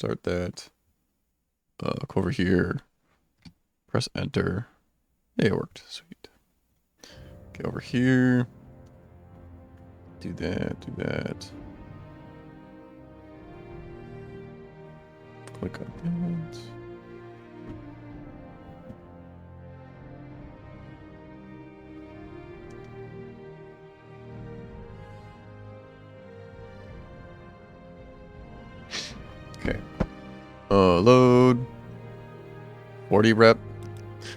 start that. Go over here. Press enter. Yeah, it worked. Sweet. Okay, over here. Do that, do that. Click on that. Okay. Load. 40 rep.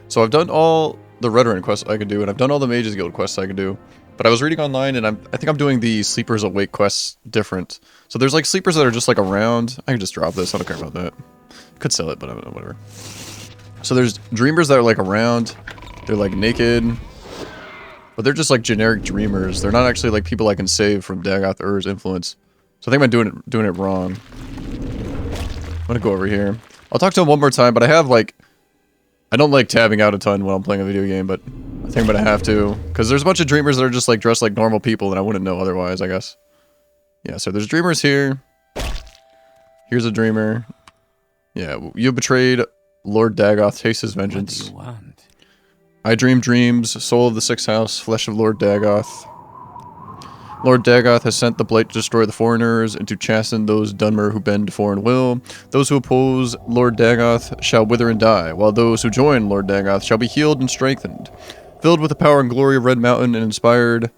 So I've done all the Veteran quests I could do, and I've done all the Mages Guild quests I could do. But I was reading online, and I think I'm doing the Sleepers Awake quests different. So there's like sleepers that are just like around. I can just drop this. I don't care about that. Could sell it, but I don't know, whatever. So there's Dreamers that are like around. They're like naked. But they're just like generic Dreamers. They're not actually like people I can save from Dagoth Ur's influence. So I think I'm doing it wrong. I'm gonna go over here. I'll talk to him one more time, but I have like... I don't like tabbing out a ton when I'm playing a video game, but I think I'm gonna have to. Because there's a bunch of Dreamers that are just like dressed like normal people and I wouldn't know otherwise, I guess. Yeah, so there's Dreamers here. Here's a Dreamer. Yeah, you betrayed Lord Dagoth, taste his vengeance. What do you want? I dream dreams, soul of the sixth house, flesh of Lord Dagoth. Lord Dagoth has sent the blight to destroy the foreigners and to chasten those Dunmer who bend to foreign will. Those who oppose Lord Dagoth shall wither and die, while those who join Lord Dagoth shall be healed and strengthened. Filled with the power and glory of Red Mountain and inspired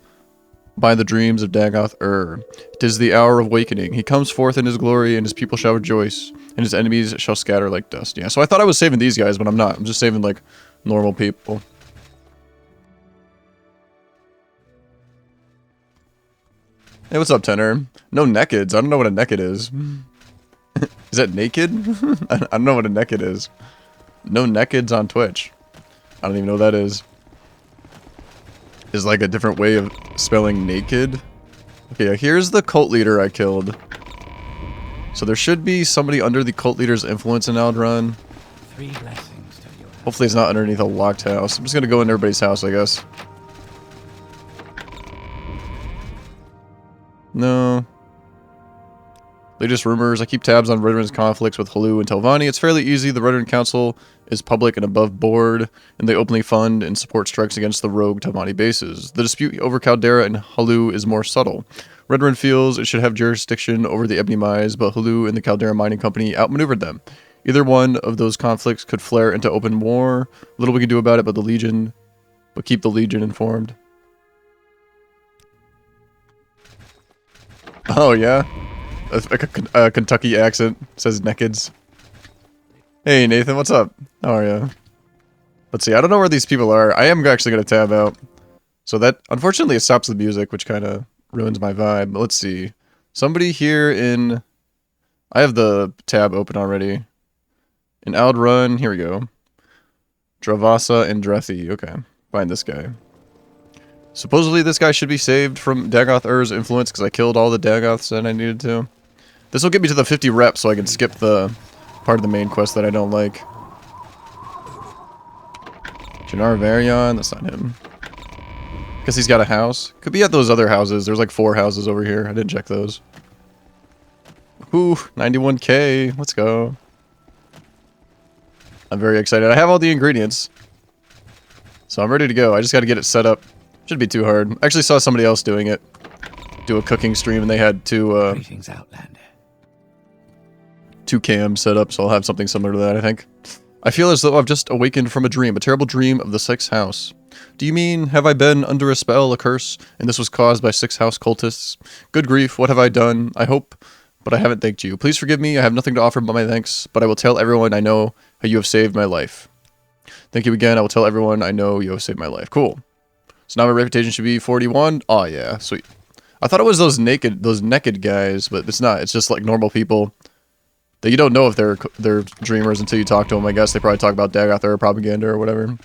by the dreams of Dagoth Ur. 'Tis the hour of awakening. He comes forth in his glory, and his people shall rejoice, and his enemies shall scatter like dust. Yeah, so I thought I was saving these guys, but I'm not. I'm just saving, like, normal people. Hey, what's up, Tenor? No nakeds. I don't know what a naked is. Is that naked? I don't know what a naked is. No nakeds on Twitch. I don't even know what that is. Is like a different way of spelling naked. Okay, here's the cult leader I killed. So there should be somebody under the cult leader's influence in Aldrun. 3 blessings to you. Hopefully it's not underneath a locked house. I'm just gonna go in everybody's house, I guess. No. Latest rumors. I keep tabs on Redrun's conflicts with Halu and Telvanni. It's fairly easy. The Redrun Council is public and above board, and they openly fund and support strikes against the rogue Telvanni bases. The dispute over Caldera and Halu is more subtle. Redrun feels it should have jurisdiction over the Ebony Mines, but Halu and the Caldera Mining Company outmaneuvered them. Either one of those conflicts could flare into open war. Little we can do about it, but keep the Legion informed. Oh, yeah? A Kentucky accent says nakeds. Hey, Nathan, what's up? How are you? Let's see, I don't know where these people are. I am actually going to tab out. So that, unfortunately, it stops the music, which kind of ruins my vibe. But let's see. Somebody here in... I have the tab open already. In Aldrun, here we go. Dravasa and Drethi. Okay, find this guy. Supposedly this guy should be saved from Dagoth Ur's influence because I killed all the Dagoths that I needed to. This will get me to the 50 reps so I can skip the part of the main quest that I don't like. Jannar Varian, that's not him. Guess he's got a house. Could be at those other houses. There's like 4 houses over here. I didn't check those. Ooh, 91k. Let's go. I'm very excited. I have all the ingredients. So I'm ready to go. I just got to get it set up. Shouldn't be too hard. I actually saw somebody else doing it. Do a cooking stream, and they had two cams set up, so I'll have something similar to that, I think. I feel as though I've just awakened from a dream, a terrible dream of the sixth house. Do you mean, have I been under a spell, a curse, and this was caused by sixth house cultists? Good grief, what have I done? I hope, but I haven't thanked you. Please forgive me, I have nothing to offer but my thanks, but I will tell everyone I know how you have saved my life. Thank you again, I will tell everyone I know you have saved my life. Cool. So now my reputation should be 41. Oh yeah, sweet. I thought it was those naked guys, but it's not. It's just like normal people that you don't know if they're dreamers until you talk to them. I guess they probably talk about Dagoth Ur propaganda or whatever.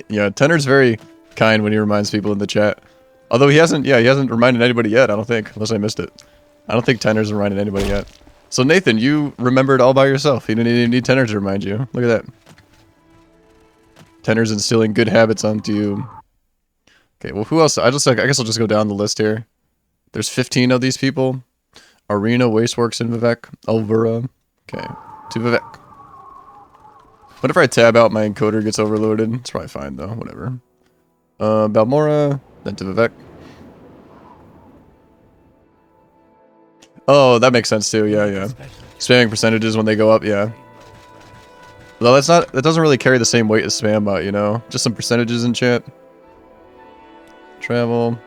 Yeah, Tenor's very kind when he reminds people in the chat. Although he hasn't reminded anybody yet. I don't think, unless I missed it. I don't think Tenor's reminded anybody yet. So Nathan, you remembered all by yourself. You didn't even need Tenor to remind you. Look at that. Tenor's instilling good habits onto you. Okay, well, who else? I guess I'll just go down the list here. There's 15 of these people. Arena Wasteworks in Vivek. Alvura. Okay. To Vivek. Whenever I tab out, my encoder gets overloaded. It's probably fine though. Whatever. Balmora. Then to Vivek. Oh, that makes sense too. Yeah, yeah. Spamming percentages when they go up. Yeah. Well, that's not. That doesn't really carry the same weight as Spambot, you know. Just some percentages in chat. Travel.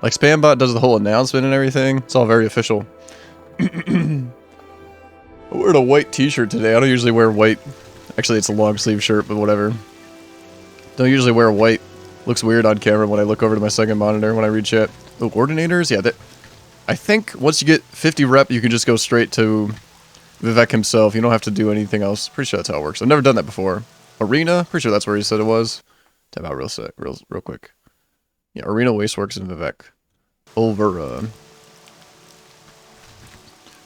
Like Spambot does the whole announcement and everything. It's all very official. I wearing a white t-shirt today. I don't usually wear white. Actually, it's a long sleeve shirt, but whatever. Don't usually wear white. Looks weird on camera when I look over to my second monitor when I read chat. Oh, coordinators? Yeah, I think once you get 50 rep, you can just go straight to Vivek himself. You don't have to do anything else. Pretty sure that's how it works. I've never done that before. Arena? Pretty sure that's where he said it was. Tab out real quick. Yeah, Arena Wasteworks in Vivek. Over,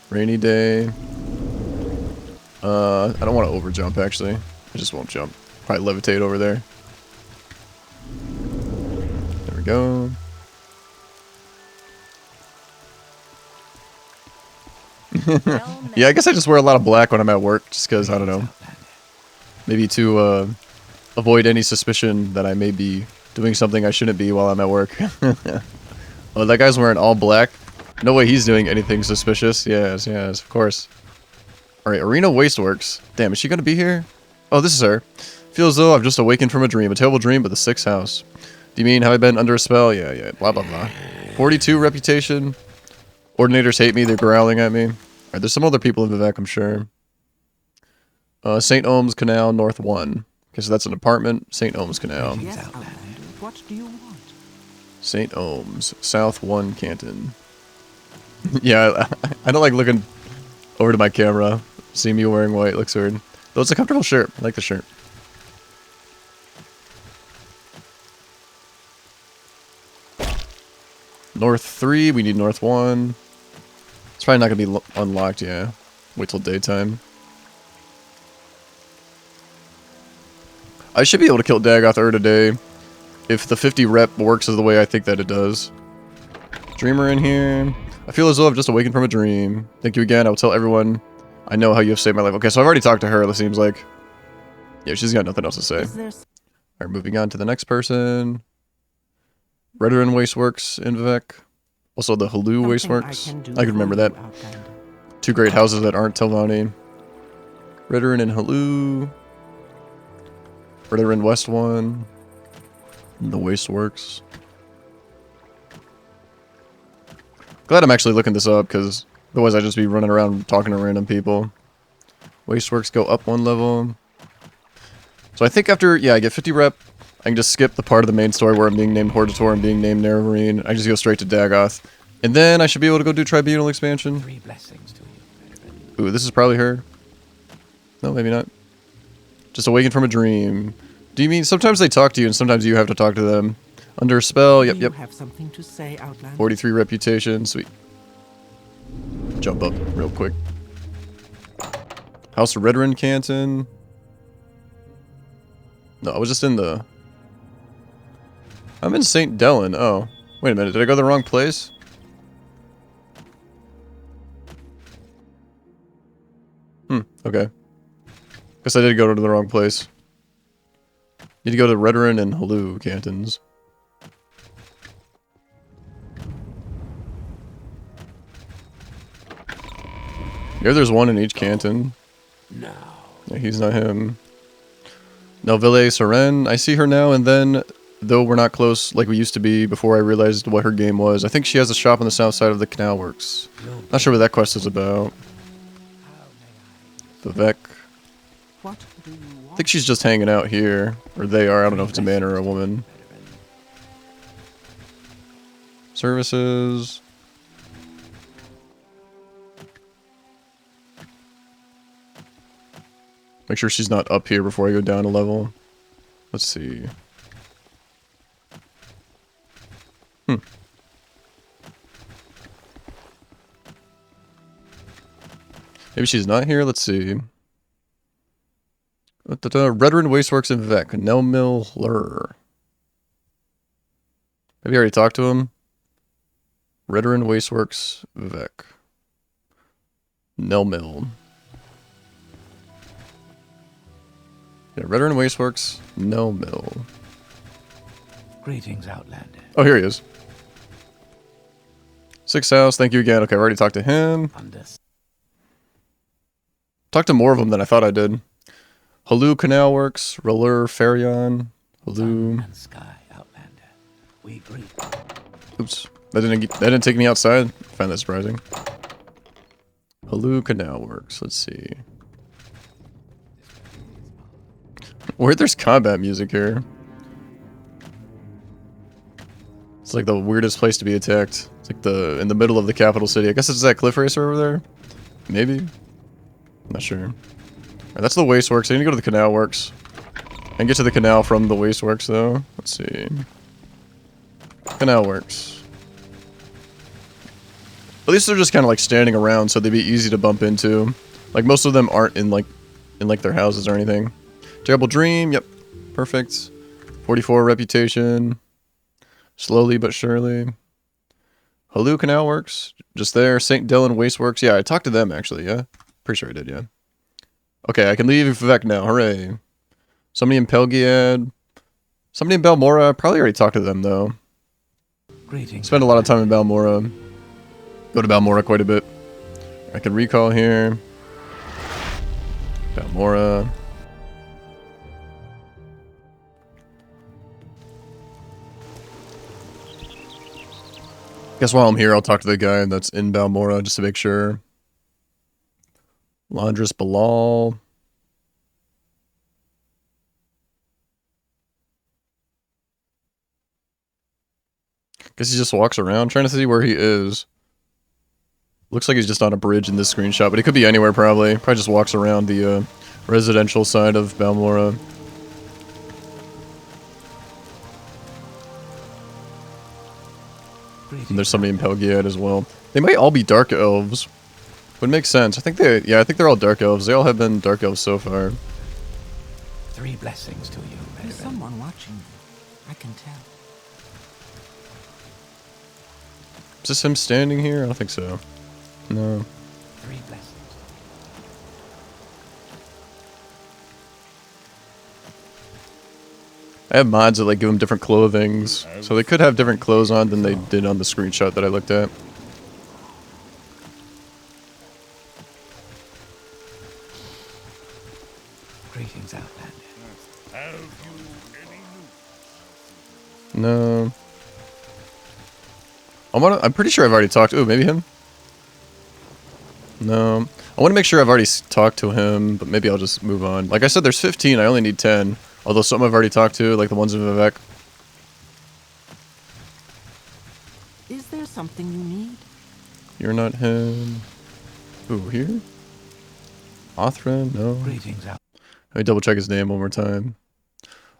rainy day. I don't want to overjump, actually. I just won't jump. Probably levitate over there. There we go. Yeah, I guess I just wear a lot of black when I'm at work, just because, I don't know. Maybe to avoid any suspicion that I may be doing something I shouldn't be while I'm at work. Oh, that guy's wearing all black. No way he's doing anything suspicious. Yes, yes, of course. Alright, Arena Wasteworks. Damn, is she gonna be here? Oh, this is her. Feels as though I've just awakened from a dream. A terrible dream, but the 6th house. Do you mean, have I been under a spell? Yeah, yeah, blah, blah, blah. 42 reputation. Ordinators hate me, they're growling at me. Alright, there's some other people in Vivek, I'm sure. St. Ohm's Canal, North 1. Okay, so that's an apartment. St. Ohm's Canal. Yes, What do you want? St. Ohm's, South 1, Canton. Yeah, I don't like looking over to my camera. See me wearing white, looks weird. Though it's a comfortable shirt. I like the shirt. North 3, we need North 1. It's probably not going to be unlocked, yeah. Wait till daytime. I should be able to kill Dagoth today. If the 50 rep works as the way I think that it does. Dreamer in here. I feel as though I've just awakened from a dream. Thank you again. I will tell everyone I know how you have saved my life. Okay, so I've already talked to her, it seems like. Yeah, she's got nothing else to say. Alright, moving on to the next person. Veteran Wasteworks in Vivek. Also the Halu Wasteworks. I can remember that. Two great houses that aren't Telvanni. Veteran in Halu. Veteran West 1. The Wasteworks. Glad I'm actually looking this up, because otherwise I'd just be running around talking to random people. Wasteworks go up 1 level. So I think after, yeah, I get 50 rep, I can just skip the part of the main story where I'm being named Hortator and being named Nerevarine. I just go straight to Dagoth. And then I should be able to go do Tribunal expansion. 3 blessings to you. Ooh, this is probably her. No, maybe not. Just awakened from a dream. Do you mean sometimes they talk to you and sometimes you have to talk to them? Under a spell, yep, Do yep. you have something to say, Outlander? 43 reputation, sweet. Jump up real quick. House of Redrin Canton. No, I was just in the... I'm in St. Dellen. Oh. Wait a minute, did I go the wrong place? Okay. Guess I did go to the wrong place. Need to go to Redrin and Halu cantons. Here there's one in each canton. No. Yeah, he's not him. Nelville Seren, I see her now and then, though we're not close like we used to be before I realized what her game was. I think she has a shop on the south side of the canal works. Not sure what that quest is about. Vivek. What do you I want? think she's just hanging out here. Or they are, I don't know if it's a man or a woman. Services. Make sure she's not up here before I go down a level. Let's see. Maybe she's not here? Let's see. Redrin Wasteworks in Vivek. Nelmiller. Have you already talked to him? Redrin Wasteworks Vivek. Nelmill. Yeah, Veteran Wasteworks, Nelmill. Greetings, Outlander. Oh, here he is. 6th house, thank you again. Okay, I already talked to him. Talked to more of them than I thought I did. Hallu Canal Works, Roller Ferion, Hallu. And Sky, Outlander. We greet. Oops, that didn't take me outside. I found that surprising. Hallu Canal Works. Let's see. Where there's combat music here. It's like the weirdest place to be attacked. It's like in the middle of the capital city. I guess it's that cliff racer over there. Maybe. I'm not sure. Alright, that's the Wasteworks. I need to go to the Canal Works. And get to the canal from the Wasteworks though. Let's see. Canal Works. At least they're just kind of like standing around, so they'd be easy to bump into. Like most of them aren't in their houses or anything. Terrible Dream, yep, perfect. 44 reputation. Slowly but surely. Hallu Canal Works, just there. St. Dylan Wasteworks, yeah, I talked to them actually, yeah. Pretty sure I did, yeah. Okay, I can leave Vivek now, hooray. Somebody in Pelgiad. Somebody in Balmora, I probably already talked to them though. Greetings. Spend a lot of time in Balmora. Go to Balmora quite a bit. I can recall here. Balmora. Guess while I'm here, I'll talk to the guy that's in Balmora just to make sure. Landris Balal. Guess he just walks around, trying to see where he is. Looks like he's just on a bridge in this screenshot, but he could be anywhere probably. Probably just walks around the residential side of Balmora. And there's somebody in Pelgiad as well. They might all be Dark Elves. Would make sense. I think they're all Dark Elves. They all have been Dark Elves so far. 3 blessings to you, There's Veteran. someone watching you. I can tell. Is this him standing here? I don't think so. No. 3 blessings. I have mods that like give them different clothings, so they could have different clothes on than they did on the screenshot that I looked at. Greetings, Outlander. No. I'm pretty sure I've already talked. Ooh, maybe him? No. I want to make sure I've already talked to him, but maybe I'll just move on. Like I said, there's 15. I only need 10. Although some I've already talked to, like the ones in Vivek. Is there something you need? You're not him. Ooh, here? Othran? No. Greetings, Outlander. Let me double check his name one more time.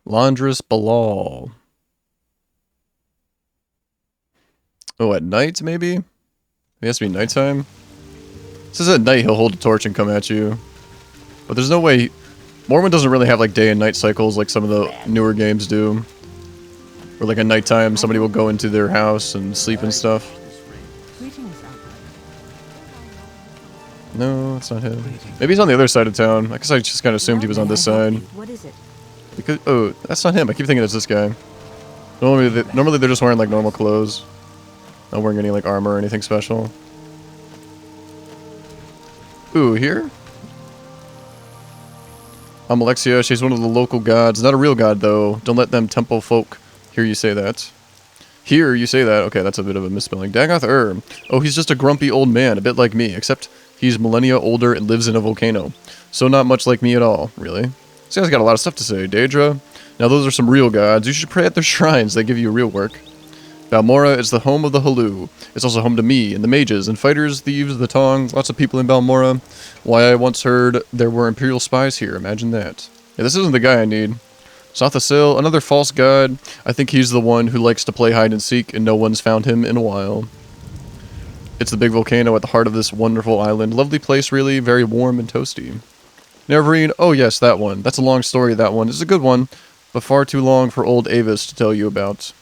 Landris Balal. Oh, at night, maybe? It has to be nighttime. It says at night he'll hold a torch and come at you. But there's no way... Morrowind doesn't really have like day and night cycles like some of the newer games do. Where like at nighttime somebody will go into their house and sleep and stuff. Greetings, Outlander. No, it's not him. Maybe he's on the other side of town. I guess I just kind of assumed he was on this side. What is it? Because, oh, that's not him. I keep thinking it's this guy. Normally they're just wearing like normal clothes. Not wearing any like armor or anything special. Ooh, here? I'm Alexia. She's one of the local gods. Not a real god, though. Don't let them temple folk hear you say that. Here, you say that. Okay, that's a bit of a misspelling. Dagoth Oh, he's just a grumpy old man, a bit like me, except he's millennia older and lives in a volcano. So not much like me at all, really. This guy's got a lot of stuff to say. Daedra. Now, those are some real gods. You should pray at their shrines. They give you real work. Balmora is the home of the Hallu. It's also home to me, and the mages, and fighters, thieves, the tongs, lots of people in Balmora. Why, I once heard there were Imperial spies here, imagine that. Yeah, this isn't the guy I need. Sothasil, another false god. I think he's the one who likes to play hide and seek, and no one's found him in a while. It's the big volcano at the heart of this wonderful island. Lovely place, really, very warm and toasty. Neverine, oh yes, that one. That's a long story, that one. It's a good one, but far too long for old Avis to tell you about.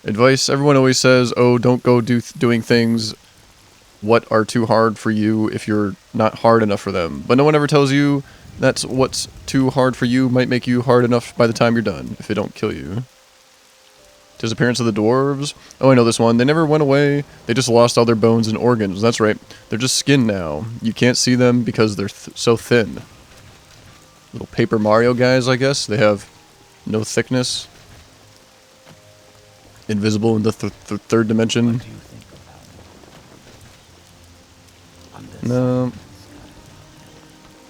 Advice, everyone always says, oh, don't go doing things what are too hard for you if you're not hard enough for them. But no one ever tells you that's what's too hard for you might make you hard enough by the time you're done, if it don't kill you. Disappearance of the dwarves. Oh, I know this one. They never went away. They just lost all their bones and organs. That's right. They're just skin now. You can't see them because they're so thin. Little Paper Mario guys, I guess. They have no thickness. Invisible in the third dimension. What do you think about it? Under No. sun and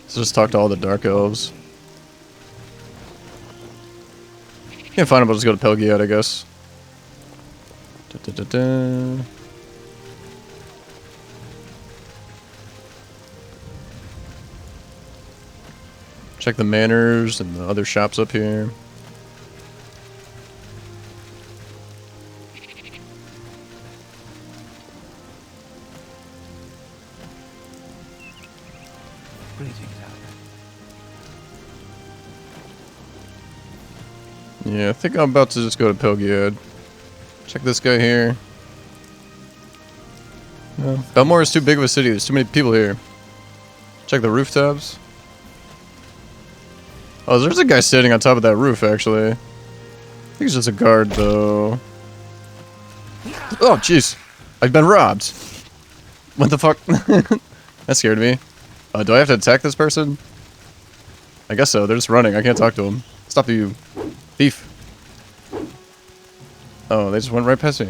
Let's just talk to all the dark elves. Can't find them, but let's go to Pelgiad, I guess. Da, da, da, da. Check the manors and the other shops up here. greetings out Yeah, I think I'm about to just go to Pelgiad. Check this guy here. No. Belmore is too big of a city. There's too many people here. Check the rooftops. Oh, there's a guy sitting on top of that roof, actually. I think he's just a guard, though. Oh, jeez. I've been robbed. What the fuck? That scared me. Do I have to attack this person? I guess so. They're just running. I can't talk to them. Stop you. Thief. Oh, they just went right past me.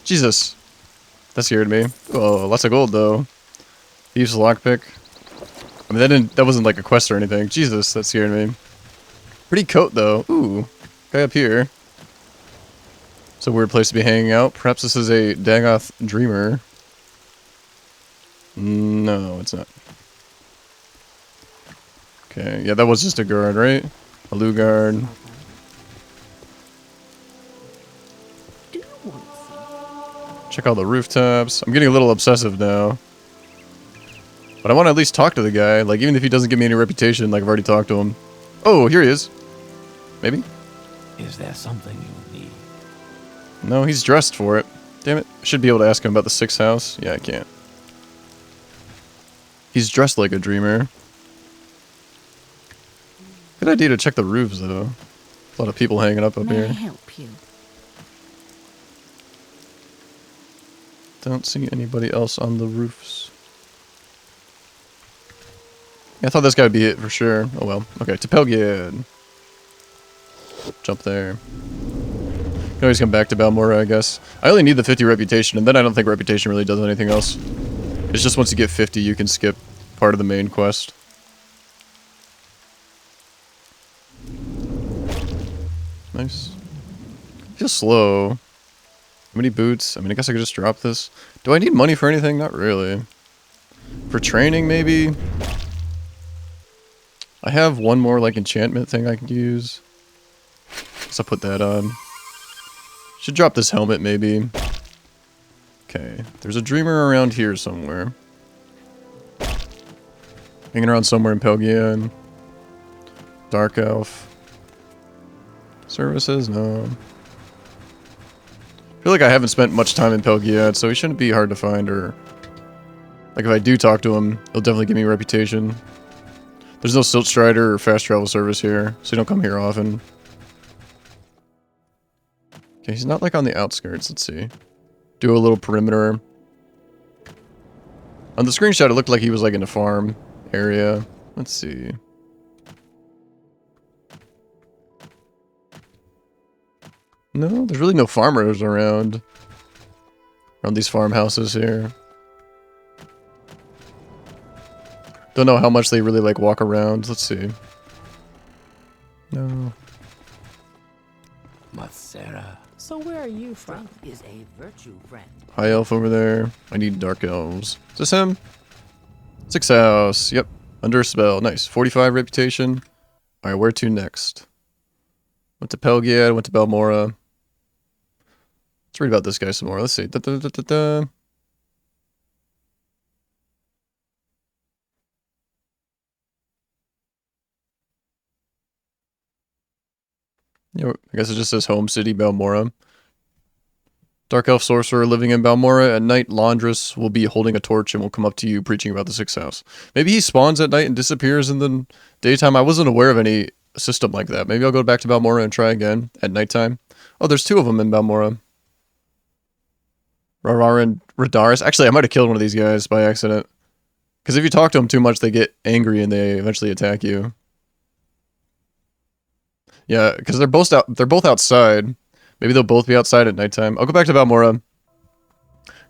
Jesus. That scared me. Oh, lots of gold, though. Thieves lockpick. I mean, that wasn't like a quest or anything. Jesus, that scared me. Pretty coat, though. Ooh. Guy up here. It's a weird place to be hanging out. Perhaps this is a Dagoth dreamer. No, it's not. Okay, yeah, that was just a guard, right? A Lugard. Do you want some? Check all the rooftops. I'm getting a little obsessive now. But I want to at least talk to the guy. Like, even if he doesn't give me any reputation, like, I've already talked to him. Oh, here he is. Maybe? Is there something you need? No, he's dressed for it. Damn it. I should be able to ask him about the 6th house. Yeah, I can't. He's dressed like a dreamer. Good idea to check the roofs, though. A lot of people hanging up May I here. help you? Don't see anybody else on the roofs. Yeah, I thought this guy would be it for sure. Oh well. Okay, to Pelgiad. Jump there. Can always come back to Balmora, I guess. I only need the 50 reputation, and then I don't think reputation really does anything else. It's just once you get 50, you can skip part of the main quest. Nice. Feels slow. How many boots? I mean, I guess I could just drop this. Do I need money for anything? Not really. For training, maybe? I have one more, like, enchantment thing I could use. So I'll put that on. Should drop this helmet, maybe. Okay. There's a dreamer around here somewhere. Hanging around somewhere in Pelgiad. Dark Elf. Services? No. I feel like I haven't spent much time in Pelgiad, so he shouldn't be hard to find, or... Like, if I do talk to him, he'll definitely give me a reputation. There's no Silt Strider or fast travel service here, so you don't come here often. Okay, he's not, like, on the outskirts. Let's see. Do a little perimeter. On the screenshot, it looked like he was, like, in a farm area. Let's see. No, there's really no farmers around these farmhouses here. Don't know how much they really like walk around. Let's see. No. Mathera. So where are you from? Is a virtue, friend. High elf over there. I need dark elves. Is this him? 6th house. Yep. Under a spell. Nice. 45 reputation. Alright, where to next? Went to Pelgiad, went to Balmora. Let's read about this guy some more. Let's see. Da, da, da, da, da. Yeah, I guess it just says Home City, Balmora. Dark Elf Sorcerer living in Balmora. At night, Laundress will be holding a torch and will come up to you preaching about the Sixth House. Maybe he spawns at night and disappears in the daytime. I wasn't aware of any system like that. Maybe I'll go back to Balmora and try again at nighttime. Oh, there's 2 of them in Balmora. Rarar and Radaris. Actually, I might have killed one of these guys by accident. Because if you talk to them too much, they get angry and they eventually attack you. Yeah, because they're both outside. Maybe they'll both be outside at nighttime. I'll go back to Balmora.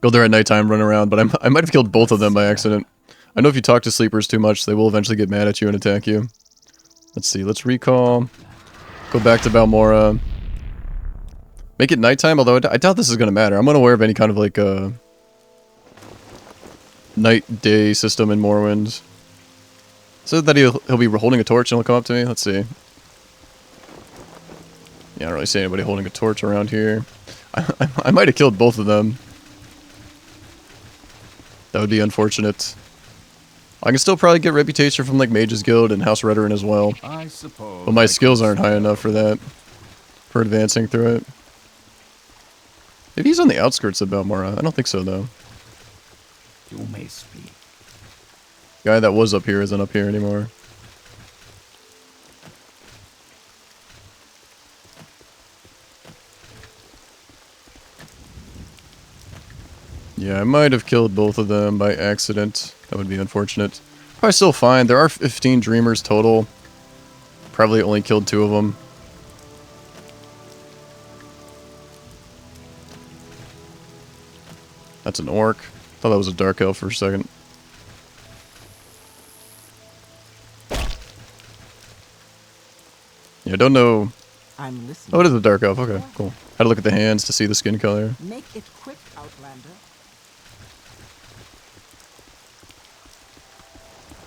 Go there at nighttime, run around, but I might have killed both of them by accident. I know if you talk to sleepers too much, they will eventually get mad at you and attack you. Let's see, let's recall. Go back to Balmora. Make it nighttime, although I doubt this is going to matter. I'm unaware of any kind of like night-day system in Morrowind. So that he'll be holding a torch and he'll come up to me. Let's see. Yeah, I don't really see anybody holding a torch around here. I might have killed both of them. That would be unfortunate. I can still probably get reputation from like Mage's Guild and House Redoran as well. I suppose. But my skills aren't high enough for that. For advancing through it. Maybe he's on the outskirts of Balmora. I don't think so though. You may speak. Guy that was up here isn't up here anymore. Yeah, I might have killed both of them by accident. That would be unfortunate. Probably still fine. There are 15 Dreamers total. Probably only killed 2 of them. That's an orc. Thought that was a Dark Elf for a second. Yeah, I don't know. I'm listening. Oh, it is a Dark Elf. Okay, cool. Had to look at the hands to see the skin color. Make it quick, Outlander.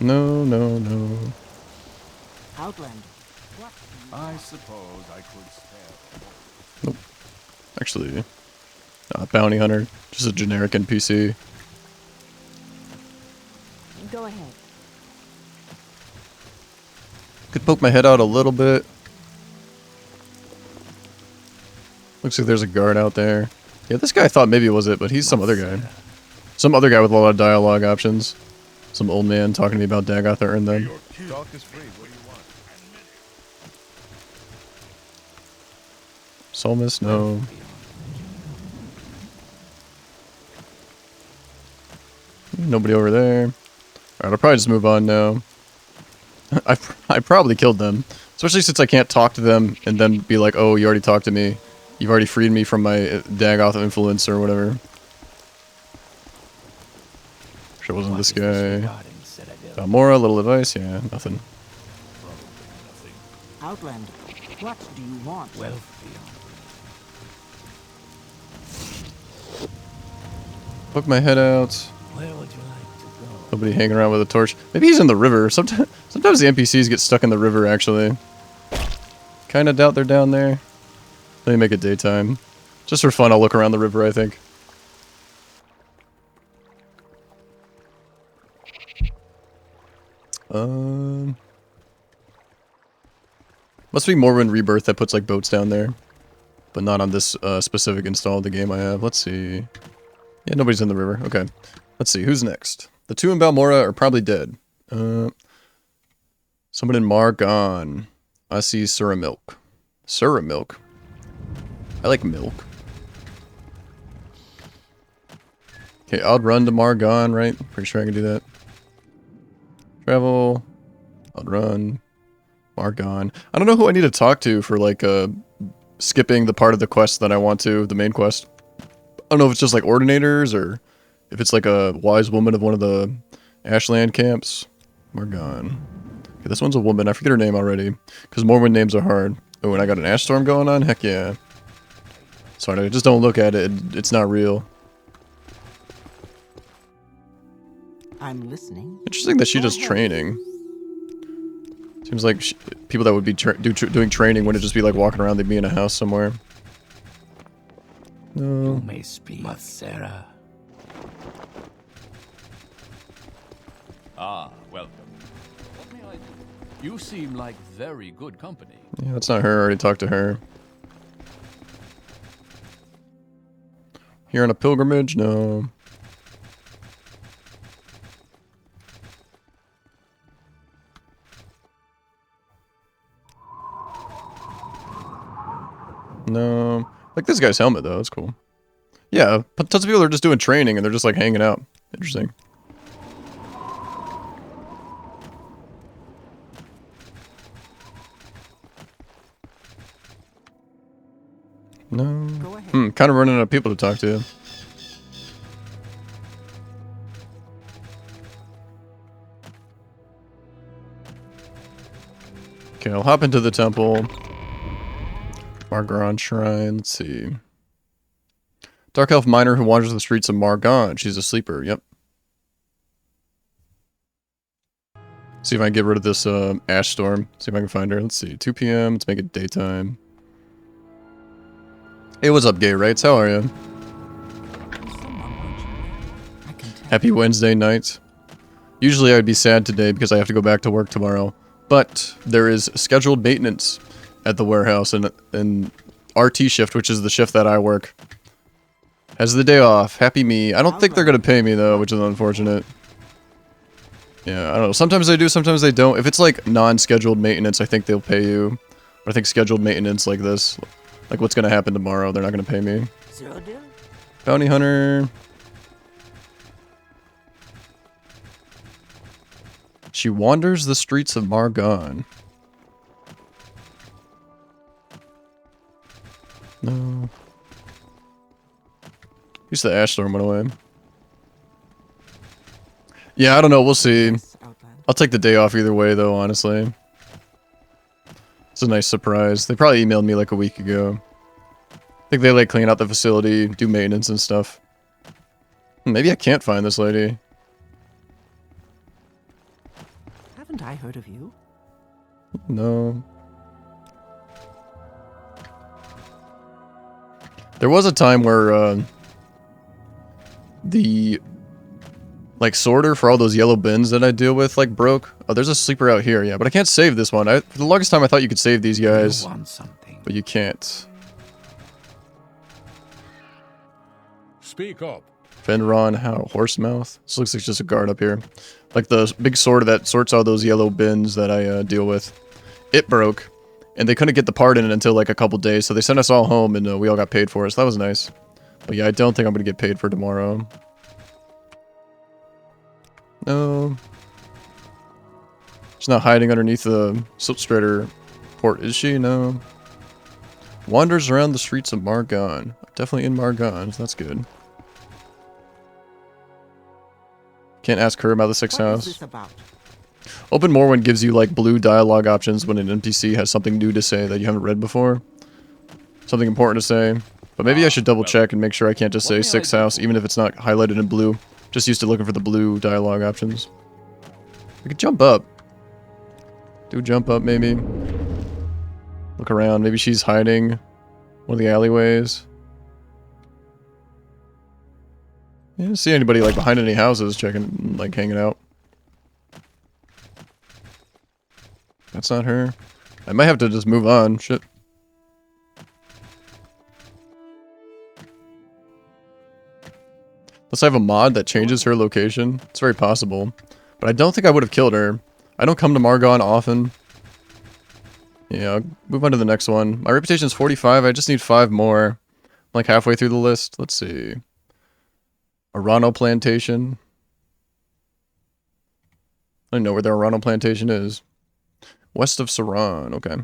No, no, no. Outlander. What? I suppose I could spare. Nope. Actually, bounty hunter. Just a generic NPC. Go ahead. Could poke my head out a little bit. Looks like there's a guard out there. Yeah, this guy I thought maybe it was it, but he's some other guy. Some other guy with a lot of dialogue options. Some old man talking to me about Dagoth and them. Talk is free. What do you want? Solmus, no. Nobody over there. Alright, I'll probably just move on now. I probably killed them. Especially since I can't talk to them and then be like, oh, you already talked to me. You've already freed me from my Dagoth influence or whatever. Sure wasn't this guy. Balmora, little advice? Yeah, nothing. Outlander. What do you want? Wealth beyond. Poke my head out. Where would you like to go? Nobody hanging around with a torch. Maybe he's in the river. Sometimes the NPCs get stuck in the river, actually. Kinda doubt they're down there. Let me make it daytime. Just for fun, I'll look around the river, I think. Must be Morrowind Rebirth that puts like boats down there. But not on this specific install of the game I have. Let's see. Yeah, nobody's in the river. Okay. Let's see, who's next? The 2 in Balmora are probably dead. Someone in Margon. I see Sura Milk. Sura Milk? I like milk. Okay, I'll run to Margon, right? Pretty sure I can do that. Travel. I'll run. Margon. I don't know who I need to talk to for like skipping the part of the quest that I want to, the main quest. I don't know if it's just like ordinators or if it's like a wise woman of one of the Ashland camps. Margon. Okay, this one's a woman. I forget her name already. Because Morrowind names are hard. Oh, and I got an ash storm going on? Heck yeah. Sorry, just don't look at it. It's not real. I'm listening. Interesting that she does training. Seems like people that would be doing training wouldn't just be like walking around. They'd be in a house somewhere. No. You may speak. Sarah. Ah, welcome. What may I do? You seem like very good company. Yeah, that's not her. I already talked to her. Here on a pilgrimage? No. No. Like this guy's helmet though, that's cool. Yeah, but tons of people are just doing training and they're just like hanging out. Interesting. No. Go ahead. Kind of running out of people to talk to. Okay, I'll hop into the temple. Margaron Shrine, let's see. Dark Elf Miner who wanders the streets of Margon. She's a sleeper, yep. See if I can get rid of this Ash Storm. See if I can find her. Let's see, 2 p.m. Let's make it daytime. Hey, what's up, gay rights? How are you? Someone watching me. I can tell. Happy Wednesday night. Usually I'd be sad today because I have to go back to work tomorrow. But there is scheduled maintenance at the warehouse and RT shift, which is the shift that I work, has the day off. Happy me. I don't think they're going to pay me though, which is unfortunate. Yeah, I don't know. Sometimes they do, sometimes they don't. If it's like non-scheduled maintenance, I think they'll pay you. But I think scheduled maintenance like this, like what's going to happen tomorrow, they're not going to pay me. Zero deal? Bounty Hunter. She wanders the streets of Margon. No. At least the Ash Storm went away. Yeah, I don't know. We'll see. Yes, Outland. I'll take the day off either way, though, honestly. It's a nice surprise. They probably emailed me like a week ago. I think they like clean out the facility, do maintenance and stuff. Maybe I can't find this lady. Haven't I heard of you? No. There was a time where the like sorter for all those yellow bins that I deal with like broke. Oh, there's a sleeper out here, yeah, but I can't save this one. For the longest time I thought you could save these guys, You want something? but you can't. Speak up. Fenron, how Horsemouth. This looks like just a guard up here. Like the big sorter that sorts all those yellow bins that I deal with. It broke, and they couldn't get the part in until like a couple days, so they sent us all home, and we all got paid for it, so that was nice. But yeah, I don't think I'm going to get paid for tomorrow. No. She's not hiding underneath the Siltstrader port, is she? No. Wanders around the streets of Margon. Definitely in Margon, so that's good. Can't ask her about the sixth What is house. this about? Open Morrowind gives you like blue dialogue options when an NPC has something new to say that you haven't read before. Something important to say. But maybe I should double check and make sure I can't just say sixth house even if it's not highlighted in blue. Just used to looking for the blue dialogue options. We could jump up. Do jump up maybe. Look around. Maybe she's hiding one of the alleyways. I didn't see anybody like behind any houses checking, like hanging out. That's not her. I might have to just move on. Shit. Unless I have a mod that changes her location. It's very possible. But I don't think I would have killed her. I don't come to Margon often. Yeah, I'll move on to the next one. My reputation is 45. I just need 5 more. I'm like halfway through the list. Let's see. Arano Plantation. I don't know where the Arano Plantation is. West of Saran. Okay.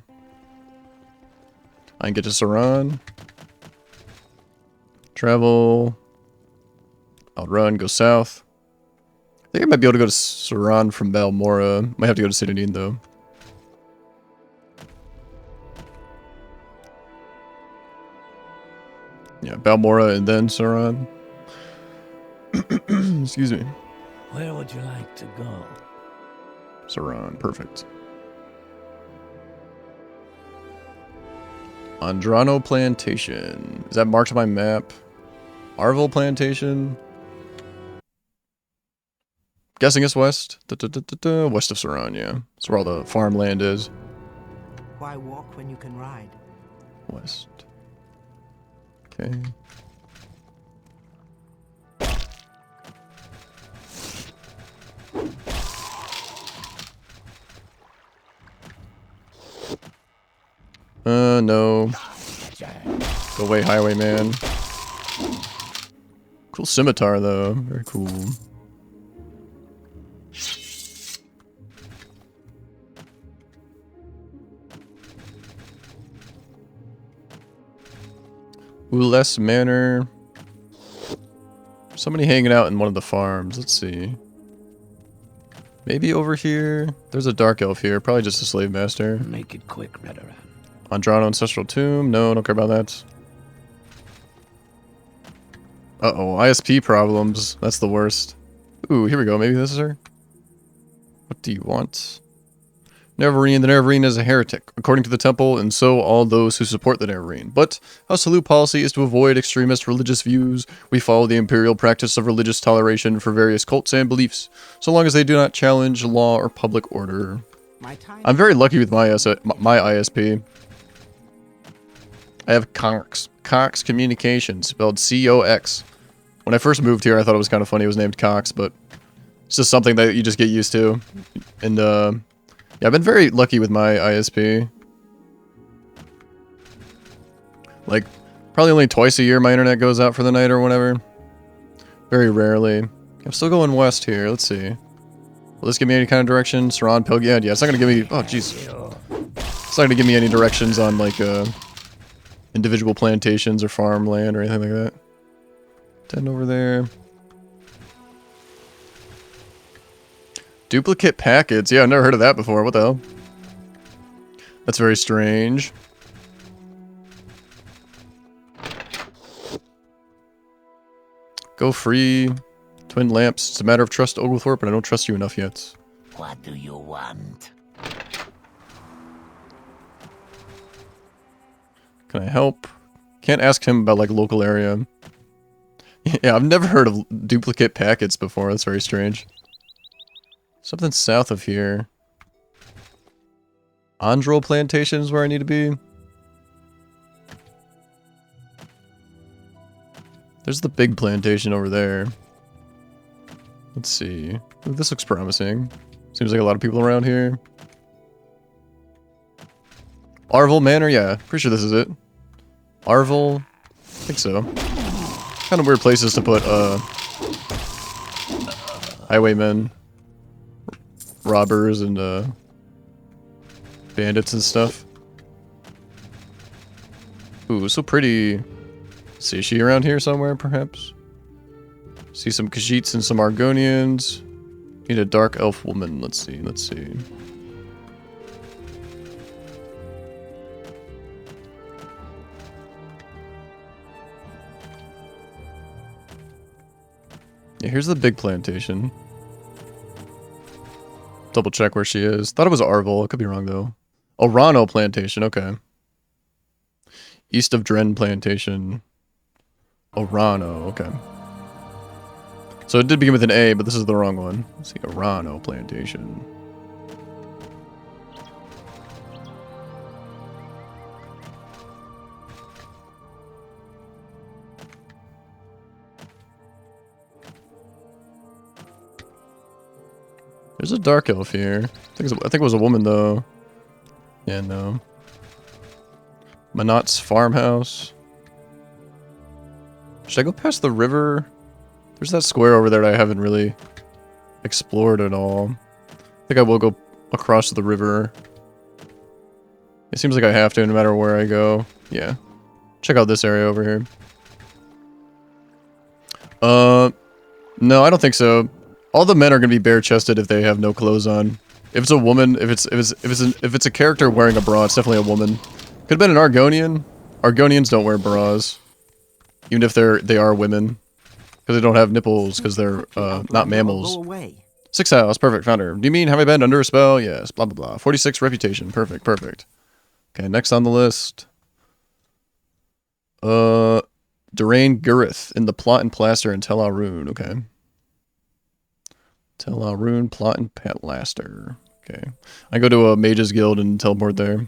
I can get to Saran. Travel. Outrun. Go south. I think I might be able to go to Saran from Balmora. Might have to go to Citadine though. Yeah, Balmora and then Saran. Excuse me. Where would you like to go? Saran, perfect. Andrano Plantation. Is that marked on my map? Arville Plantation? Guessing it's west. West of Saran, yeah. That's where all the farmland is. Why walk when you can ride? West. Okay. No. Go away, highwayman. Cool scimitar, though. Very cool. Ules Manor. Somebody hanging out in one of the farms. Let's see. Maybe over here. There's a dark elf here. Probably just a slave master. Make it quick, Redoran. Andrano Ancestral Tomb. No, don't care about that. Uh-oh. ISP problems. That's the worst. Ooh, here we go. Maybe this is her. What do you want? Neverine. The Neverine is a heretic, according to the temple, and so all those who support the Neverine. But our salute policy is to avoid extremist religious views. We follow the imperial practice of religious toleration for various cults and beliefs, so long as they do not challenge law or public order. I'm very lucky with my ISP. I have Cox. Cox Communications, spelled C-O-X. When I first moved here, I thought it was kind of funny it was named Cox, but it's just something that you just get used to. And, yeah, I've been very lucky with my ISP. Like, probably only twice a year my internet goes out for the night or whatever. Very rarely. I'm still going west here. Let's see. Will this give me any kind of direction? Saran Pilgrim? Yeah, it's not going to give me... Oh, jeez. It's not going to give me any directions on, like, individual plantations or farmland or anything like that. 10 over there. Duplicate packets. Yeah, I've never heard of that before. What the hell? That's very strange. Go free. Twin lamps. It's a matter of trust, Oglethorpe, but I don't trust you enough yet. What do you want? Can I help? Can't ask him about, like, local area. Yeah, I've never heard of duplicate packets before. That's very strange. Something south of here. Androl Plantation is where I need to be. There's the big plantation over there. Let's see. Ooh, this looks promising. Seems like a lot of people around here. Arvel Manor? Yeah, pretty sure this is it. Arvel? I think so. Kind of weird places to put, highwaymen. Robbers and bandits and stuff. Ooh, so pretty. Let's see, is she around here somewhere, perhaps? See some Khajiits and some Argonians. Need a dark elf woman. Let's see, let's see. Yeah, here's the big plantation. Double check where she is. Thought it was Arvel. I could be wrong, though. Orano Plantation. Okay. East of Dren Plantation. Orano. Okay. So it did begin with an A, but this is the wrong one. Let's see. Orano Plantation. There's a dark elf here. I think it was a woman, though. Yeah, no. Manot's farmhouse. Should I go past the river? There's that square over there that I haven't really explored at all. I think I will go across the river. It seems like I have to no matter where I go. Yeah. Check out this area over here. No, I don't think so. All the men are gonna be bare-chested if they have no clothes on. If it's a woman, if it's a character wearing a bra, it's definitely a woman. Could have been an Argonian. Argonians don't wear bras, even if they are women, because they don't have nipples, because they're not mammals. 6 house, perfect. Found her. Do you mean have I been under a spell? Yes. Blah blah blah. 46 reputation. Perfect. Perfect. Okay, next on the list. Durain Gurith in the Plot and Plaster in Tel Arun. Okay. Tel Arun, Plot and Plaster. Okay. I go to a Mage's Guild and teleport there.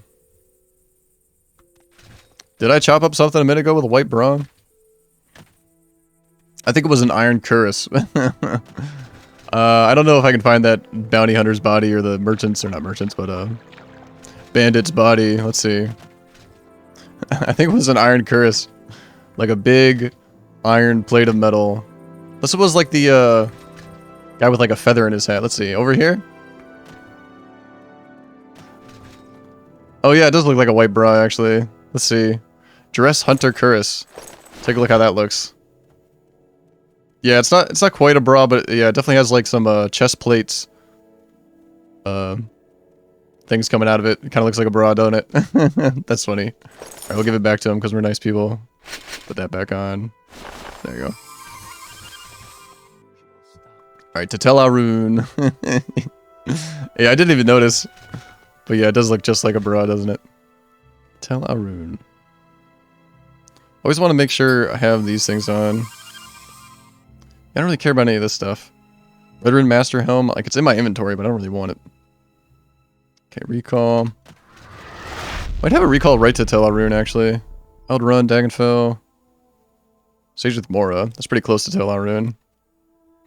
Did I chop up something a minute ago with a white bra? I think it was an iron cuirass. I don't know if I can find that bounty hunter's body or the merchant's, or not merchant's, but bandit's body. Let's see. I think it was an iron cuirass. Like a big iron plate of metal. This was like the guy with like a feather in his hat. Let's see. Over here? Oh yeah, it does look like a white bra actually. Let's see. Dress Hunter Cuirass. Take a look how that looks. Yeah, it's not quite a bra, but yeah, it definitely has like some chest plates. Things coming out of it. It kind of looks like a bra, don't it? That's funny. Alright, we'll give it back to him because we're nice people. Put that back on. There you go. Alright, to tell Arun. Yeah, I didn't even notice. But yeah, it does look just like a bra, doesn't it? Tell Arun. Always want to make sure I have these things on. I don't really care about any of this stuff. Veteran Master Helm, like it's in my inventory, but I don't really want it. Okay, recall. I'd have a recall right to Tel Arun, actually. Outrun, Dagonfell. Sage with Mora. That's pretty close to Tel Arun.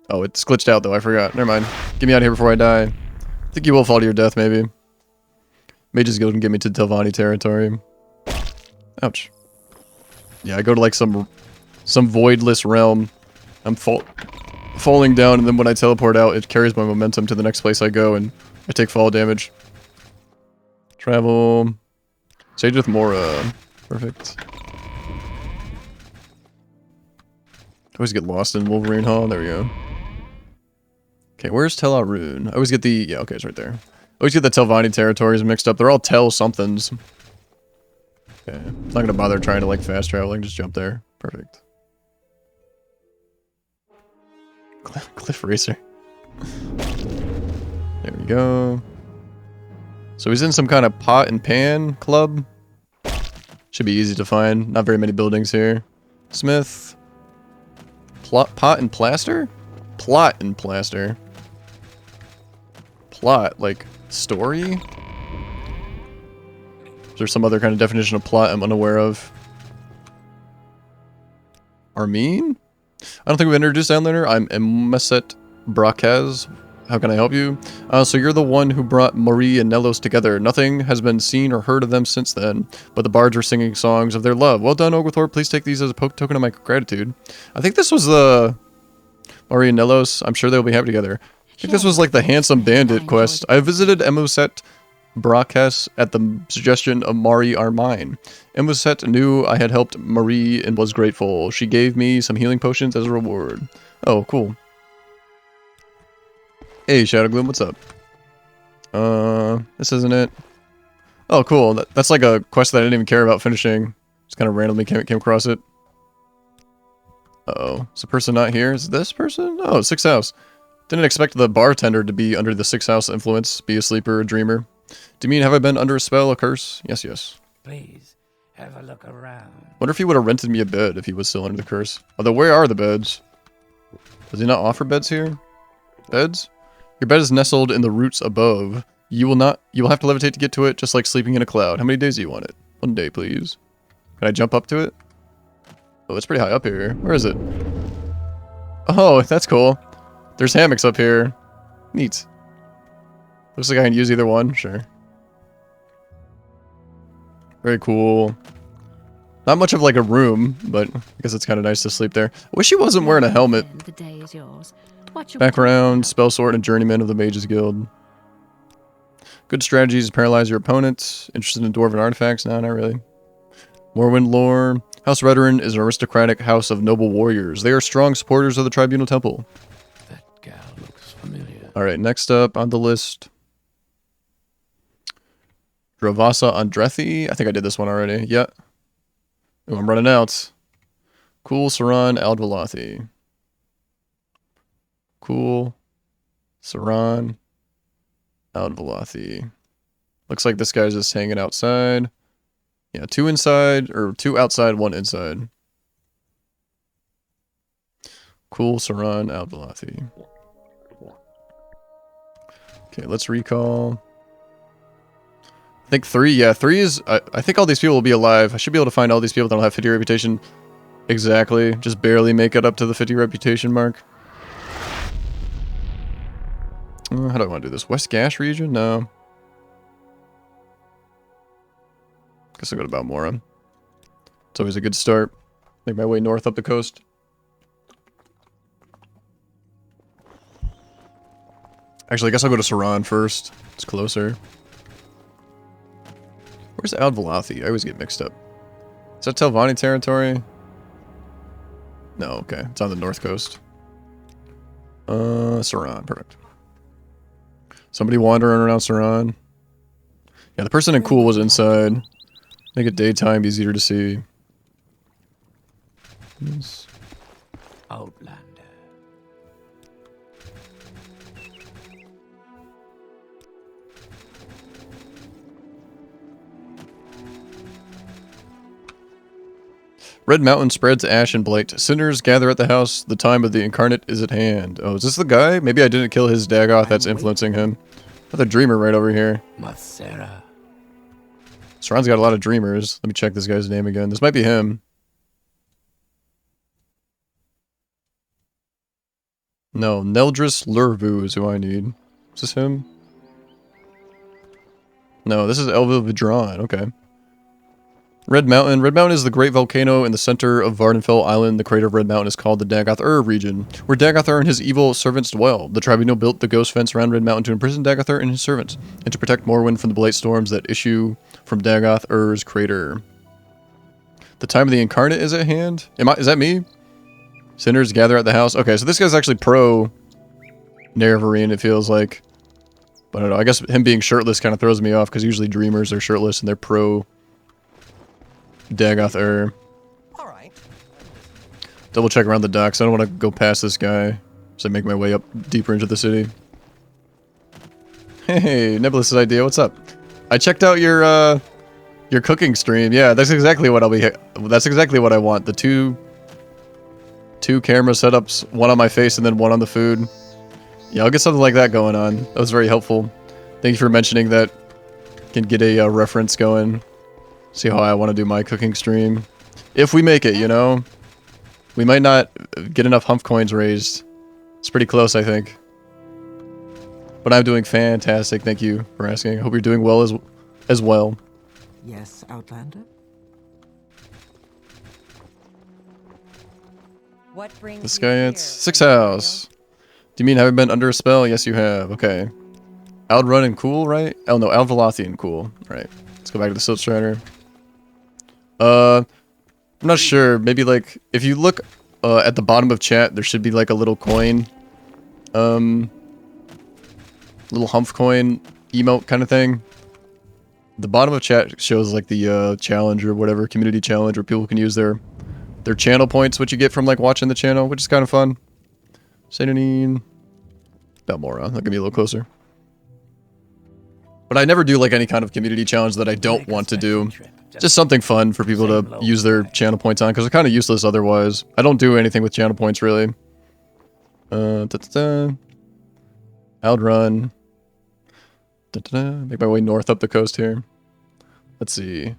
Oh, it's glitched out, though. I forgot. Never mind. Get me out of here before I die. I think you will fall to your death, maybe. Mage's Guild can get me to Telvanni territory. Ouch. Yeah, I go to, like, some voidless realm. I'm falling down, and then when I teleport out, it carries my momentum to the next place I go, and I take fall damage. Travel. Sage with Mora. Perfect. Always get lost in Wolverine Hall. There we go. Okay, where's Tel Arun? I always get the... Yeah, okay, it's right there. I always get the Telvanni territories mixed up. They're all Tel somethings. Okay, I'm not gonna bother trying to, like, fast travel. I can just jump there. Perfect. Cliff Racer. There we go. So he's in some kind of pot and pan club. Should be easy to find. Not very many buildings here. Smith. Pot and plaster? Plot and plaster. Plot, like story? Is there some other kind of definition of plot I'm unaware of? Armin? I don't think we've introduced Landlander. I'm Emeset Brakaz. How can I help you? So you're the one who brought Marie and Nellos together. Nothing has been seen or heard of them since then, but the bards are singing songs of their love. Well done, Oglethorpe. Please take these as a token of my gratitude. I think this was the Marie and Nellos. I'm sure they'll be happy together. I think this was like the Handsome Bandit quest. I visited Emeset Brakaz at the suggestion of Mari Armine. Emeset knew I had helped Marie and was grateful. She gave me some healing potions as a reward. Oh, cool. Hey, Shadow Gloom, what's up? This isn't it. Oh, cool. That's like a quest that I didn't even care about finishing. Just kind of randomly came across it. Uh-oh. Is the person not here? Is this person? Oh, 6th house. Didn't expect the bartender to be under the 6th house influence, be a sleeper, a dreamer. Do you mean have I been under a spell, a curse? Yes, yes. Please, have a look around. Wonder if he would have rented me a bed if he was still under the curse. Although, where are the beds? Does he not offer beds here? Beds? Your bed is nestled in the roots above. You will have to levitate to get to it, just like sleeping in a cloud. How many days do you want it? 1 day, please. Can I jump up to it? Oh, it's pretty high up here. Where is it? Oh, that's cool. There's hammocks up here. Neat. Looks like I can use either one. Sure. Very cool. Not much of like a room, but I guess it's kind of nice to sleep there. I wish he wasn't wearing a helmet. The day is yours. Background, spell sword, and journeyman of the Mages Guild. Good strategies to paralyze your opponents. Interested in dwarven artifacts? No, not really. Morrowind lore. House Veteran is an aristocratic house of noble warriors. They are strong supporters of the Tribunal Temple. That gal looks familiar. Alright, next up on the list. Dravasa Andrethi. I think I did this one already. Yeah. Ooh, I'm running out. Cool Saran Aldvalathi. Cool Saran Aldvalathi. Looks like this guy's just hanging outside. Yeah, 2 inside, or 2 outside, 1 inside. Cool Saran Aldvalathi. Okay, let's recall. I think 3, yeah, 3 is... I think all these people will be alive. I should be able to find all these people that don't have 50 reputation. Exactly. Just barely make it up to the 50 reputation mark. How do I want to do this? West Gash region? No. Guess I'll go to Balmora. It's always a good start. Make my way north up the coast. Actually, I guess I'll go to Saran first. It's closer. Where's Aldvalathi? I always get mixed up. Is that Telvanni territory? No, okay. It's on the north coast. Saran, perfect. Somebody wandering around Saran. Yeah, the person in cool was inside. Make it daytime easier to see. Yes. Outlander. Red Mountain spreads ash and blight. Sinners gather at the house. The time of the incarnate is at hand. Oh, is this the guy? Maybe I didn't kill his Dagoth that's influencing him. Another dreamer right over here. Mathera. Saran's got a lot of dreamers. Let me check this guy's name again. This might be him. No, Neldris Lurvu is who I need. Is this him? No, this is Elva Vidron. Okay. Red Mountain. Red Mountain is the great volcano in the center of Vardenfell Island. The crater of Red Mountain is called the Dagoth region, where Dagoth and his evil servants dwell. The tribunal built the ghost fence around Red Mountain to imprison Dagoth and his servants, and to protect Morrowind from the blight storms that issue from Dagoth crater. The time of the incarnate is at hand? Is that me? Sinners gather at the house. Okay, so this guy's actually pro Nerevarine, it feels like. But I don't know, I guess him being shirtless kind of throws me off, because usually dreamers are shirtless and they're pro Dagoth Alright. Double check around the docks. I don't want to go past this guy as I make my way up deeper into the city. Hey, Nebulus's idea, what's up? I checked out your cooking stream. Yeah, that's exactly what that's exactly what I want. The two camera setups, one on my face and then one on the food. Yeah, I'll get something like that going on. That was very helpful. Thank you for mentioning that. Can get a reference going. See how I want to do my cooking stream. If we make it, you know? We might not get enough Humph coins raised. It's pretty close, I think. But I'm doing fantastic. Thank you for asking. I hope you're doing well as well. Yes, Outlander? What brings This you guy, here, it's 6 house. Do you mean haven't been under a spell? Yes, you have. Okay. Outrun and cool, right? Oh no, Alvalathi and cool. Right. Let's go back to the Silt Strider. I'm not sure. Maybe like if you look at the bottom of chat, there should be like a little coin, little Humph coin emote kind of thing. The bottom of chat shows like the challenge or whatever, community challenge, where people can use their channel points, which you get from like watching the channel, which is kind of fun. Sanonine, Balmora. That can be a little closer. But I never do like any kind of community challenge that I don't want to do. Just something fun for people to use their channel points on, because they're kind of useless otherwise. I don't do anything with channel points, really. Outrun. Make my way north up the coast here. Let's see.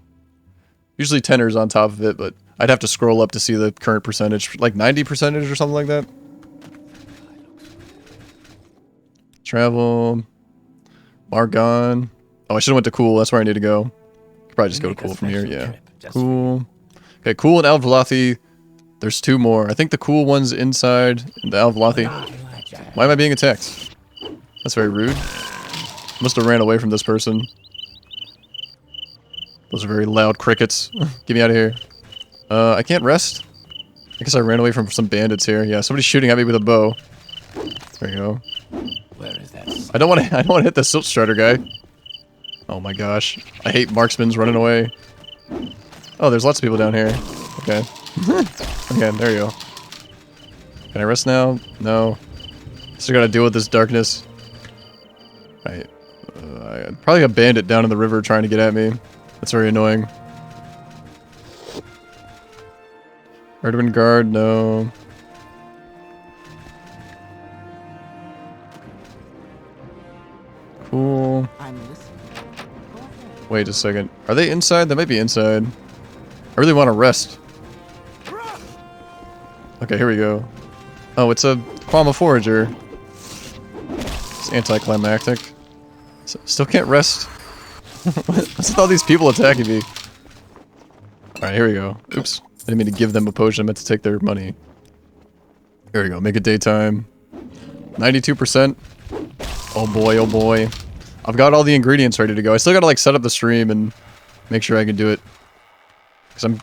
Usually Tenor's on top of it, but I'd have to scroll up to see the current percentage. Like 90% or something like that. Travel. Margon. Oh, I should have went to Cool. That's where I need to go. Could probably just go to Cool from here. Yeah. Cool. Okay, Cool and Alvalathi. There's 2 more. I think the Cool one's inside the Alvalathi. Why am I being attacked? That's very rude. Must have ran away from this person. Those are very loud crickets. Get me out of here. I can't rest. I guess I ran away from some bandits here. Yeah, somebody's shooting at me with a bow. There you go. Where is that? I don't want to hit the Silt Strider guy. Oh my gosh. I hate marksmans running away. Oh, there's lots of people down here. Okay. Okay, there you go. Can I rest now? No. Still gotta deal with this darkness. Right. Probably a bandit down in the river trying to get at me. That's very annoying. Erdwin Guard, no. Cool. I'm listening. Go ahead. Wait a second. Are they inside? They might be inside. I really want to rest. Okay, here we go. Oh, it's a Quama Forager. It's anticlimactic. Still can't rest. What's with all these people attacking me? Alright, here we go. Oops. I didn't mean to give them a potion. I meant to take their money. Here we go. Make it daytime. 92%. Oh boy, oh boy. I've got all the ingredients ready to go. I still gotta like set up the stream and make sure I can do it. Because I'm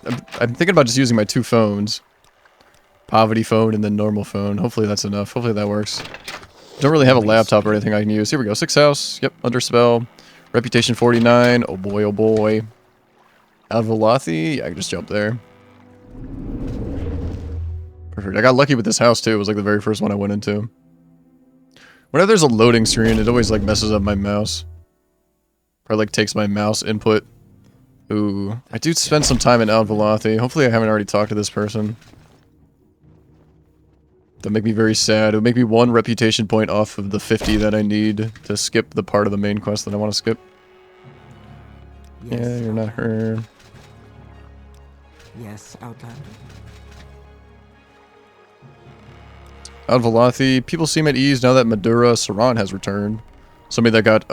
thinking about just using my 2 phones. Poverty phone and then normal phone. Hopefully that's enough. Hopefully that works. Don't really have a laptop or anything I can use. Here we go. 6 house. Yep, under spell. Reputation 49. Oh boy, oh boy. Out of Velothi. Yeah, I can just jump there. Perfect. I got lucky with this house too. It was like the very first one I went into. Whenever there's a loading screen, it always like messes up my mouse. Or like takes my mouse input. Ooh. I do spend some time in Al Velothi. Hopefully I haven't already talked to this person. That'd make me very sad. It would make me 1 reputation point off of the 50 that I need to skip the part of the main quest that I want to skip. Yes, Yeah, you're not her. Yes, Outlander. Out of Velothi, people seem at ease now that Madura Saran has returned. Somebody that got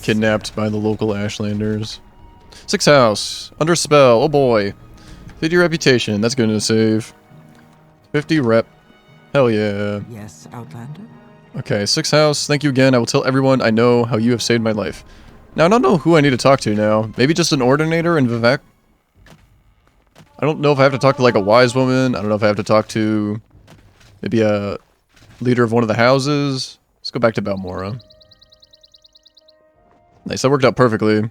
kidnapped by the local Ashlanders. 6 house, under spell, oh boy. 50 reputation, that's good to save. 50 rep, hell yeah. Yes, Outlander. Okay, 6 house, thank you again. I will tell everyone I know how you have saved my life. Now, I don't know who I need to talk to now. Maybe just an Ordinator in Vivek? I don't know if I have to talk to like a wise woman. I don't know if I have to talk to maybe a leader of one of the houses. Let's go back to Balmora. Nice, that worked out perfectly.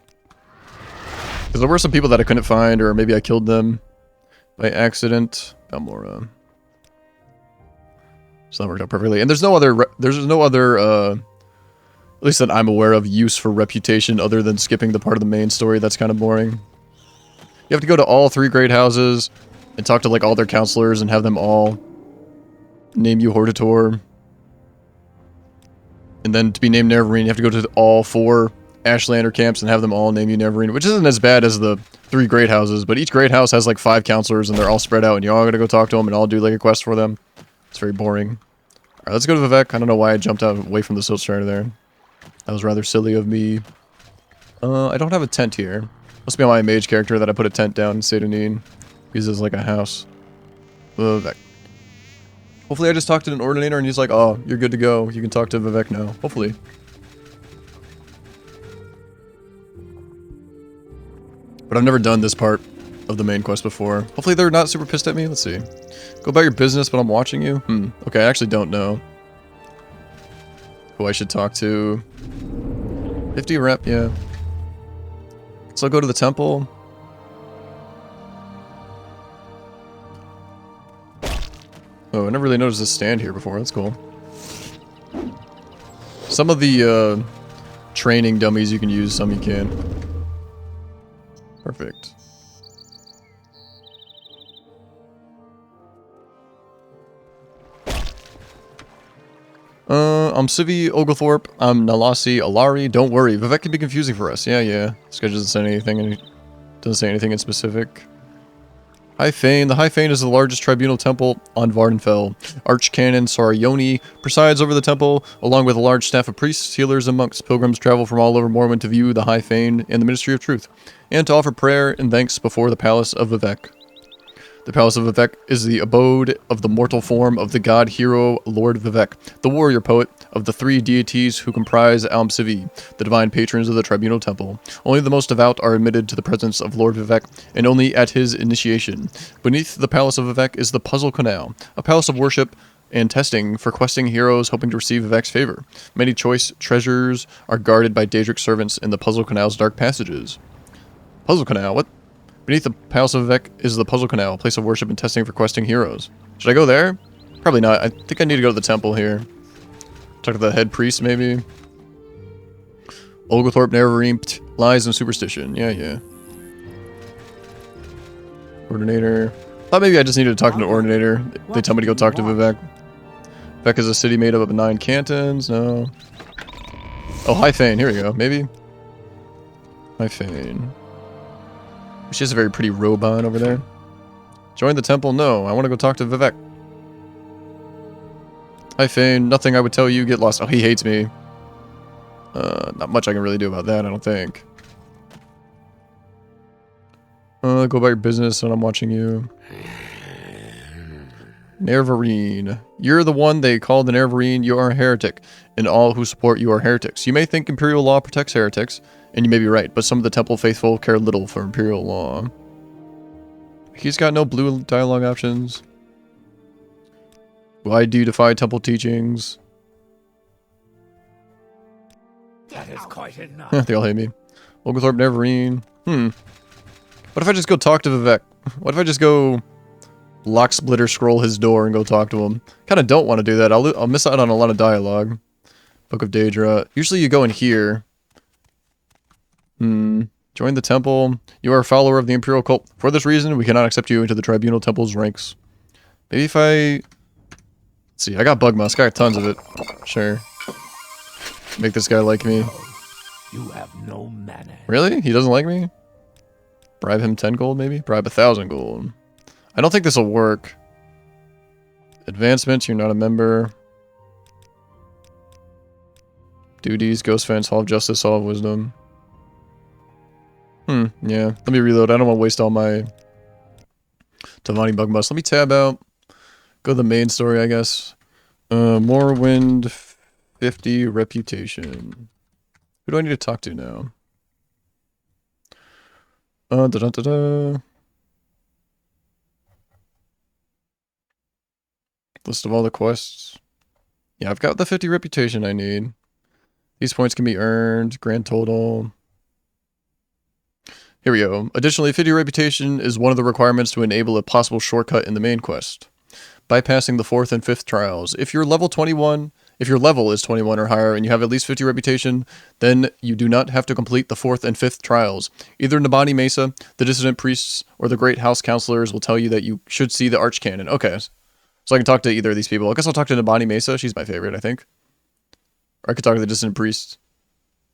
Because there were some people that I couldn't find, or maybe I killed them by accident. Balmora. So that worked out perfectly. And there's no other, at least that I'm aware of, use for reputation other than skipping the part of the main story that's kind of boring. You have to go to all 3 great houses and talk to like all their counselors and have them all name you Hortator. And then to be named Neverine, you have to go to all 4 Ashlander camps and have them all name you Neverine, which isn't as bad as the 3 great houses, but each great house has like 5 counselors and they're all spread out and you're all gonna go talk to them and all do like a quest for them. It's very boring. Alright, let's go to Vivek. I don't know why I jumped out away from the Silt Strider there. That was rather silly of me. I don't have a tent here. Must be on my mage character that I put a tent down in Sedanine. Because it's like a house. Vivek. Hopefully I just talked to an Ordinator and he's like, oh, you're good to go. You can talk to Vivek now. Hopefully. But I've never done this part of the main quest before. Hopefully they're not super pissed at me. Let's see. Go about your business, but I'm watching you? Okay, I actually don't know who I should talk to. 50 rep, yeah. So I'll go to the temple. Oh, I never really noticed this stand here before. That's cool. Some of the training dummies you can use, some you can't. Perfect. I'm Civi Oglethorpe. I'm Nalasi Alari. Don't worry, Vivek can be confusing for us. Yeah. This guy doesn't say anything in specific. High Fane. The High Fane is the largest tribunal temple on Vardenfell. Archcanon Sarioni presides over the temple, along with a large staff of priests, healers, and monks. Pilgrims travel from all over Morrowind to view the High Fane and the Ministry of Truth, and to offer prayer and thanks before the Palace of Vivek. The Palace of Vivek is the abode of the mortal form of the god hero Lord Vivek, the warrior poet of the 3 deities who comprise Alm Civi, the divine patrons of the Tribunal Temple. Only the most devout are admitted to the presence of Lord Vivek, and only at his initiation. Beneath the Palace of Vivek is the Puzzle Canal, a palace of worship and testing for questing heroes hoping to receive Vivek's favor. Many choice treasures are guarded by Daedric servants in the Puzzle Canal's dark passages. Puzzle Canal? What? Beneath the Palace of Vivek is the Puzzle Canal, a place of worship and testing for questing heroes. Should I go there? Probably not. I think I need to go to the temple here. Talk to the head priest, maybe. Oglethorpe, Neverine, lies and superstition. Yeah. Ordinator. Thought maybe I just needed to talk to an Ordinator. They tell me to go talk to Vivek. Vivek is a city made up of 9 cantons. No. Oh, High Fane. Here we go. Maybe. High Fane. She has a very pretty robe on over there. Join the temple? No, I want to go talk to Vivek. Hi Fane, nothing I would tell you, get lost. Oh, he hates me. Not much I can really do about that, I don't think. Go about your business when I'm watching you. Nervarine. You're the one they call the Nervarine. You are a heretic, and all who support you are heretics. You may think Imperial law protects heretics, and you may be right, but some of the Temple faithful care little for Imperial law. He's got no blue dialogue options. Why do you defy Temple teachings? That is quite enough. They all hate me. Oglethorpe Nervarine. What if I just go talk to Vivek? What if I just go lock splitter scroll his door and go talk to him? Kind of don't want to do that. I'll miss out on a lot of dialogue. Book of Daedra. Usually you go in here. Join the temple. You are a follower of the Imperial cult. For this reason, we cannot accept you into the Tribunal Temple's ranks. Maybe if I... Let's see, I got bug musk. I got tons of it. Sure. Make this guy like me. You have no manners. Really? He doesn't like me? Bribe him 10 gold, maybe? Bribe 1,000 gold. I don't think this will work. Advancements, you're not a member. Duties, Ghost Fence, Hall of Justice, Hall of Wisdom. Yeah. Let me reload. I don't want to waste all my Tavani bug must. Let me tab out. Go to the main story, I guess. Morrowind 50 reputation. Who do I need to talk to now? List of all the quests. Yeah, I've got the 50 reputation I need. These points can be earned. Grand total. Here we go. Additionally, 50 reputation is one of the requirements to enable a possible shortcut in the main quest. Bypassing the 4th and 5th trials. If your level is 21 or higher and you have at least 50 reputation, then you do not have to complete the 4th and 5th trials. Either Nabani Mesa, the dissident priests, or the great house counselors will tell you that you should see the archcanon. Okay. So I can talk to either of these people. I guess I'll talk to Nabani Mesa. She's my favorite, I think. Or I could talk to the dissident priest.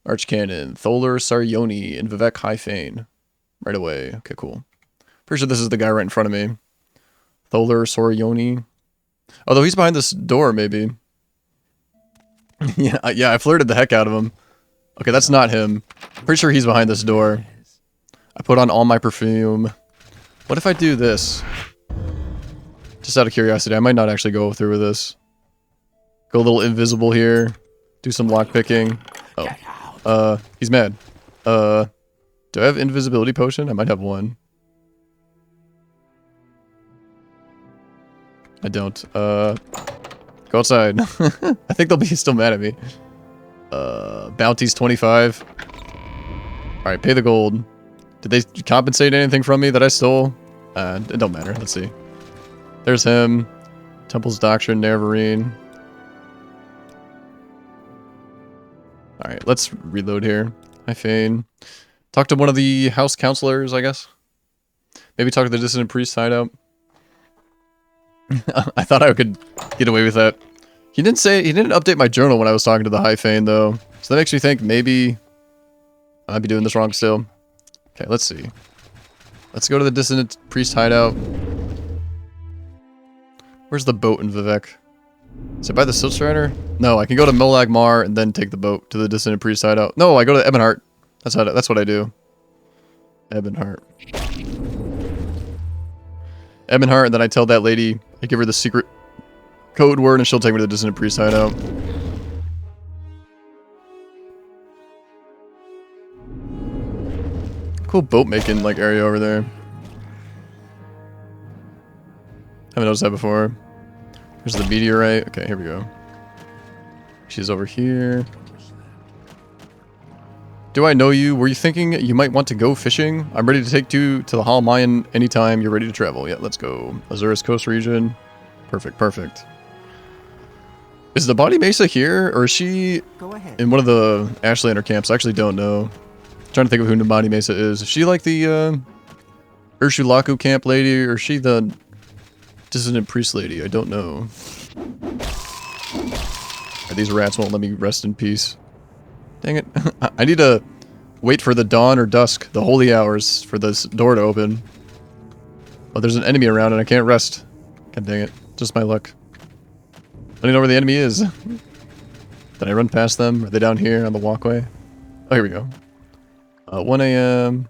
Archcanon, Tholer Sarioni, and Vivek Hyphane. Right away. Okay, cool. Pretty sure this is the guy right in front of me. Tholer Sorioni. Although he's behind this door, maybe. yeah, I flirted the heck out of him. Okay, that's not him. Pretty sure he's behind this door. I put on all my perfume. What if I do this? Just out of curiosity, I might not actually go through with this. Go a little invisible here. Do some lockpicking. Oh. He's mad. Do I have invisibility potion? I might have one. I don't. Go outside. I think they'll be still mad at me. Bounty's 25. Alright, pay the gold. Did they compensate anything from me that I stole? It don't matter. Let's see. There's him. Temple's Doctrine, Nervarine. Alright, let's reload here. Hi, Fane. Talk to one of the house counselors, I guess. Maybe talk to the dissident priest hideout. I thought I could get away with that. He didn't update my journal when I was talking to the High Fane, though. So that makes me think maybe I might be doing this wrong still. Okay, let's see. Let's go to the dissident priest hideout. Where's the boat in Vivek? Is it by the Siltstrider? No, I can go to Molag Mar and then take the boat to the dissident priest hideout. No, I go to Ebonheart. That's what I do. Ebonheart. Ebonheart, and then I tell that lady, I give her the secret code word, and she'll take me to the dissident priest hideout. Cool boat making like area over there. Haven't noticed that before. There's the meteorite. Okay, here we go. She's over here. Do I know you? Were you thinking you might want to go fishing? I'm ready to take you to the Hall Mayan anytime you're ready to travel. Yeah, let's go. Azurus Coast region. Perfect, perfect. Is the Body Mesa here? Or is she in one of the Ashlander camps? I actually don't know. I'm trying to think of who Nabani Mesa is. Is she like the Urshulaku camp lady? Or is she the dissident priest lady? I don't know. These rats won't let me rest in peace. Dang it. I need to wait for the dawn or dusk, the holy hours, for this door to open. Oh, there's an enemy around and I can't rest. God dang it. Just my luck. I don't even know where the enemy is. Did I run past them? Are they down here on the walkway? Oh, here we go. 1 a.m.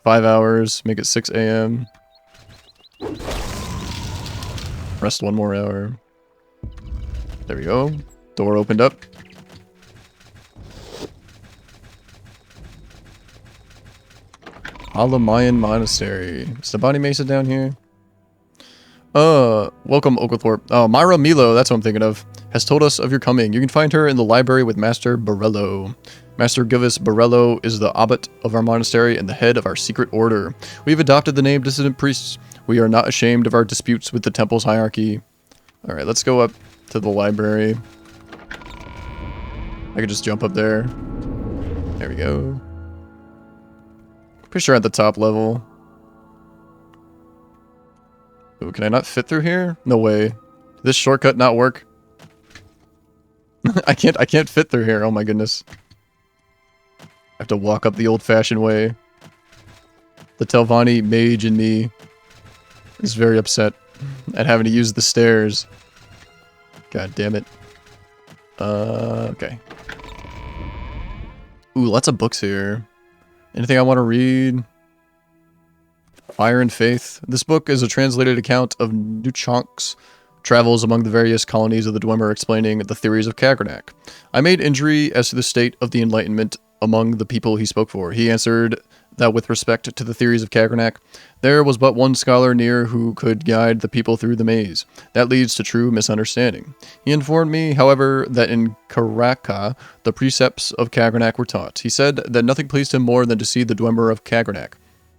5 hours, make it 6 a.m. Rest 1 more hour. There we go. Door opened up. Alamayan Monastery. Is the body mesa down here? Welcome, Oglethorpe. Oh, Myra Milo, that's what I'm thinking of, has told us of your coming. You can find her in the library with Master Borello. Master Givus Borello is the abbot of our monastery and the head of our secret order. We have adopted the name Dissident Priests. We are not ashamed of our disputes with the temple's hierarchy. Alright, let's go up to the library. I could just jump up there. There we go. Pretty sure at the top level. Ooh, can I not fit through here? No way. Did this shortcut not work? I can't fit through here. Oh my goodness. I have to walk up the old-fashioned way. The Telvanni mage in me is very upset at having to use the stairs. God damn it. Okay. Ooh, lots of books here. Anything I want to read? Fire and Faith. This book is a translated account of Nuchank's travels among the various colonies of the Dwemer, explaining the theories of Kagranak. I made inquiry as to the state of the Enlightenment among the people he spoke for. He answered that with respect to the theories of Kagranak, there was but one scholar near who could guide the people through the maze. That leads to true misunderstanding. He informed me, however, that in Karaka, the precepts of Kagranak were taught. He said that nothing pleased him more than to see the Dwemer of Kagranak,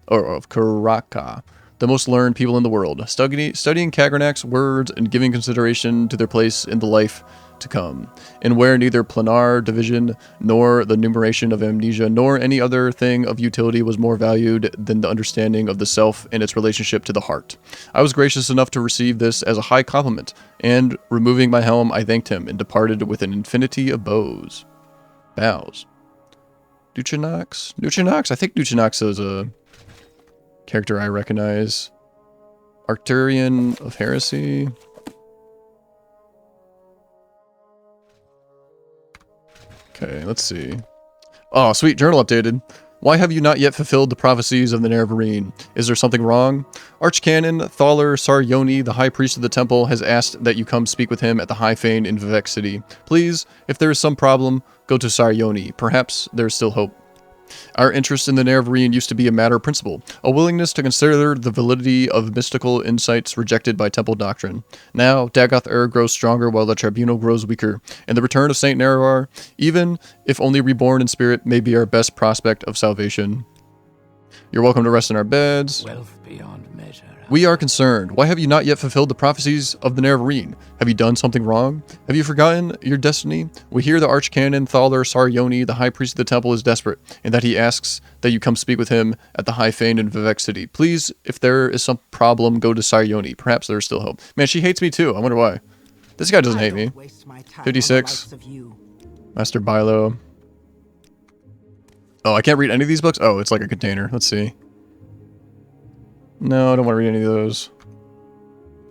or of Karaka, the most learned people in the world, studying Kagranak's words and giving consideration to their place in the life to come, and where neither planar division, nor the numeration of amnesia, nor any other thing of utility was more valued than the understanding of the self and its relationship to the heart. I was gracious enough to receive this as a high compliment, and, removing my helm, I thanked him, and departed with an infinity of bows. Bows. Nuchanox? Nuchanox? I think Nuchanox is a character I recognize. Arcturian of Heresy. Okay, let's see. Oh, sweet, journal updated. Why have you not yet fulfilled the prophecies of the Nerevarine? Is there something wrong? Archcanon Thaler Saryoni, the high priest of the temple, has asked that you come speak with him at the High Fane in Vivek City. Please, if there is some problem, go to Saryoni. Perhaps there is still hope. Our interest in the Nerevarine used to be a matter of principle, a willingness to consider the validity of mystical insights rejected by temple doctrine. Now, Dagoth grows stronger while the tribunal grows weaker, and the return of Saint Nerevar, even if only reborn in spirit, may be our best prospect of salvation. You're welcome to rest in our beds. Wealth beyond measure. We are concerned. Why have you not yet fulfilled the prophecies of the Nerevarine? Have you done something wrong? Have you forgotten your destiny? We hear the Archcanon Thaler Saryoni, the high priest of the temple, is desperate, and that he asks that you come speak with him at the High Fane in Vivek City. Please, if there is some problem, go to Saryoni. Perhaps there is still hope. Man, she hates me too. I wonder why. This guy doesn't hate me. 56. Master Bilo. Oh, I can't read any of these books? Oh, it's like a container. Let's see. No, I don't want to read any of those.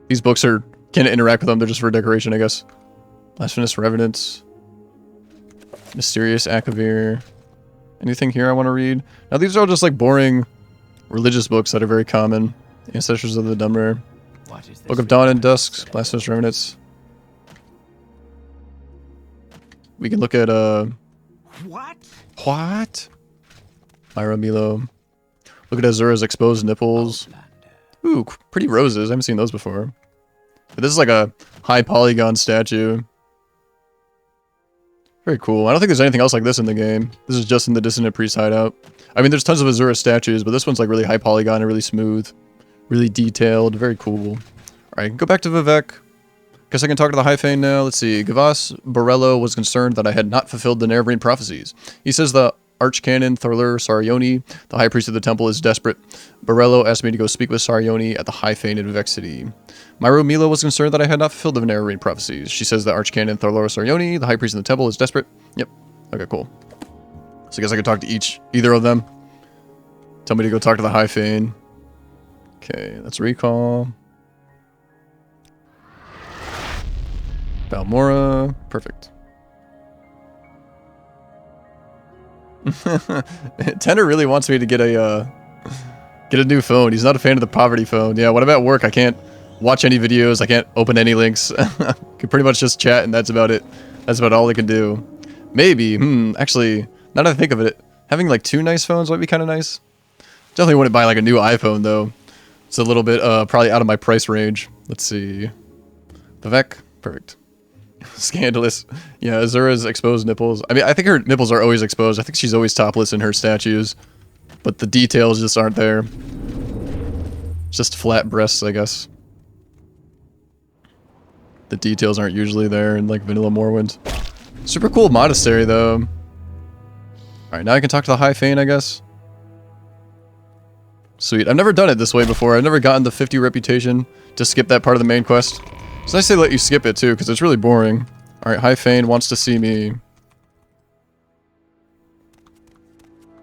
These books are... Can't interact with them. They're just for decoration, I guess. Blasphemous Revenants. Mysterious Akavir. Anything here I want to read? Now, these are all just like boring religious books that are very common. Ancestors of the Dumber. Book of Dawn and Dusk. Blasphemous Revenants. We can look at, What? Myra Milo. Look at Azura's exposed nipples. Ooh, pretty roses. I haven't seen those before. But this is like a high polygon statue. Very cool. I don't think there's anything else like this in the game. This is just in the Dissonant Priest hideout. I mean, there's tons of Azura statues, but this one's like really high polygon and really smooth. Really detailed. Very cool. Alright, go back to Vivek. Guess I can talk to the High Fane now. Let's see. Gavas Borello was concerned that I had not fulfilled the Nerevarine prophecies. He says the Archcanon Thaler Saryoni, the high priest of the temple, is desperate. Borello asked me to go speak with Saryoni at the High Fane in Vivek City. Myro Milo was concerned that I had not fulfilled the Nerevarine prophecies. She says that Archcanon Thaler Saryoni, the high priest of the temple, is desperate. Yep. Okay, cool. So I guess I could talk to either of them. Tell me to go talk to the High Fane. Okay, let's recall. Balmora. Perfect. Tanner really wants me to get a Get a new phone. He's not a fan of the poverty phone. Yeah, when I'm at work, I can't watch any videos. I can't open any links. Can pretty much just chat, and that's about it. That's about all I can do. Maybe, actually, now that I think of it, having like 2 nice phones might be kind of nice. Definitely wouldn't buy like a new iPhone, though. It's a little bit, probably out of my price range. Let's see. Vivek. Perfect. Scandalous. Yeah, Azura's exposed nipples. I mean, I think her nipples are always exposed. I think she's always topless in her statues. But the details just aren't there. Just flat breasts, I guess. The details aren't usually there in, like, vanilla Morrowind. Super cool monastery, though. Alright, now I can talk to the High Fane, I guess. Sweet. I've never done it this way before. I've never gotten the 50 reputation to skip that part of the main quest. It's nice they let you skip it, too, because it's really boring. Alright, High Fane wants to see me.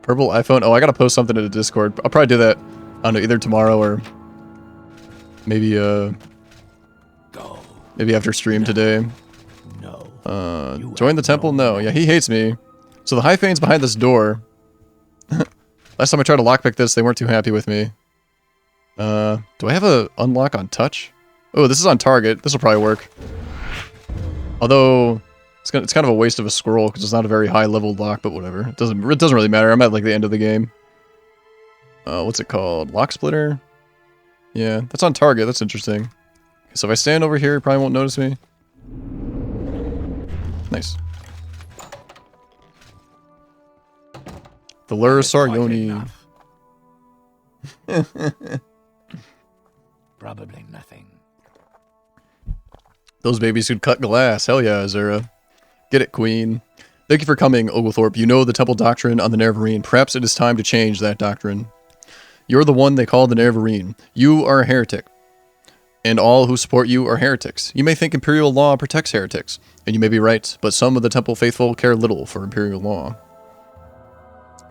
Purple iPhone. Oh, I gotta post something in the Discord. I'll probably do that, I don't know, either tomorrow or maybe, maybe after stream today. No. Join the temple? No. Yeah, he hates me. So the High Fane's behind this door. Last time I tried to lockpick this, they weren't too happy with me. Do I have a unlock on touch? Oh, this is on target. This will probably work. Although, it's kind of a waste of a scroll because it's not a very high level lock, but whatever. It doesn't really matter. I'm at like the end of the game. What's it called? Lock splitter? Yeah, that's on target. That's interesting. Okay, so if I stand over here, it probably won't notice me. Nice. The Lur Saryoni. Probably nothing. Those babies could cut glass. Hell yeah, Azura. Get it, queen. Thank you for coming, Oglethorpe. You know the temple doctrine on the Nerevarine. Perhaps it is time to change that doctrine. You're the one they call the Nerevarine. You are a heretic. And all who support you are heretics. You may think imperial law protects heretics, and you may be right, but some of the temple faithful care little for imperial law.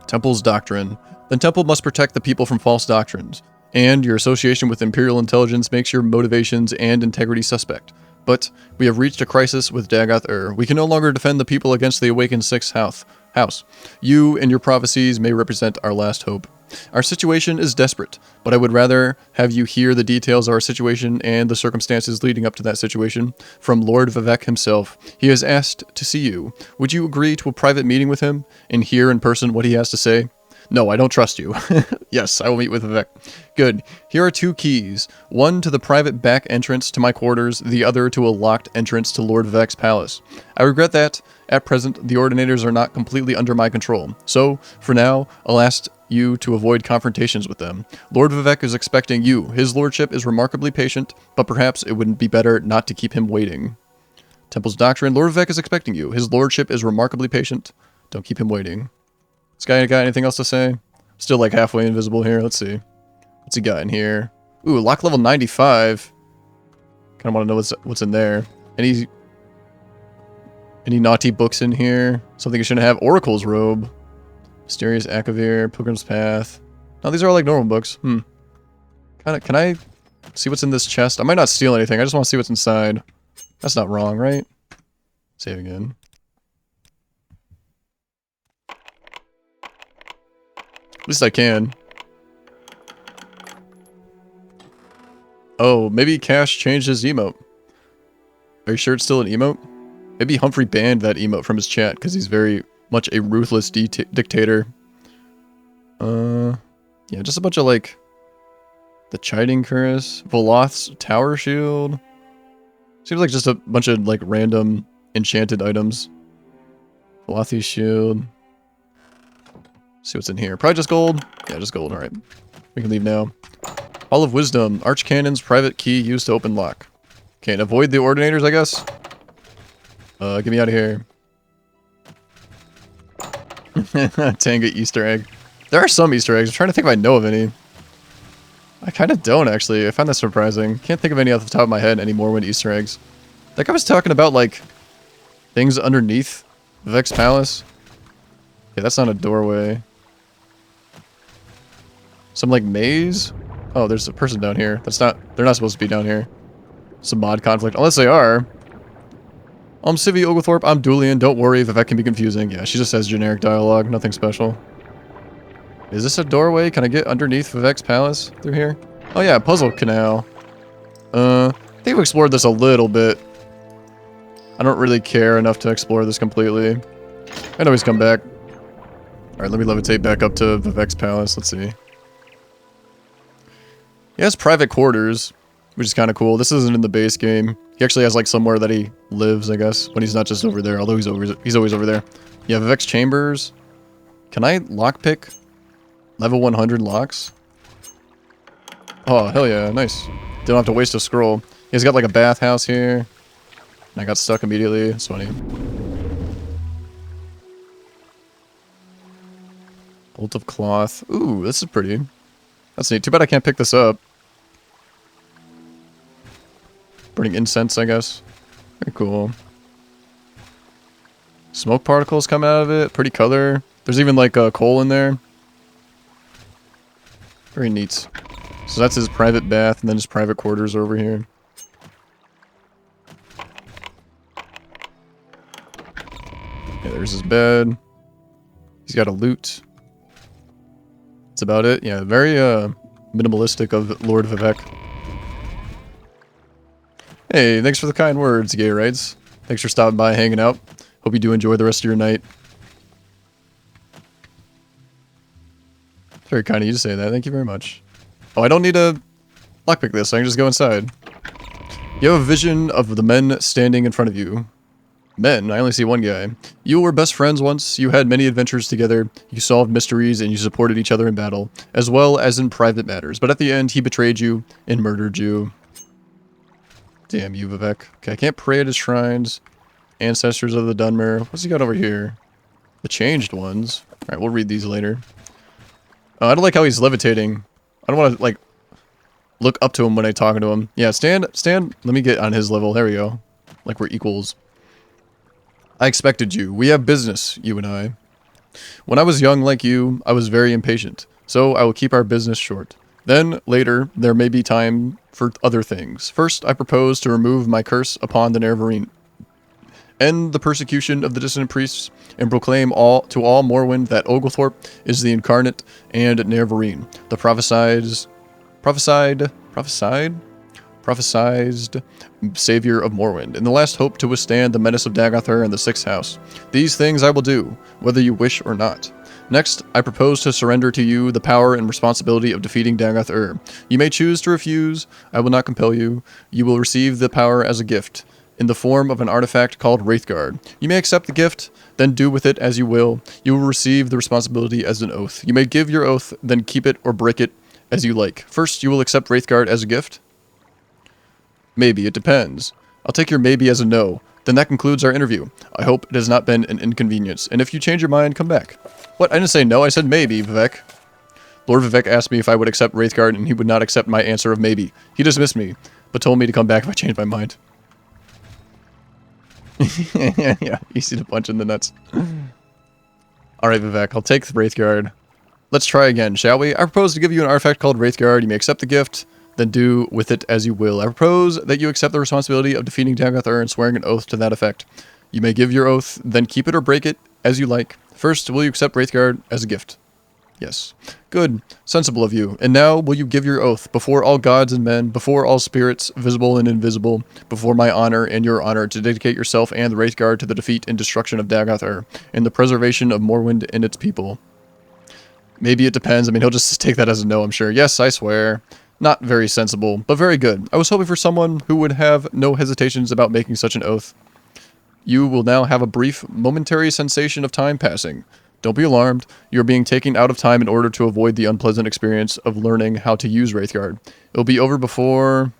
Temple's doctrine. The temple must protect the people from false doctrines, and your association with imperial intelligence makes your motivations and integrity suspect. But we have reached a crisis with Dagoth-Ur. We can no longer defend the people against the awakened Sixth House. You and your prophecies may represent our last hope. Our situation is desperate, but I would rather have you hear the details of our situation and the circumstances leading up to that situation from Lord Vivek himself. He has asked to see you. Would you agree to a private meeting with him and hear in person what he has to say? No, I don't trust you. Yes, I will meet with Vivek. Good. Here are 2 keys. One to the private back entrance to my quarters, the other to a locked entrance to Lord Vivek's palace. I regret that, at present, the Ordinators are not completely under my control. So, for now, I'll ask you to avoid confrontations with them. Lord Vivek is expecting you. His lordship is remarkably patient, but perhaps it would be better not to keep him waiting. Temple's doctrine. Lord Vivek is expecting you. His lordship is remarkably patient. Don't keep him waiting. This guy got anything else to say? Still like halfway invisible here. Let's see. What's he got in here? Ooh, lock level 95. Kind of want to know what's in there. Any naughty books in here? Something you shouldn't have. Oracle's Robe. Mysterious Akavir. Pilgrim's Path. No, these are all like normal books. Can I see what's in this chest? I might not steal anything. I just want to see what's inside. That's not wrong, right? Save again. At least I can. Oh, maybe Cash changed his emote. Are you sure it's still an emote? Maybe Humfrey banned that emote from his chat because he's very much a ruthless dictator. Yeah, just a bunch of like the Chiding Curse, Veloth's Tower Shield. Seems like just a bunch of like random enchanted items. Velothi's Shield. See what's in here. Probably just gold. Yeah, just gold. Alright. We can leave now. Hall of Wisdom. Archcannon's private key used to open lock. Can't avoid the Ordinators, I guess. Get me out of here. Tanga Easter egg. There are some Easter eggs. I'm trying to think if I know of any. I kind of don't, actually. I find that surprising. Can't think of any off the top of my head anymore when Easter eggs. Like I was talking about, like, things underneath Vivek's palace. Yeah, that's not a doorway. Some, like, maze? Oh, there's a person down here. They're not supposed to be down here. Some mod conflict. Unless they are. I'm Civi Oglethorpe. I'm Dulian. Don't worry, Vivek can be confusing. Yeah, she just has generic dialogue. Nothing special. Is this a doorway? Can I get underneath Vivek's palace through here? Oh yeah, puzzle canal. I think we've explored this a little bit. I don't really care enough to explore this completely. I'd always come back. Alright, let me levitate back up to Vivek's palace. Let's see. He has private quarters, which is kind of cool. This isn't in the base game. He actually has like somewhere that he lives, I guess, when he's not just over there, although he's always over there. Yeah, Vivek's chambers. Can I lockpick level 100 locks? Oh, hell yeah, nice. Don't have to waste a scroll. He's got like a bathhouse here. And I got stuck immediately. It's funny. Bolt of cloth. Ooh, this is pretty. That's neat. Too bad I can't pick this up. Burning incense, I guess. Very cool. Smoke particles come out of it. Pretty color. There's even like a coal in there. Very neat. So that's his private bath and then his private quarters over here. Yeah, there's his bed. He's got a loot. That's about it. Yeah, very minimalistic of Lord Vivek. Hey, thanks for the kind words, Gay Rights. Thanks for stopping by, hanging out. Hope you do enjoy the rest of your night. Very kind of you to say that. Thank you very much. Oh, I don't need to lockpick this. I can just go inside. You have a vision of the men standing in front of you. Men? I only see one guy. You were best friends once. You had many adventures together. You solved mysteries and you supported each other in battle, as well as in private matters. But at the end, he betrayed you and murdered you. Damn you, Vivek. Okay, I can't pray at his shrines. Ancestors of the Dunmer. What's he got over here? The changed ones. Alright, we'll read these later. I don't like how he's levitating. I don't want to, like, look up to him when I'm talking to him. Yeah, stand. Let me get on his level. There we go. Like we're equals. I expected you. We have business, you and I. When I was young like you, I was very impatient. So I will keep our business short. Then, later, there may be time for other things. First, I propose to remove my curse upon the Neverine, end the persecution of the dissident priests, and proclaim to all Morrowind that Oglethorpe is the incarnate and Neverine, the prophesied savior of Morrowind, and the last hope to withstand the menace of Dagoth and the Sixth House. These things I will do, whether you wish or not. Next, I propose to surrender to you the power and responsibility of defeating Dagoth. You may choose to refuse. I will not compel you. You will receive the power as a gift, in the form of an artifact called Wraithguard. You may accept the gift, then do with it as you will. You will receive the responsibility as an oath. You may give your oath, then keep it or break it as you like. First, you will accept Wraithguard as a gift? Maybe, it depends. I'll take your maybe as a no. Then that concludes our interview. I hope it has not been an inconvenience, and if you change your mind, come back. What? I didn't say no, I said maybe, Vivek. Lord Vivek asked me if I would accept Wraithguard, and he would not accept my answer of maybe. He dismissed me, but told me to come back if I changed my mind. yeah, easy to punch in the nuts. Alright, Vivek, I'll take the Wraithguard. Let's try again, shall we? I propose to give you an artifact called Wraithguard. You may accept the gift, then do with it as you will. I propose that you accept the responsibility of defeating Dagoth and swearing an oath to that effect. You may give your oath, then keep it or break it as you like. First, will you accept Wraithguard as a gift? Yes. Good. Sensible of you. And now, will you give your oath, before all gods and men, before all spirits, visible and invisible, before my honor and your honor, to dedicate yourself and the Wraithguard to the defeat and destruction of Dagoth and the preservation of Morrowind and its people? Maybe it depends. I mean, he'll just take that as a no, I'm sure. Yes, I swear. Not very sensible, but very good. I was hoping for someone who would have no hesitations about making such an oath. You will now have a brief, momentary sensation of time passing. Don't be alarmed. You're being taken out of time in order to avoid the unpleasant experience of learning how to use Wraithguard. It'll be over before...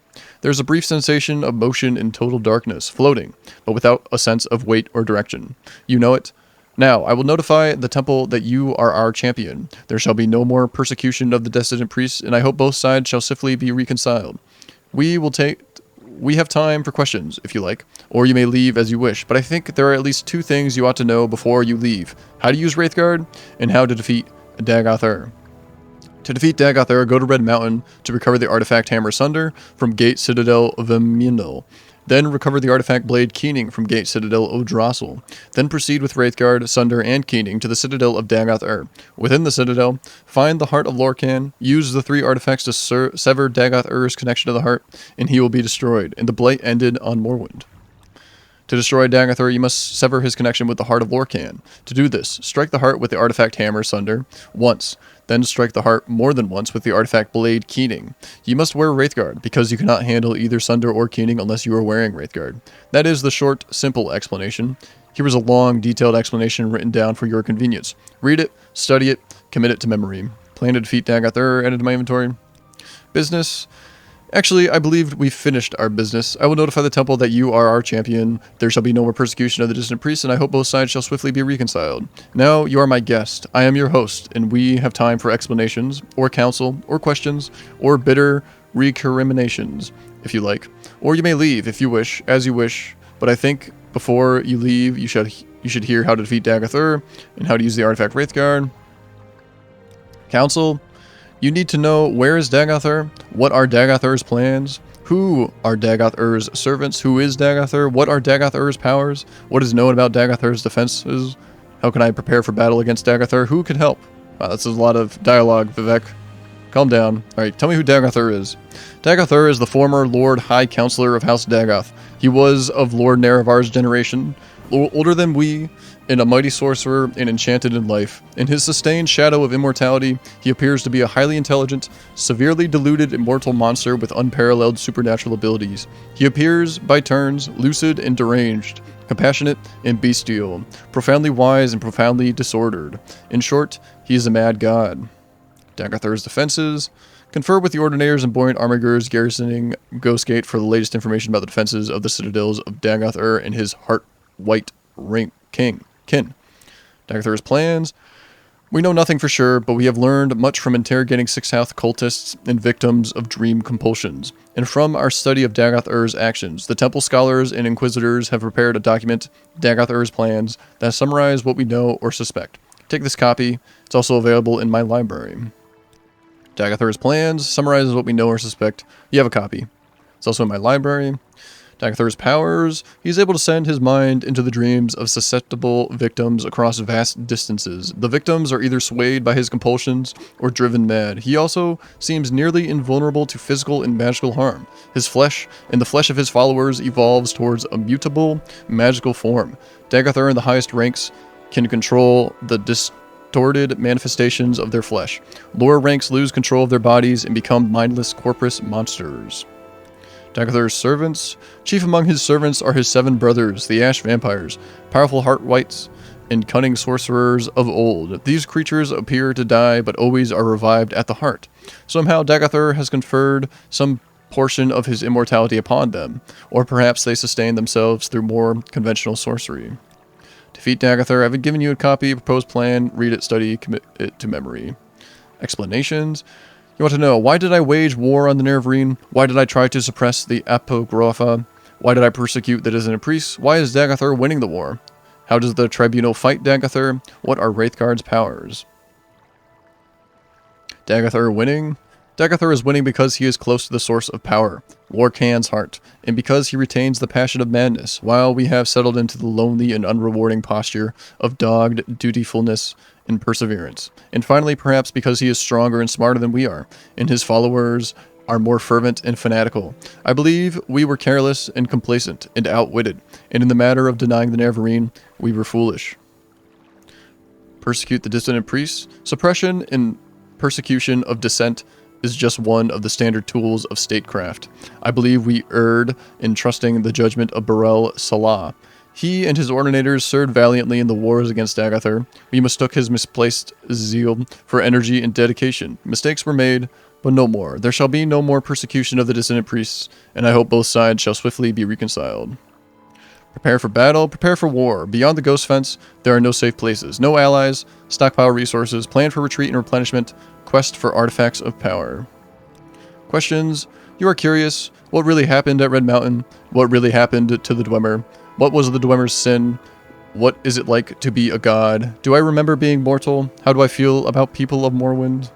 There's a brief sensation of motion in total darkness, floating, but without a sense of weight or direction. You know it. Now, I will notify the temple that you are our champion. There shall be no more persecution of the dissident priests, and I hope both sides shall swiftly be reconciled. We have time for questions, if you like, or you may leave as you wish, but I think there are at least two things you ought to know before you leave. How to use Wraithguard, and how to defeat Dagoth. To defeat Dagoth, go to Red Mountain to recover the artifact Hammer Sunder from Gate Citadel Vimindal. Then recover the artifact blade Keening from Gate Citadel Odrassil. Then proceed with Wraithguard, Sunder, and Keening to the Citadel of Dagoth-Ur. Within the Citadel, find the Heart of Lorkhan, use the 3 artifacts to sever Dagoth-Ur's connection to the heart, and he will be destroyed, and the blight ended on Morrowind. To destroy Dagoth-Ur, you must sever his connection with the Heart of Lorkhan. To do this, strike the heart with the artifact Hammer Sunder once, then strike the heart more than once with the artifact Blade Keening. You must wear Wraithguard, because you cannot handle either Sunder or Keening unless you are wearing Wraithguard. That is the short, simple explanation. Here is a long, detailed explanation written down for your convenience. Read it, study it, commit it to memory. Plan to defeat Dagoth-Ur, added to my inventory. Business. Actually, I believe we've finished our business. I will notify the temple that you are our champion. There shall be no more persecution of the distant priests, and I hope both sides shall swiftly be reconciled. Now, you are my guest. I am your host, and we have time for explanations, or counsel, or questions, or bitter recriminations, if you like. Or you may leave, if you wish, as you wish. But I think before you leave, you should hear how to defeat Dagoth-Ur, and how to use the artifact Wraithguard. Counsel. You need to know where is Dagoth-Ur, what are Dagoth-Ur's plans, who are Dagoth-Ur's servants, who is Dagoth-Ur, what are Dagoth-Ur's powers, what is known about Dagoth-Ur's defenses, how can I prepare for battle against Dagoth-Ur, who can help? Wow, that's a lot of dialogue, Vivek. Calm down. Alright, tell me who Dagoth-Ur is. Dagoth-Ur is the former Lord High Counselor of House Dagoth. He was of Lord Nerevar's generation, older than we, and a mighty sorcerer and enchanted in life. In his sustained shadow of immortality, he appears to be a highly intelligent, severely deluded immortal monster with unparalleled supernatural abilities. He appears, by turns, lucid and deranged, compassionate and bestial, profoundly wise and profoundly disordered. In short, he is a mad god. Dagoth-Ur's defenses. Confer with the Ordinators and Buoyant Armigers garrisoning Ghostgate for the latest information about the defenses of the citadels of Dagoth-Ur and his Heart-White King. Dagoth-Ur's plans. We know nothing for sure, but we have learned much from interrogating Sixth cultists and victims of dream compulsions, and from our study of Dagoth-Ur's actions. The temple scholars and inquisitors have prepared a document, Dagoth-Ur's plans, that summarize what we know or suspect. Take this copy. It's also available in my library. Dagoth-Ur's plans summarizes what we know or suspect. You have a copy. It's also in my library. Dagoth-Ur's powers. He's able to send his mind into the dreams of susceptible victims across vast distances. The victims are either swayed by his compulsions or driven mad. He also seems nearly invulnerable to physical and magical harm. His flesh and the flesh of his followers evolves towards a mutable, magical form. Dagoth-Ur in the highest ranks can control the distorted manifestations of their flesh. Lower ranks lose control of their bodies and become mindless corpus monsters. Dagoth-Ur's servants. Chief among his servants are his 7 brothers, the Ash Vampires, powerful Heart-Whites, and cunning sorcerers of old. These creatures appear to die, but always are revived at the heart. Somehow Dagoth-Ur has conferred some portion of his immortality upon them, or perhaps they sustain themselves through more conventional sorcery. Defeat Dagoth-Ur. I've given you a copy, proposed plan, read it, study, commit it to memory. Explanations. You want to know, why did I wage war on the Nerevarine? Why did I try to suppress the Apocrypha? Why did I persecute the dissident priests? Why is Dagoth-Ur winning the war? How does the tribunal fight Dagoth-Ur? What are Wraithguard's powers? Dagoth-Ur winning? Dagoth-Ur is winning because he is close to the source of power, Lorkhan's heart, and because he retains the passion of madness, while we have settled into the lonely and unrewarding posture of dogged dutifulness and perseverance. And finally, perhaps because he is stronger and smarter than we are, and his followers are more fervent and fanatical. I believe we were careless and complacent and outwitted, and in the matter of denying the Nerevarine, we were foolish. Persecute the dissident priests. Suppression and persecution of dissent is just one of the standard tools of statecraft. I believe we erred in trusting the judgment of Barel Salah. He and his ordinators served valiantly in the wars against Dagoth-Ur. We mistook his misplaced zeal for energy and dedication. Mistakes were made, but no more. There shall be no more persecution of the dissident priests, and I hope both sides shall swiftly be reconciled. Prepare for battle, prepare for war. Beyond the ghost fence, there are no safe places, no allies, stockpile resources, plan for retreat and replenishment, quest for artifacts of power. Questions. You are curious. What really happened at Red Mountain? What really happened to the Dwemer? What was the Dwemer's sin? What is it like to be a god? Do I remember being mortal? How do I feel about people of Morrowind?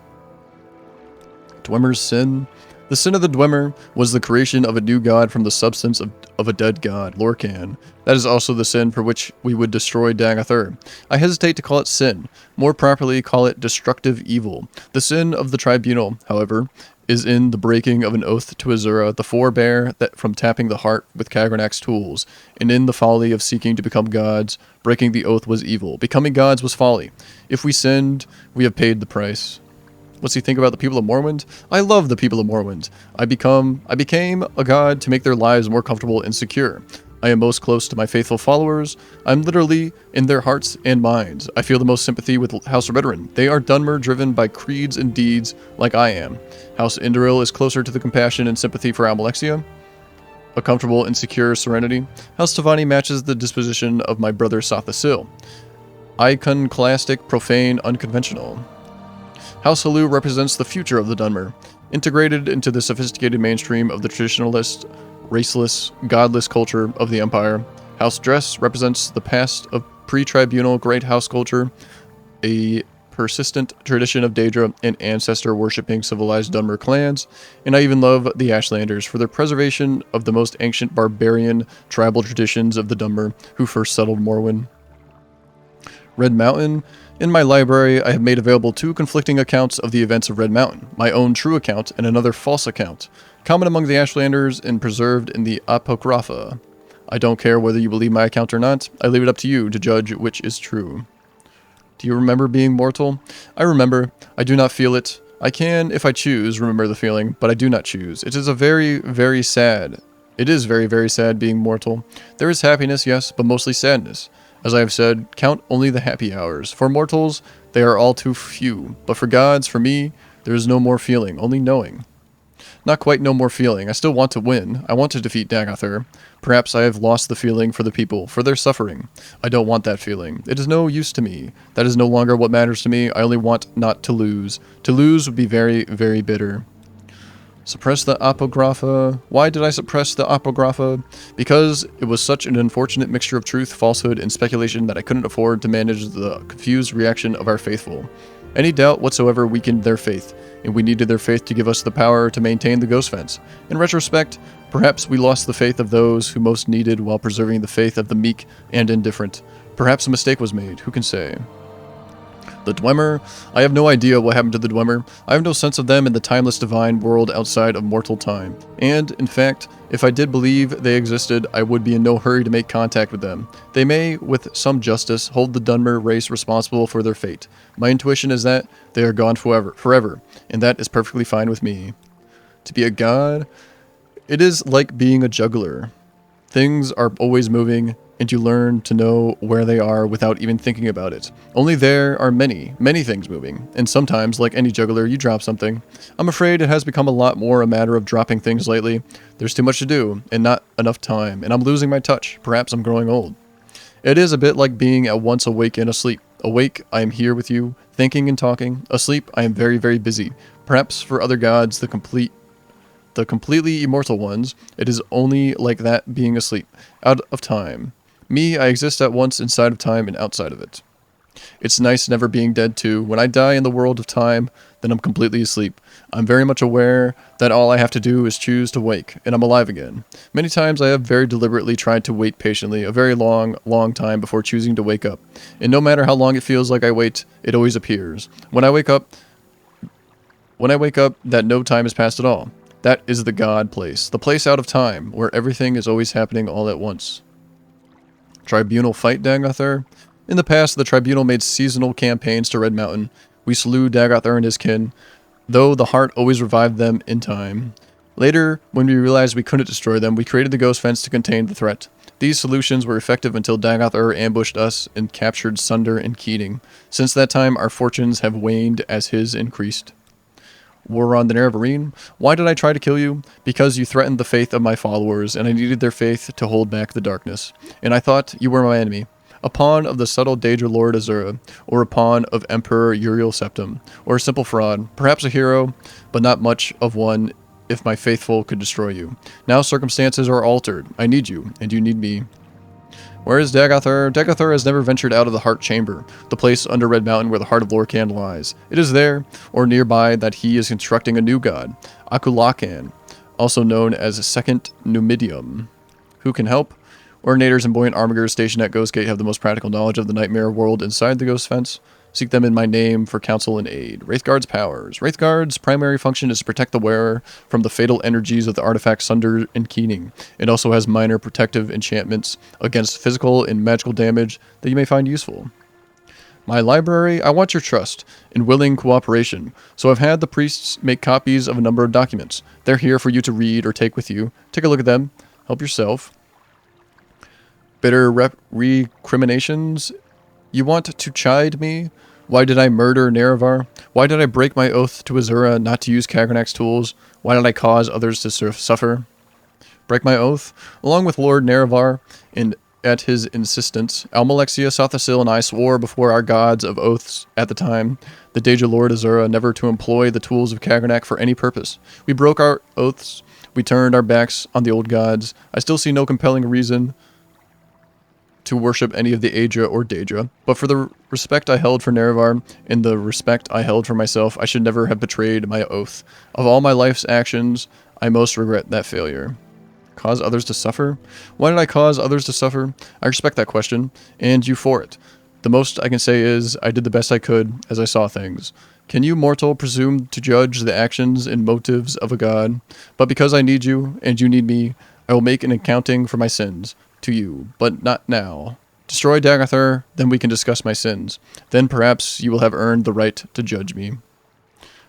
Dwemer's sin. The sin of the Dwemer was the creation of a new god from the substance of of a dead god, Lorcan. That is also the sin for which we would destroy Dagathur. I hesitate to call it sin. More properly, call it destructive evil. The sin of the tribunal, however, is in the breaking of an oath to Azura, the forebear that from tapping the heart with Kagranak's tools, and in the folly of seeking to become gods. Breaking the oath was evil. Becoming gods was folly. If we sinned, we have paid the price. What's he think about the people of Morrowind? I love the people of Morrowind. I became a god to make their lives more comfortable and secure. I am most close to my faithful followers. I'm literally in their hearts and minds. I feel the most sympathy with House Redoran. They are Dunmer driven by creeds and deeds like I am. House Indoril is closer to the compassion and sympathy for Almalexia. A comfortable and secure serenity. House Tavani matches the disposition of my brother Sathasil. Iconoclastic, profane, unconventional. House Halu represents the future of the Dunmer, integrated into the sophisticated mainstream of the traditionalist, raceless, godless culture of the Empire. House Dress represents the past of pre-tribunal great house culture, a persistent tradition of Daedra and ancestor-worshipping civilized Dunmer clans, and I even love the Ashlanders for their preservation of the most ancient barbarian tribal traditions of the Dunmer who first settled Morrowind. Red Mountain. In my library, I have made available 2 conflicting accounts of the events of Red Mountain, my own true account and another false account, common among the Ashlanders and preserved in the Apocrypha. I don't care whether you believe my account or not, I leave it up to you to judge which is true. Do you remember being mortal? I remember. I do not feel it. I can, if I choose, remember the feeling, but I do not choose. It is very, very sad being mortal. There is happiness, yes, but mostly sadness. As I have said, count only the happy hours. For mortals, they are all too few. But for gods, for me, there is no more feeling, only knowing. Not quite no more feeling. I still want to win. I want to defeat Dagathur. Perhaps I have lost the feeling for the people, for their suffering. I don't want that feeling. It is no use to me. That is no longer what matters to me. I only want not to lose. To lose would be very, very bitter. Suppress the Apocrypha. Why did I suppress the Apocrypha? Because it was such an unfortunate mixture of truth, falsehood, and speculation that I couldn't afford to manage the confused reaction of our faithful. Any doubt whatsoever weakened their faith, and we needed their faith to give us the power to maintain the Ghost Fence. In retrospect, perhaps we lost the faith of those who most needed while preserving the faith of the meek and indifferent. Perhaps a mistake was made, who can say? The Dwemer? I have no idea what happened to the Dwemer. I have no sense of them in the timeless divine world outside of mortal time. And, in fact, if I did believe they existed, I would be in no hurry to make contact with them. They may, with some justice, hold the Dunmer race responsible for their fate. My intuition is that they are gone forever, and that is perfectly fine with me. To be a god? It is like being a juggler. Things are always moving, and you learn to know where they are without even thinking about it. Only there are many, many things moving, and sometimes, like any juggler, you drop something. I'm afraid it has become a lot more a matter of dropping things lately. There's too much to do, and not enough time, and I'm losing my touch. Perhaps I'm growing old. It is a bit like being at once awake and asleep. Awake, I am here with you, thinking and talking. Asleep, I am very, very busy. Perhaps for other gods, the completely immortal ones, it is only like that being asleep, out of time. Me, I exist at once inside of time and outside of it. It's nice never being dead too. When I die in the world of time, then I'm completely asleep. I'm very much aware that all I have to do is choose to wake, and I'm alive again. Many times I have very deliberately tried to wait patiently, a very long, long time before choosing to wake up. And no matter how long it feels like I wait, it always appears. When I wake up, that no time has passed at all. That is the God place, the place out of time, where everything is always happening all at once. Tribunal fight Dagathur? In the past, the Tribunal made seasonal campaigns to Red Mountain. We slew Dagathur and his kin, though the heart always revived them in time. Later, when we realized we couldn't destroy them, we created the Ghost Fence to contain the threat. These solutions were effective until Dagathur ambushed us and captured Sunder and Keating. Since that time, our fortunes have waned as his increased. War on the Nerevarine? Why did I try to kill you? Because you threatened the faith of my followers, and I needed their faith to hold back the darkness. And I thought you were my enemy. A pawn of the subtle Daedra Lord Azura, or a pawn of Emperor Uriel Septim, or a simple fraud, perhaps a hero, but not much of one if my faithful could destroy you. Now circumstances are altered. I need you, and you need me. Where is Dagathur? Dagathur has never ventured out of the Heart Chamber, the place under Red Mountain where the heart of Lorcan lies. It is there, or nearby, that he is constructing a new god, Akulakan, also known as Second Numidium. who can help. Ordinators and buoyant armigers stationed at Ghost Gate have the most practical knowledge of the nightmare world inside the Ghost Fence. Seek them in my name for counsel and aid. Wraithguard's powers. Wraithguard's primary function is to protect the wearer from the fatal energies of the artifact Sunder and Keening. It also has minor protective enchantments against physical and magical damage that you may find useful. My library, I want your trust and willing cooperation, so I've had the priests make copies of a number of documents. They're here for you to read or take with you. Take a look at them. Help yourself. Bitter recriminations. You want to chide me? Why did I murder Nerevar? Why did I break my oath to Azura not to use Kagranak's tools? Why did I cause others to suffer? Break my oath? Along with Lord Nerevar, and at his insistence, Almalexia, Sothasil, and I swore before our gods of oaths at the time, the Deja Lord Azura, never to employ the tools of Kagranak for any purpose. We broke our oaths. We turned our backs on the old gods. I still see no compelling reason to worship any of the Aedra or Daedra, but for the respect I held for Nerevar and the respect I held for myself, I should never have betrayed my oath. Of all my life's actions, I most regret that failure. Cause others to suffer? Why did I cause others to suffer? I respect that question, and you for it. The most I can say is, I did the best I could as I saw things. Can you, mortal, presume to judge the actions and motives of a god? But because I need you, and you need me, I will make an accounting for my sins. To you, but not now. Destroy Dagathar, then we can discuss my sins. Then perhaps you will have earned the right to judge me.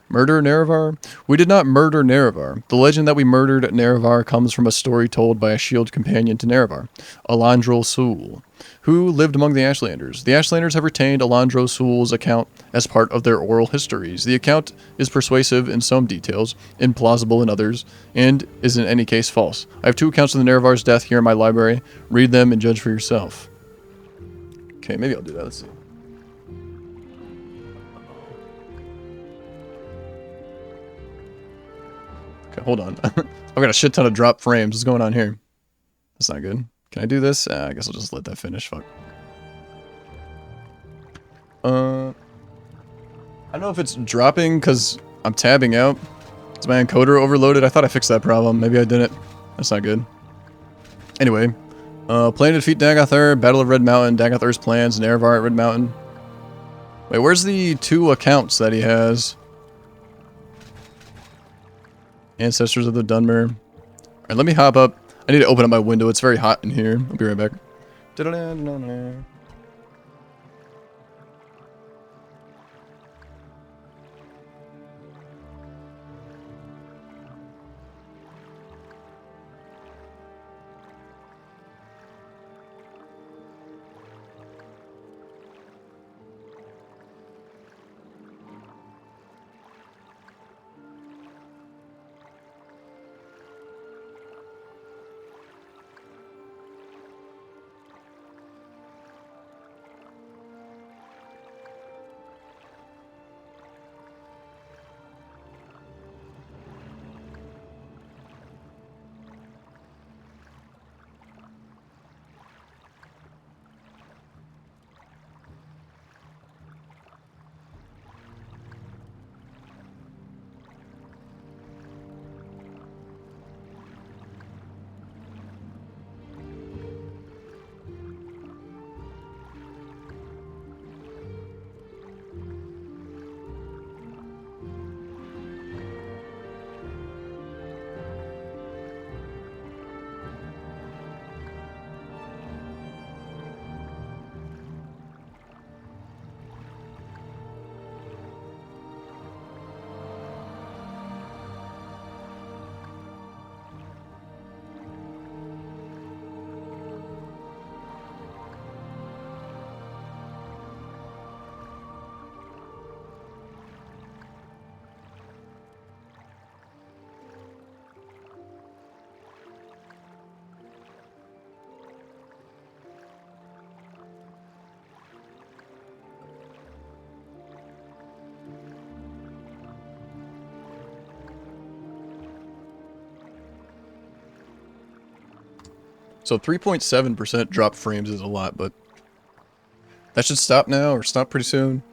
Murder Nerevar? We did not murder Nerevar. The legend that we murdered Nerevar comes from a story told by a shield companion to Nerevar, Alandro Sul, who lived among the Ashlanders. The Ashlanders have retained Alandro Sul's account as part of their oral histories. The account is persuasive in some details, implausible in others, and is in any case false. I have 2 accounts of the Nerevar's death here in my library. Read them and judge for yourself. Okay, maybe I'll do that. Let's see. Okay, hold on. I've got a shit ton of drop frames. What's going on here? That's not good. Can I do this? I guess I'll just let that finish. Fuck. I don't know if it's dropping because I'm tabbing out. Is my encoder overloaded? I thought I fixed that problem. Maybe I didn't. That's not good. Anyway. Plan to defeat Dagathar. Battle of Red Mountain. Dagathar's plans. Nerevar at Red Mountain. Wait, where's the 2 accounts that he has? Ancestors of the Dunmer. Alright, let me hop up. I need to open up my window. It's very hot in here. I'll be right back. So 3.7% drop frames is a lot, but that should stop now or stop pretty soon.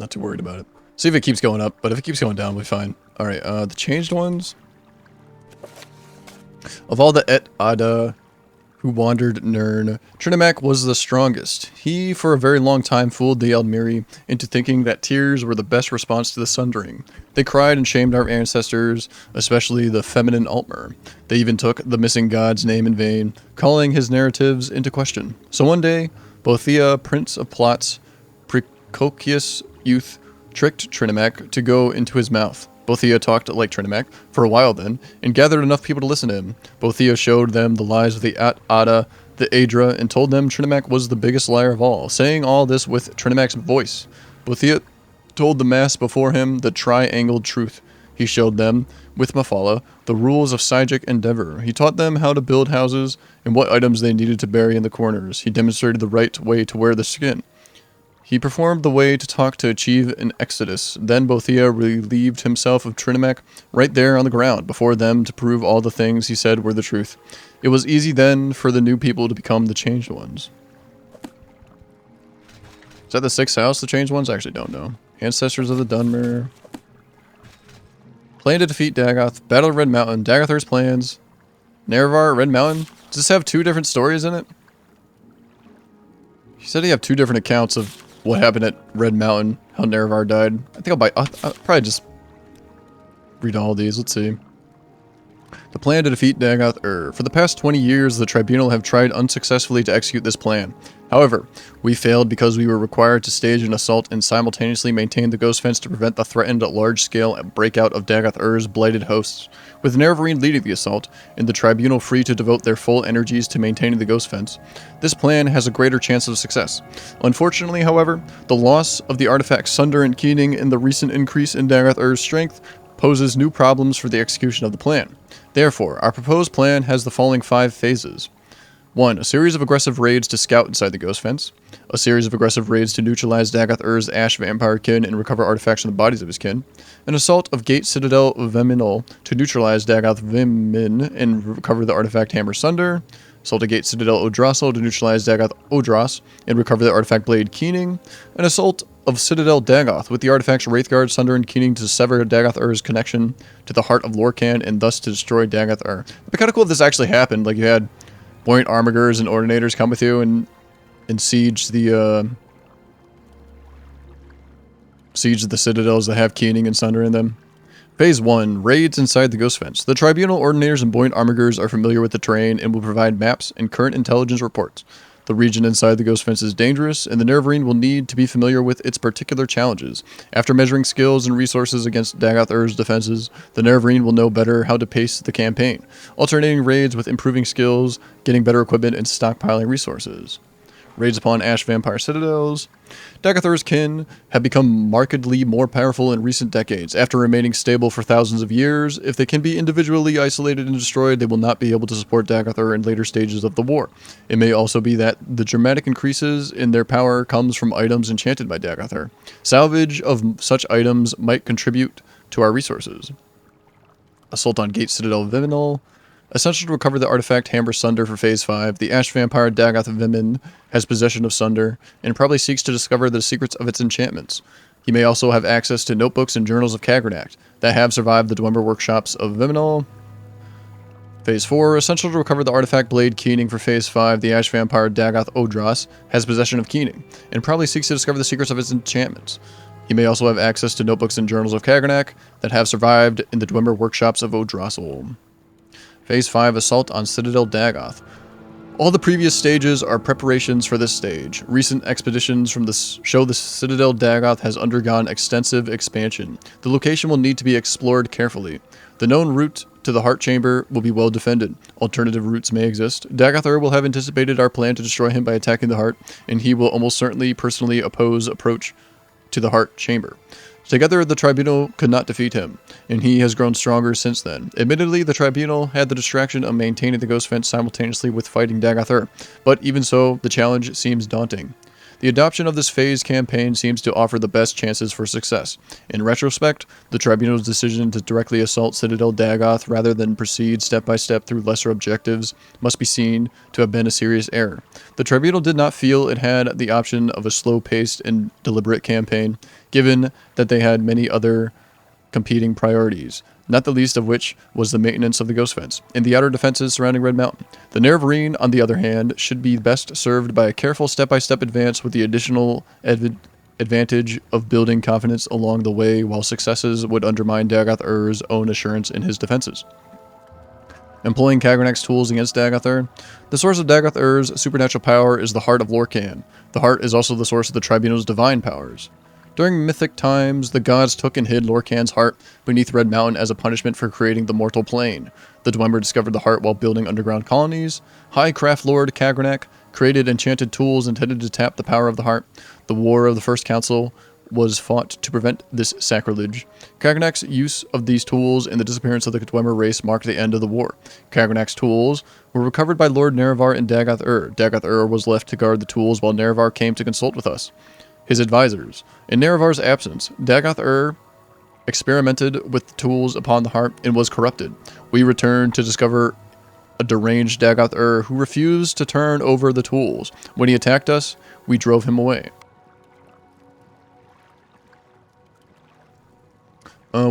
Not too worried about it. See if it keeps going up, but if it keeps going down, we'll be fine. Alright, the changed ones. Of all the Et Ada who wandered Nirn, Trinimac was the strongest. He, for a very long time, fooled the Eldmiri into thinking that tears were the best response to the Sundering. They cried and shamed our ancestors, especially the feminine Altmer. They even took the missing god's name in vain, calling his narratives into question. So one day, Bothia, prince of plots, precocious youth, tricked Trinimac to go into his mouth. Bothia talked like Trinimac for a while then, and gathered enough people to listen to him. Bothia showed them the lies of the Ada, the Adra, and told them Trinimac was the biggest liar of all, saying all this with Trinimac's voice. Bothia told the mass before him the triangled truth. He showed them, with Mafala, the rules of Psychic Endeavor. He taught them how to build houses and what items they needed to bury in the corners. He demonstrated the right way to wear the skin. He performed the way to talk to achieve an exodus. Then Bothia relieved himself of Trinimac right there on the ground before them to prove all the things he said were the truth. It was easy then for the new people to become the changed ones. Is that the 6th house, the changed ones? I actually don't know. Ancestors of the Dunmer. Plan to defeat Dagoth. Battle of Red Mountain. Dagothur's plans. Nerevar, Red Mountain. Does this have 2 different stories in it? He said he have 2 different accounts of what happened at Red Mountain, how Nerevar died. I think I'll probably just read all these. Let's see. The plan to defeat Dagoth. For the past 20 years, the Tribunal have tried unsuccessfully to execute this plan. However, we failed because we were required to stage an assault and simultaneously maintain the Ghost Fence to prevent the threatened large-scale breakout of Dagoth-Ur's blighted hosts. With Nerevarine leading the assault, and the Tribunal free to devote their full energies to maintaining the Ghost Fence, this plan has a greater chance of success. Unfortunately, however, the loss of the artifacts Sunder and Keening and the recent increase in Dagoth-Ur's strength poses new problems for the execution of the plan. Therefore, our proposed plan has the following 5 phases. 1. A series of aggressive raids to scout inside the Ghost Fence. A series of aggressive raids to neutralize Dagoth-Ur's Ash Vampire kin and recover artifacts from the bodies of his kin. An assault of Gate Citadel Veminal to neutralize Dagoth Vimin and recover the artifact Hammer Sunder. Assault of Gate Citadel Odrassil to neutralize Dagoth Odras and recover the artifact Blade Keening. An assault of Citadel Dagoth with the artifacts Wraithguard, Sunder, and Keening to sever Dagoth-Ur's connection to the heart of Lorcan and thus to destroy Dagoth-Ur. It'd be kind of cool if this actually happened, like you had Buoyant Armigers and Ordinators come with you and siege the citadels that have Keening and Sunder in them. Phase 1. Raids inside the Ghost Fence. The Tribunal, Ordinators, and Buoyant Armigers are familiar with the terrain and will provide maps and current intelligence reports. The region inside the Ghost Fence is dangerous, and the Nerevarine will need to be familiar with its particular challenges. After measuring skills and resources against Dagoth-Ur's defenses, the Nerevarine will know better how to pace the campaign, alternating raids with improving skills, getting better equipment, and stockpiling resources. Raids upon Ash Vampire Citadels. Dagoth-Ur's kin have become markedly more powerful in recent decades. After remaining stable for thousands of years, if they can be individually isolated and destroyed, they will not be able to support Dagoth-Ur in later stages of the war. It may also be that the dramatic increases in their power comes from items enchanted by Dagoth-Ur. Salvage of such items might contribute to our resources. Assault on Gate Citadel Viminal. Essential to recover the artifact Hammer Sunder for Phase 5, the Ash Vampire Dagoth Vimin has possession of Sunder, and probably seeks to discover the secrets of its enchantments. He may also have access to notebooks and journals of Kagrenact that have survived the Dwemer workshops of Viminal. Phase 4, essential to recover the artifact Blade Keening for Phase 5, the Ash Vampire Dagoth Odras has possession of Keening, and probably seeks to discover the secrets of its enchantments. He may also have access to notebooks and journals of Kagrenac that have survived in the Dwemer workshops of Odrassil. Phase 5, Assault on Citadel Dagoth. All the previous stages are preparations for this stage. Recent expeditions from show the Citadel Dagoth has undergone extensive expansion. The location will need to be explored carefully. The known route to the Heart Chamber will be well defended. Alternative routes may exist. Dagoth-Ur will have anticipated our plan to destroy him by attacking the Heart, and he will almost certainly personally oppose approach to the Heart Chamber. Together, the Tribunal could not defeat him, and he has grown stronger since then. Admittedly, the Tribunal had the distraction of maintaining the Ghost Fence simultaneously with fighting Dagoth-Ur, but even so, the challenge seems daunting. The adoption of this phase campaign seems to offer the best chances for success. In retrospect, the Tribunal's decision to directly assault Citadel Dagoth rather than proceed step by step through lesser objectives must be seen to have been a serious error. The Tribunal did not feel it had the option of a slow-paced and deliberate campaign, given that they had many other competing priorities. not the least of which was the maintenance of the Ghost Fence and the outer defenses surrounding Red Mountain. The Nerevarine, on the other hand, should be best served by a careful step-by-step advance with the additional advantage of building confidence along the way, while successes would undermine Dagoth-Ur's own assurance in his defenses. Employing Kagrenac's tools against Dagoth-Ur. The source of Dagoth-Ur's supernatural power is the heart of Lorkhan. The heart is also the source of the Tribunal's divine powers. During mythic times, the gods took and hid Lorkhan's heart beneath Red Mountain as a punishment for creating the mortal plane. The Dwemer discovered the heart while building underground colonies. High Craft Lord Kagrenac created enchanted tools intended to tap the power of the heart. The War of the First Council was fought to prevent this sacrilege. Kagrenac's use of these tools and the disappearance of the Dwemer race marked the end of the war. Kagrenac's tools were recovered by Lord Nerevar and Dagoth-Ur. Dagoth-Ur was left to guard the tools while Nerevar came to consult with us, his advisors. In Nerevar's absence, Dagoth-Ur experimented with the tools upon the heart and was corrupted. We returned to discover a deranged Dagoth-Ur who refused to turn over the tools. When he attacked us, we drove him away.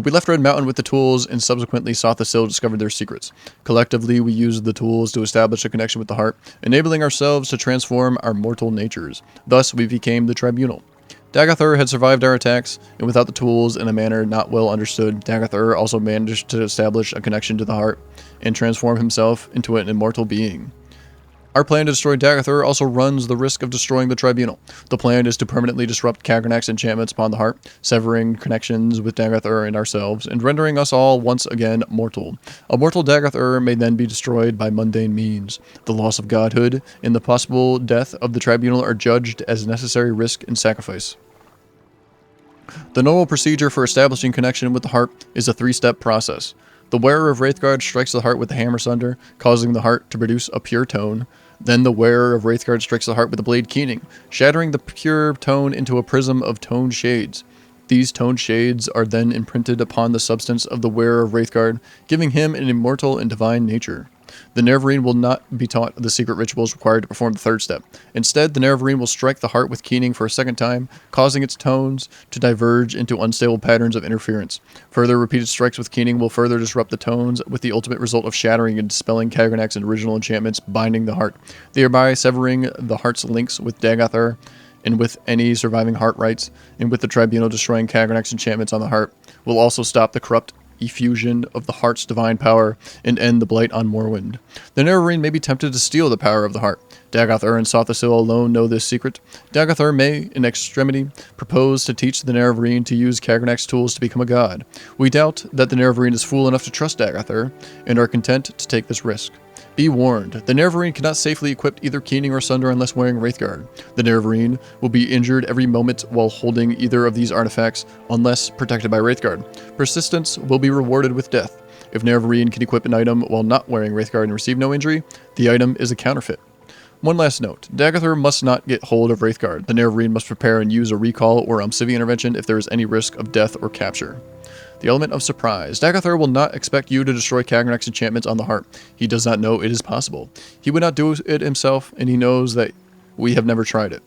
We left Red Mountain with the tools and subsequently sought the Sill to discover their secrets. Collectively, we used the tools to establish a connection with the heart, enabling ourselves to transform our mortal natures. Thus, we became the Tribunal. Dagoth-Ur had survived our attacks, and without the tools in a manner not well understood, Dagoth-Ur also managed to establish a connection to the heart and transform himself into an immortal being. Our plan to destroy Dagoth-Ur also runs the risk of destroying the Tribunal. The plan is to permanently disrupt Kagrenac's enchantments upon the heart, severing connections with Dagoth-Ur and ourselves, and rendering us all once again mortal. A mortal Dagoth-Ur may then be destroyed by mundane means. The loss of godhood and the possible death of the Tribunal are judged as necessary risk and sacrifice. The normal procedure for establishing connection with the heart is a three-step process. The wearer of Wraithguard strikes the heart with the hammer sunder, causing the heart to produce a pure tone. Then the wearer of Wraithguard strikes the heart with the blade keening, shattering the pure tone into a prism of toned shades. These toned shades are then imprinted upon the substance of the wearer of Wraithguard, giving him an immortal and divine nature. The Nerevarine will not be taught the secret rituals required to perform the third step. Instead, the Nerevarine will strike the heart with keening for a second time, causing its tones to diverge into unstable patterns of interference. Further repeated strikes with keening will further disrupt the tones, with the ultimate result of shattering and dispelling Kagrenac's original enchantments, binding the heart, thereby severing the heart's links with Dagoth-Ur and with any surviving heart rights, and with the Tribunal destroying Kagrenac's enchantments on the heart, will also stop the corrupt effusion of the heart's divine power and end the blight on Morrowind. The Nerevarine may be tempted to steal the power of the heart. Dagoth-Ur and Sothasil alone know this secret. Dagoth-Ur may, in extremity, propose to teach the Nerevarine to use Kagrenac's tools to become a god. We doubt that the Nerevarine is fool enough to trust Dagoth-Ur, and are content to take this risk. Be warned, the Nerevarine cannot safely equip either Keening or Sunder unless wearing Wraithguard. The Nerevarine will be injured every moment while holding either of these artifacts unless protected by Wraithguard. Persistence will be rewarded with death. If Nerevarine can equip an item while not wearing Wraithguard and receive no injury, the item is a counterfeit. One last note, Dagoth-Ur must not get hold of Wraithguard. The Nerevarine must prepare and use a recall or Umcivi intervention if there is any risk of death or capture. The element of surprise. Dagoth-Ur will not expect you to destroy Kagrenac's enchantments on the heart. He does not know it is possible. He would not do it himself, and he knows that we have never tried it.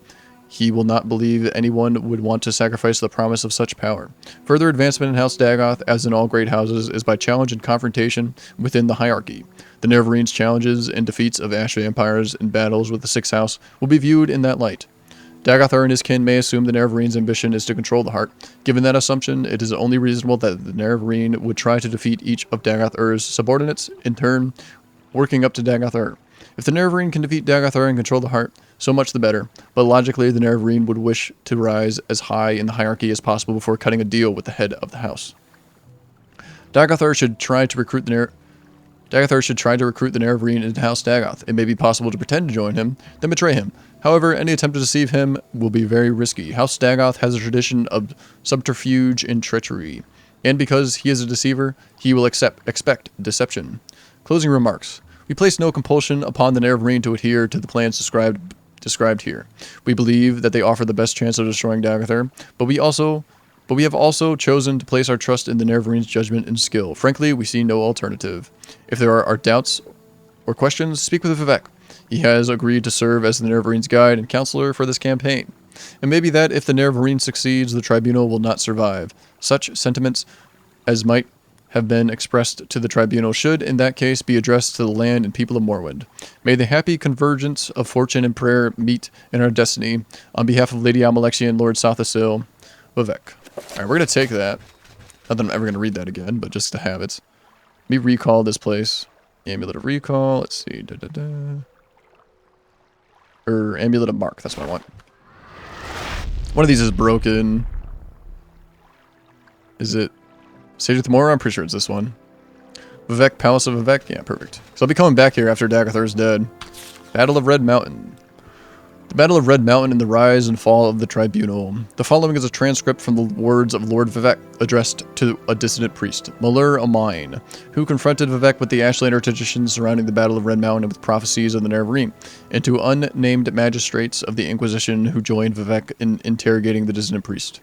He will not believe anyone would want to sacrifice the promise of such power. Further advancement in House Dagoth, as in all great houses, is by challenge and confrontation within the hierarchy. The Nerevarines' challenges and defeats of Ash vampires in battles with the Sixth House will be viewed in that light. Dagoth-Ur and his kin may assume the Nerevarines' ambition is to control the heart. Given that assumption, it is only reasonable that the Nerevarine would try to defeat each of Dagoth-Ur's subordinates, in turn working up to Dagoth-Ur. If the Nerevarine can defeat Dagoth-Ur and control the heart, so much the better, but logically the Nerevarine would wish to rise as high in the hierarchy as possible before cutting a deal with the head of the house. Dagoth-Ur should try to recruit the Nerevarine into House Dagoth. It may be possible to pretend to join him, then betray him. However, any attempt to deceive him will be very risky. House Dagoth has a tradition of subterfuge and treachery, and because he is a deceiver, he will expect deception. Closing remarks. We place no compulsion upon the Nerevarine to adhere to the plans described here. We believe that they offer the best chance of destroying Dagoth-Ur, but we have also chosen to place our trust in the Nerevarines' judgment and skill. Frankly, we see no alternative. If there are doubts or questions, speak with Vivek. He has agreed to serve as the Nerevarines' guide and counselor for this campaign. It may be that if the Nerevarine succeeds, the Tribunal will not survive. Such sentiments as might have been expressed to the tribunal should, in that case, be addressed to the land and people of Morrowind. May the happy convergence of fortune and prayer meet in our destiny. On behalf of Lady Almalexia and Lord Sothasil, Vivek. Alright, we're going to take that. Not that I'm ever going to read that again, but just to have it. Let me recall this place. Amulet of Recall. Let's see. Amulet of Mark. That's what I want. One of these is broken. Is it Sage of Thamora? I'm pretty sure it's this one. Vivek, Palace of Vivek? Yeah, perfect. So I'll be coming back here after Dagathur is dead. Battle of Red Mountain. The Battle of Red Mountain and the rise and fall of the Tribunal. The following is a transcript from the words of Lord Vivek, addressed to a dissident priest, Malur Amine, who confronted Vivek with the Ashlander traditions surrounding the Battle of Red Mountain and with prophecies of the Nerevarine, and to unnamed magistrates of the Inquisition who joined Vivek in interrogating the dissident priest.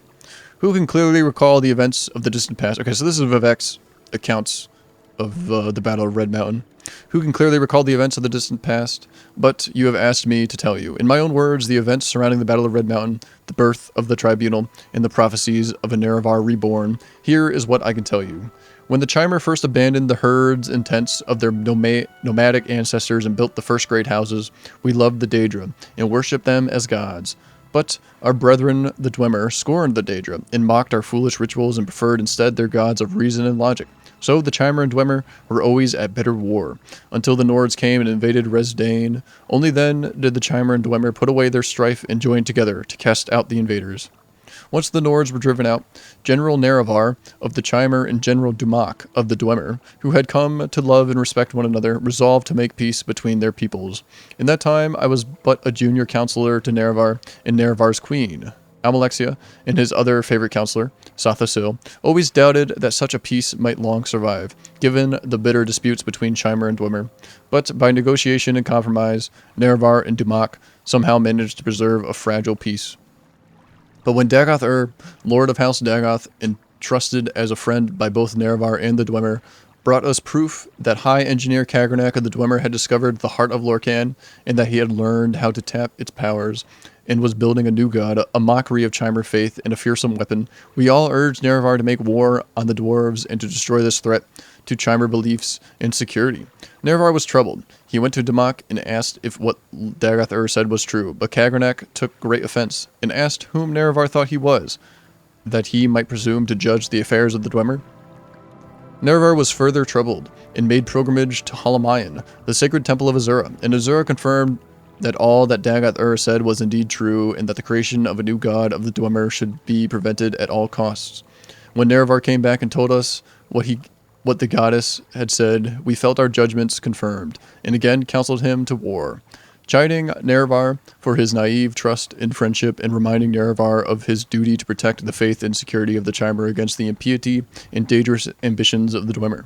Who can clearly recall the events of the distant past? Okay, so this is Vivek's accounts of the Battle of Red Mountain. Who can clearly recall the events of the distant past? But you have asked me to tell you. In my own words, the events surrounding the Battle of Red Mountain, the birth of the Tribunal, and the prophecies of a Nerevar reborn, here is what I can tell you. When the Chimer first abandoned the herds and tents of their nomadic ancestors and built the first great houses, we loved the Daedra and worshipped them as gods. But our brethren, the Dwemer, scorned the Daedra and mocked our foolish rituals and preferred instead their gods of reason and logic. So the Chimer and Dwemer were always at bitter war, until the Nords came and invaded Resdain. Only then did the Chimer and Dwemer put away their strife and join together to cast out the invaders. Once the Nords were driven out, General Nerevar of the Chimer and General Dumak of the Dwemer, who had come to love and respect one another, resolved to make peace between their peoples. In that time I was but a junior counselor to Nerevar and Nerevar's queen. Almalexia, and his other favorite counselor, Sothasil, always doubted that such a peace might long survive, given the bitter disputes between Chimer and Dwemer. But by negotiation and compromise, Nerevar and Dumak somehow managed to preserve a fragile peace. But when Dagath Lord of House Dagoth, entrusted as a friend by both Nerevar and the Dwemer, brought us proof that High Engineer Kagrenak of the Dwemer had discovered the heart of Lorkhan, and that he had learned how to tap its powers, and was building a new god, a mockery of Chimer faith, and a fearsome weapon, we all urged Nerevar to make war on the dwarves and to destroy this threat to Chimer beliefs and security. Nerevar was troubled. He went to Dumak and asked if what Dagath said was true, but Kagrenak took great offense, and asked whom Nerevar thought he was, that he might presume to judge the affairs of the Dwemer. Nerevar was further troubled, and made pilgrimage to Halamayan, the sacred temple of Azura, and Azura confirmed that all that Dagath said was indeed true, and that the creation of a new god of the Dwemer should be prevented at all costs. When Nerevar came back and told us what the goddess had said, we felt our judgments confirmed, and again counseled him to war, chiding Nerevar for his naive trust in friendship, and reminding Nerevar of his duty to protect the faith and security of the Chimer against the impiety and dangerous ambitions of the Dwemer.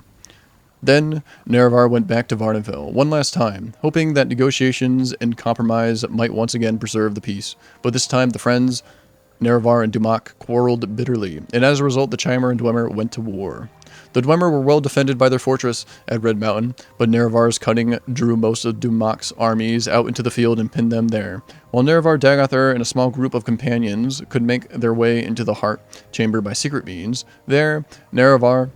Then Nerevar went back to Varnaville one last time, hoping that negotiations and compromise might once again preserve the peace. But this time the friends, Nerevar and Dumak, quarreled bitterly, and as a result the Chimer and Dwemer went to war. The Dwemer were well defended by their fortress at Red Mountain, but Nerevar's cunning drew most of Dumak's armies out into the field and pinned them there, while Nerevar, Dagath and a small group of companions could make their way into the heart chamber by secret means. There, Nerevar,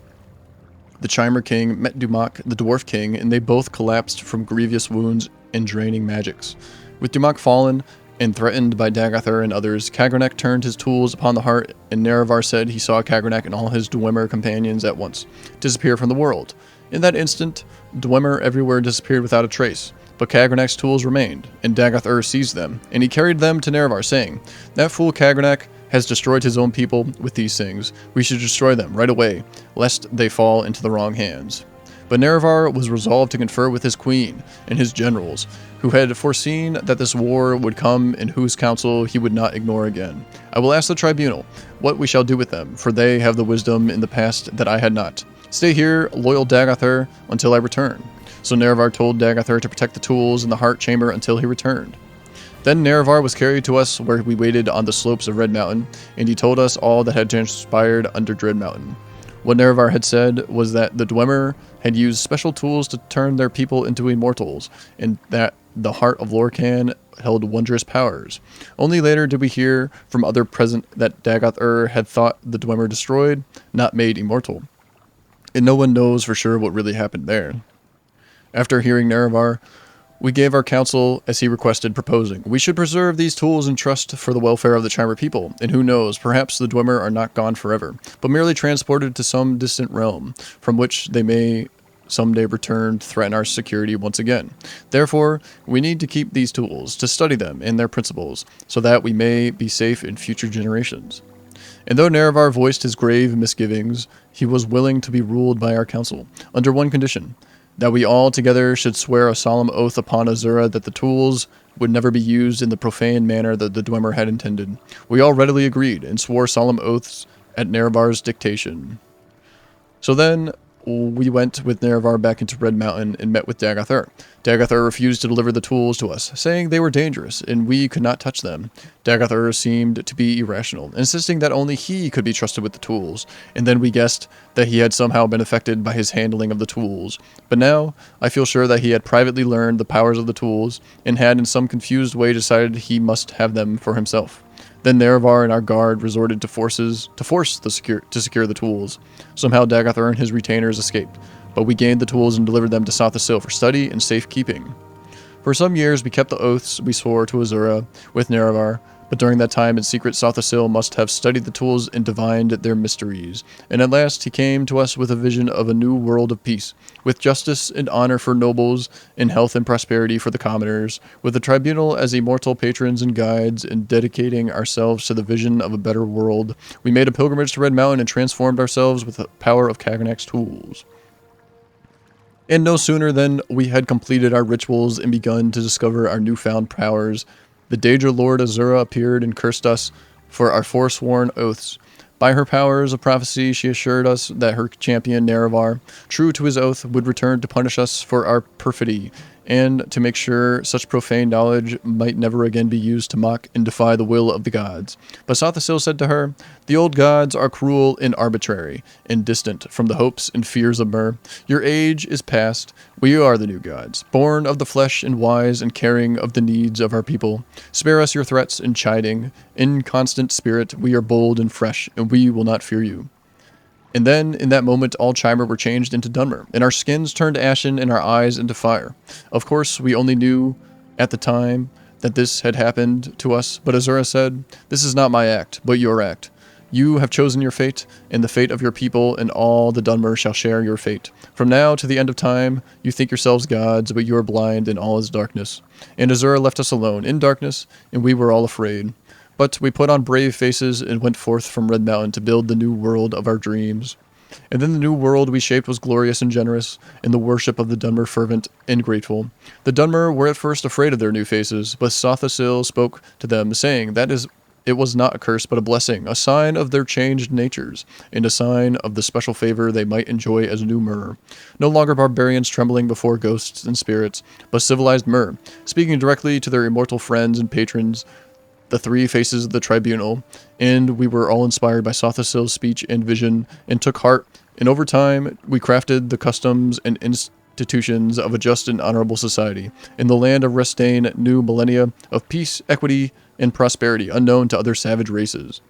the Chimer King, met Dumak, the Dwarf King, and they both collapsed from grievous wounds and draining magics. With Dumak fallen and threatened by Dagath and others, Kagrenak turned his tools upon the heart, and Nerevar said he saw Kagrenak and all his Dwemer companions at once disappear from the world. In that instant, Dwemer everywhere disappeared without a trace, but Kagrenak's tools remained, and Dagath seized them, and he carried them to Nerevar, saying, "That fool Kagrenak has destroyed his own people with these things. We should destroy them right away, lest they fall into the wrong hands." But Nerevar was resolved to confer with his queen and his generals, who had foreseen that this war would come and whose counsel he would not ignore again. "I will ask the tribunal what we shall do with them, for they have the wisdom in the past that I had not. Stay here, loyal Dagath, until I return." So Nerevar told Dagath to protect the tools in the heart chamber until he returned. Then Nerevar was carried to us where we waited on the slopes of Red Mountain, and he told us all that had transpired under Dread Mountain. What Nerevar had said was that the Dwemer had used special tools to turn their people into immortals, and that the heart of Lorkhan held wondrous powers. Only later did we hear from other present that Dagath had thought the Dwemer destroyed, not made immortal. and no one knows for sure what really happened there. After hearing Nerevar, we gave our counsel as he requested, proposing, we should preserve these tools in trust for the welfare of the Chimer people, and who knows, perhaps the Dwemer are not gone forever, but merely transported to some distant realm, from which they may someday return to threaten our security once again. Therefore, we need to keep these tools, to study them and their principles, so that we may be safe in future generations. And though Nerevar voiced his grave misgivings, he was willing to be ruled by our council, under one condition, that we all together should swear a solemn oath upon Azura that the tools would never be used in the profane manner that the Dwemer had intended. We all readily agreed, and swore solemn oaths at Nerevar's dictation. So then, we went with Nerevar back into Red Mountain and met with Dagathur. Dagathur refused to deliver the tools to us, saying they were dangerous and we could not touch them. Dagathur seemed to be irrational, insisting that only he could be trusted with the tools, and then we guessed that he had somehow been affected by his handling of the tools. But now, I feel sure that he had privately learned the powers of the tools, and had in some confused way decided he must have them for himself. Then Nerevar and our guard resorted to secure the tools. Somehow Dagathur and his retainers escaped, but we gained the tools and delivered them to Sothasil for study and safekeeping. For some years we kept the oaths we swore to Azura with Nerevar, but during that time in secret Sothasil must have studied the tools and divined their mysteries, and at last he came to us with a vision of a new world of peace, with justice and honor for nobles, and health and prosperity for the commoners, with the tribunal as immortal patrons and guides, and dedicating ourselves to the vision of a better world. We made a pilgrimage to Red Mountain and transformed ourselves with the power of Kaganak's tools. And no sooner than we had completed our rituals and begun to discover our newfound powers, the Daedra Lord Azura appeared and cursed us for our forsworn oaths. By her powers of prophecy, she assured us that her champion Nerevar, true to his oath, would return to punish us for our perfidy, and to make sure such profane knowledge might never again be used to mock and defy the will of the gods. But Sothasil said to her, the old gods are cruel and arbitrary, and distant from the hopes and fears of Mer. Your age is past. We are the new gods, born of the flesh and wise and caring of the needs of our people. Spare us your threats and chiding. In constant spirit, we are bold and fresh, and we will not fear you. And then, in that moment, all Chimer were changed into Dunmer, and our skins turned ashen and our eyes into fire. Of course, we only knew at the time that this had happened to us, but Azura said, this is not my act, but your act. You have chosen your fate, and the fate of your people, and all the Dunmer shall share your fate. From now to the end of time, you think yourselves gods, but you are blind in all is darkness. And Azura left us alone in darkness, and we were all afraid. But we put on brave faces and went forth from Red Mountain to build the new world of our dreams. And then the new world we shaped was glorious and generous, in the worship of the Dunmer fervent and grateful. The Dunmer were at first afraid of their new faces, but Sothasil spoke to them, saying it was not a curse but a blessing, a sign of their changed natures, and a sign of the special favor they might enjoy as new Mer. No longer barbarians trembling before ghosts and spirits, but civilized Mer, speaking directly to their immortal friends and patrons, the three faces of the tribunal, and we were all inspired by Sothasil's speech and vision, and took heart, and over time we crafted the customs and institutions of a just and honorable society, in the land of Restane, new millennia of peace, equity, and prosperity, unknown to other savage races.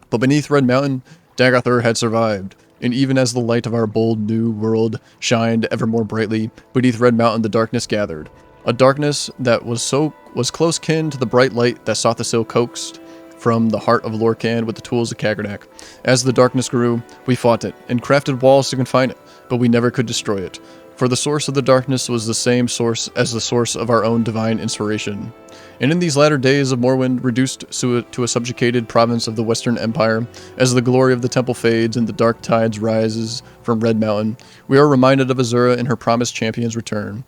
But beneath Red Mountain, Dagathur had survived, and even as the light of our bold new world shined ever more brightly, beneath Red Mountain the darkness gathered. A darkness that was close kin to the bright light that Sothasil coaxed from the heart of Lorcan with the tools of Kagernak. As the darkness grew, we fought it, and crafted walls to confine it, but we never could destroy it. For the source of the darkness was the same source as the source of our own divine inspiration. And in these latter days of Morrowind, reduced to a subjugated province of the Western Empire, as the glory of the temple fades and the dark tides rises from Red Mountain, we are reminded of Azura and her promised champion's return.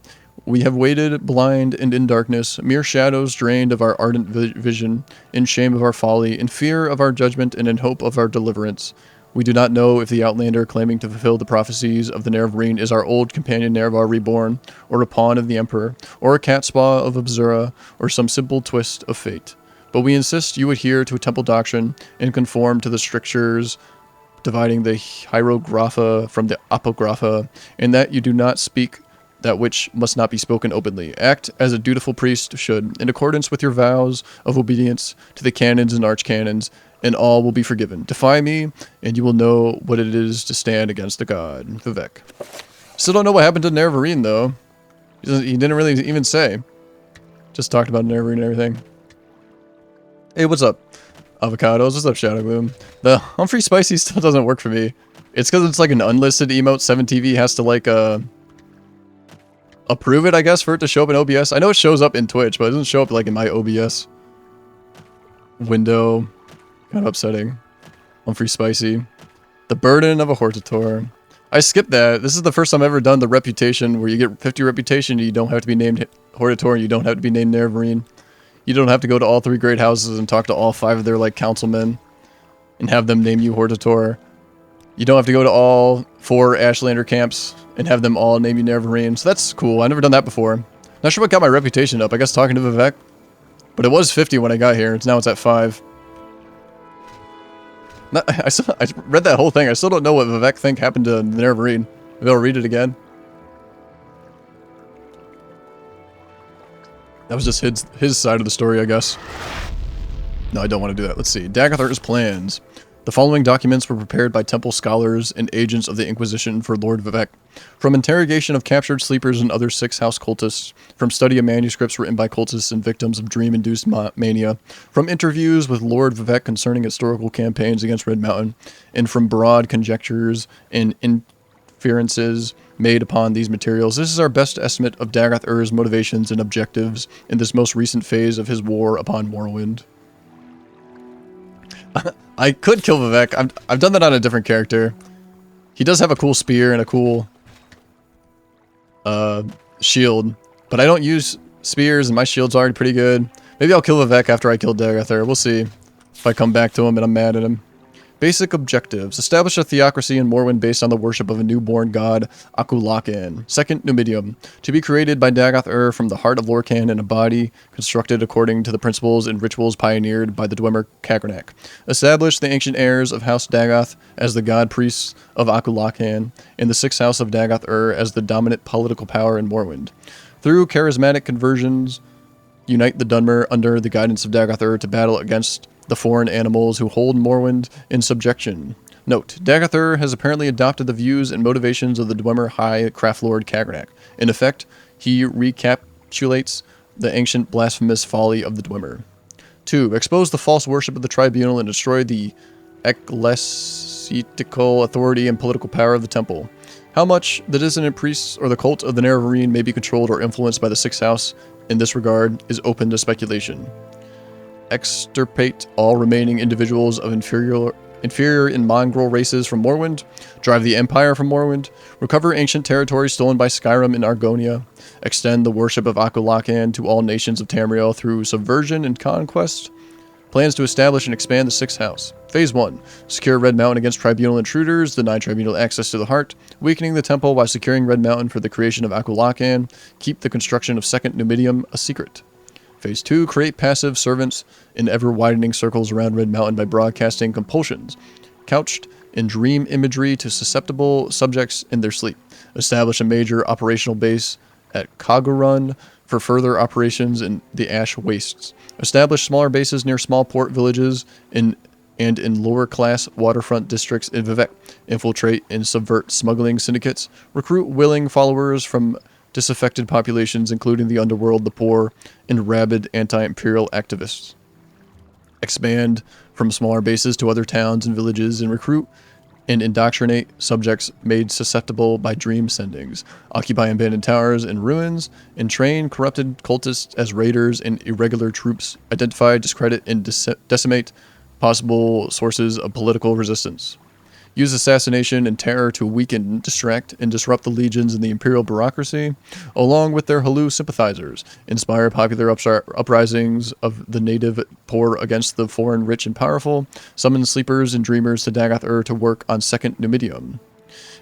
We have waited blind and in darkness, mere shadows drained of our ardent vision, in shame of our folly, in fear of our judgment, and in hope of our deliverance. We do not know if the Outlander claiming to fulfill the prophecies of the Nerevarine is our old companion Nerevar reborn, or a pawn of the Emperor, or a catspaw of Azura, or some simple twist of fate. But we insist you adhere to a temple doctrine and conform to the strictures dividing the hieroglypha from the apocrypha, and that you do not speak that which must not be spoken openly. Act as a dutiful priest should, in accordance with your vows of obedience to the canons and archcanons, and all will be forgiven. Defy me, and you will know what it is to stand against a god. Vivek. Still don't know what happened to Nerevarine, though. He didn't really even say. Just talked about Nerevarine and everything. Hey, what's up, Avocados? What's up, Shadow Gloom? The Humfrey Spicy still doesn't work for me. It's because it's like an unlisted emote. 7TV has to like approve it, I guess, for it to show up in OBS. I know it shows up in Twitch, but it doesn't show up like in my OBS window. Kind of upsetting. Humfrey Spicy. The Burden of a Hortator. I skipped that. This is the first time I've ever done the reputation where you get 50 reputation and you don't have to be named Hortator and you don't have to be named Nerevarine. You don't have to go to all 3 great houses and talk to all 5 of their like councilmen and have them name you Hortator. You don't have to go to all 4 Ashlander camps and have them all name you Nerevarine. So that's cool. I've never done that before. Not sure what got my reputation up. I guess talking to Vivek. But it was 50 when I got here. Now it's at 5. I read that whole thing. I still don't know what Vivek think happened to Nerevarine. Maybe I'll read it again. That was just his side of the story, I guess. No, I don't want to do that. Let's see. Dagathar's plans. The following documents were prepared by temple scholars and agents of the Inquisition for Lord Vivek. From interrogation of captured sleepers and other 6 house cultists, from study of manuscripts written by cultists and victims of dream-induced mania, from interviews with Lord Vivek concerning historical campaigns against Red Mountain, and from broad conjectures and inferences made upon these materials, this is our best estimate of Dagoth-Ur's motivations and objectives in this most recent phase of his war upon Morrowind. I could kill Vivek. I've done that on a different character. He does have a cool spear and a cool shield, but I don't use spears and my shield's already pretty good. Maybe I'll kill Vivek after I kill Dagoth-Ur. We'll see if I come back to him and I'm mad at him. Basic objectives. Establish a theocracy in Morrowind based on the worship of a newborn god, Akulakan. Second, Numidium. To be created by Dagoth-Ur from the heart of Lorkhan in a body constructed according to the principles and rituals pioneered by the Dwemer Kagrenak. Establish the ancient heirs of House Dagoth as the god priests of Akulakan, and the 6th house of Dagoth-Ur as the dominant political power in Morrowind. Through charismatic conversions, unite the Dunmer under the guidance of Dagoth-Ur to battle against the foreign animals who hold Morrowind in subjection. Note, Dagoth-Ur has apparently adopted the views and motivations of the Dwemer High Craftlord Kagrenak. In effect, he recapitulates the ancient blasphemous folly of the Dwemer. 2. Expose the false worship of the Tribunal and destroy the ecclesiastical authority and political power of the temple. How much the dissonant priests or the cult of the Nerevarine may be controlled or influenced by the 6th house in this regard is open to speculation. Extirpate all remaining individuals of inferior and mongrel races from Morrowind, drive the Empire from Morrowind, recover ancient territory stolen by Skyrim and Argonia, extend the worship of Akulakan to all nations of Tamriel through subversion and conquest, plans to establish and expand the 6th house. Phase 1. Secure Red Mountain against Tribunal intruders, deny Tribunal access to the heart, weakening the temple while securing Red Mountain for the creation of Akulakan, keep the construction of Second Numidium a secret. Phase 2. Create passive servants in ever-widening circles around Red Mountain by broadcasting compulsions, couched in dream imagery to susceptible subjects in their sleep. Establish a major operational base at Kagurun for further operations in the Ash Wastes. Establish smaller bases near small port villages and in lower-class waterfront districts in Vivek. Infiltrate and subvert smuggling syndicates. Recruit willing followers from disaffected populations, including the underworld, the poor, and rabid anti-imperial activists. Expand from smaller bases to other towns and villages and recruit and indoctrinate subjects made susceptible by dream sendings. Occupy abandoned towers and ruins, and train corrupted cultists as raiders and irregular troops. Identify, discredit, and decimate possible sources of political resistance. Use assassination and terror to weaken, distract, and disrupt the legions in the imperial bureaucracy, along with their Halu sympathizers. Inspire popular uprisings of the native poor against the foreign rich and powerful. Summon sleepers and dreamers to Dagoth-Ur to work on Second Numidium.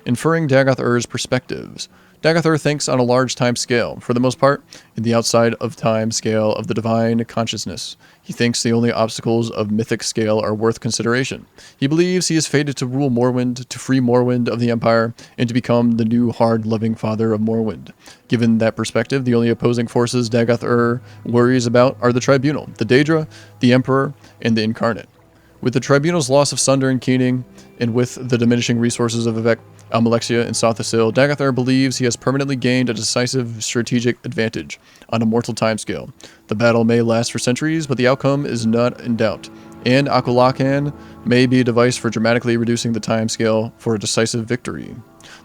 Inferring Dagoth-Ur's perspectives. Dagoth-Ur thinks on a large time scale, for the most part, in the outside of time scale of the divine consciousness. He thinks the only obstacles of mythic scale are worth consideration. He believes he is fated to rule Morrowind, to free Morrowind of the Empire, and to become the new hard-loving father of Morrowind. Given that perspective, the only opposing forces Dagoth-Ur worries about are the Tribunal, the Daedra, the Emperor, and the Incarnate. With the Tribunal's loss of Sunder and Keening, and with the diminishing resources of Vivec, Almalexia, and Sothasil, Dagathar believes he has permanently gained a decisive strategic advantage on a mortal timescale. The battle may last for centuries, but the outcome is not in doubt, and Akulakan may be a device for dramatically reducing the timescale for a decisive victory.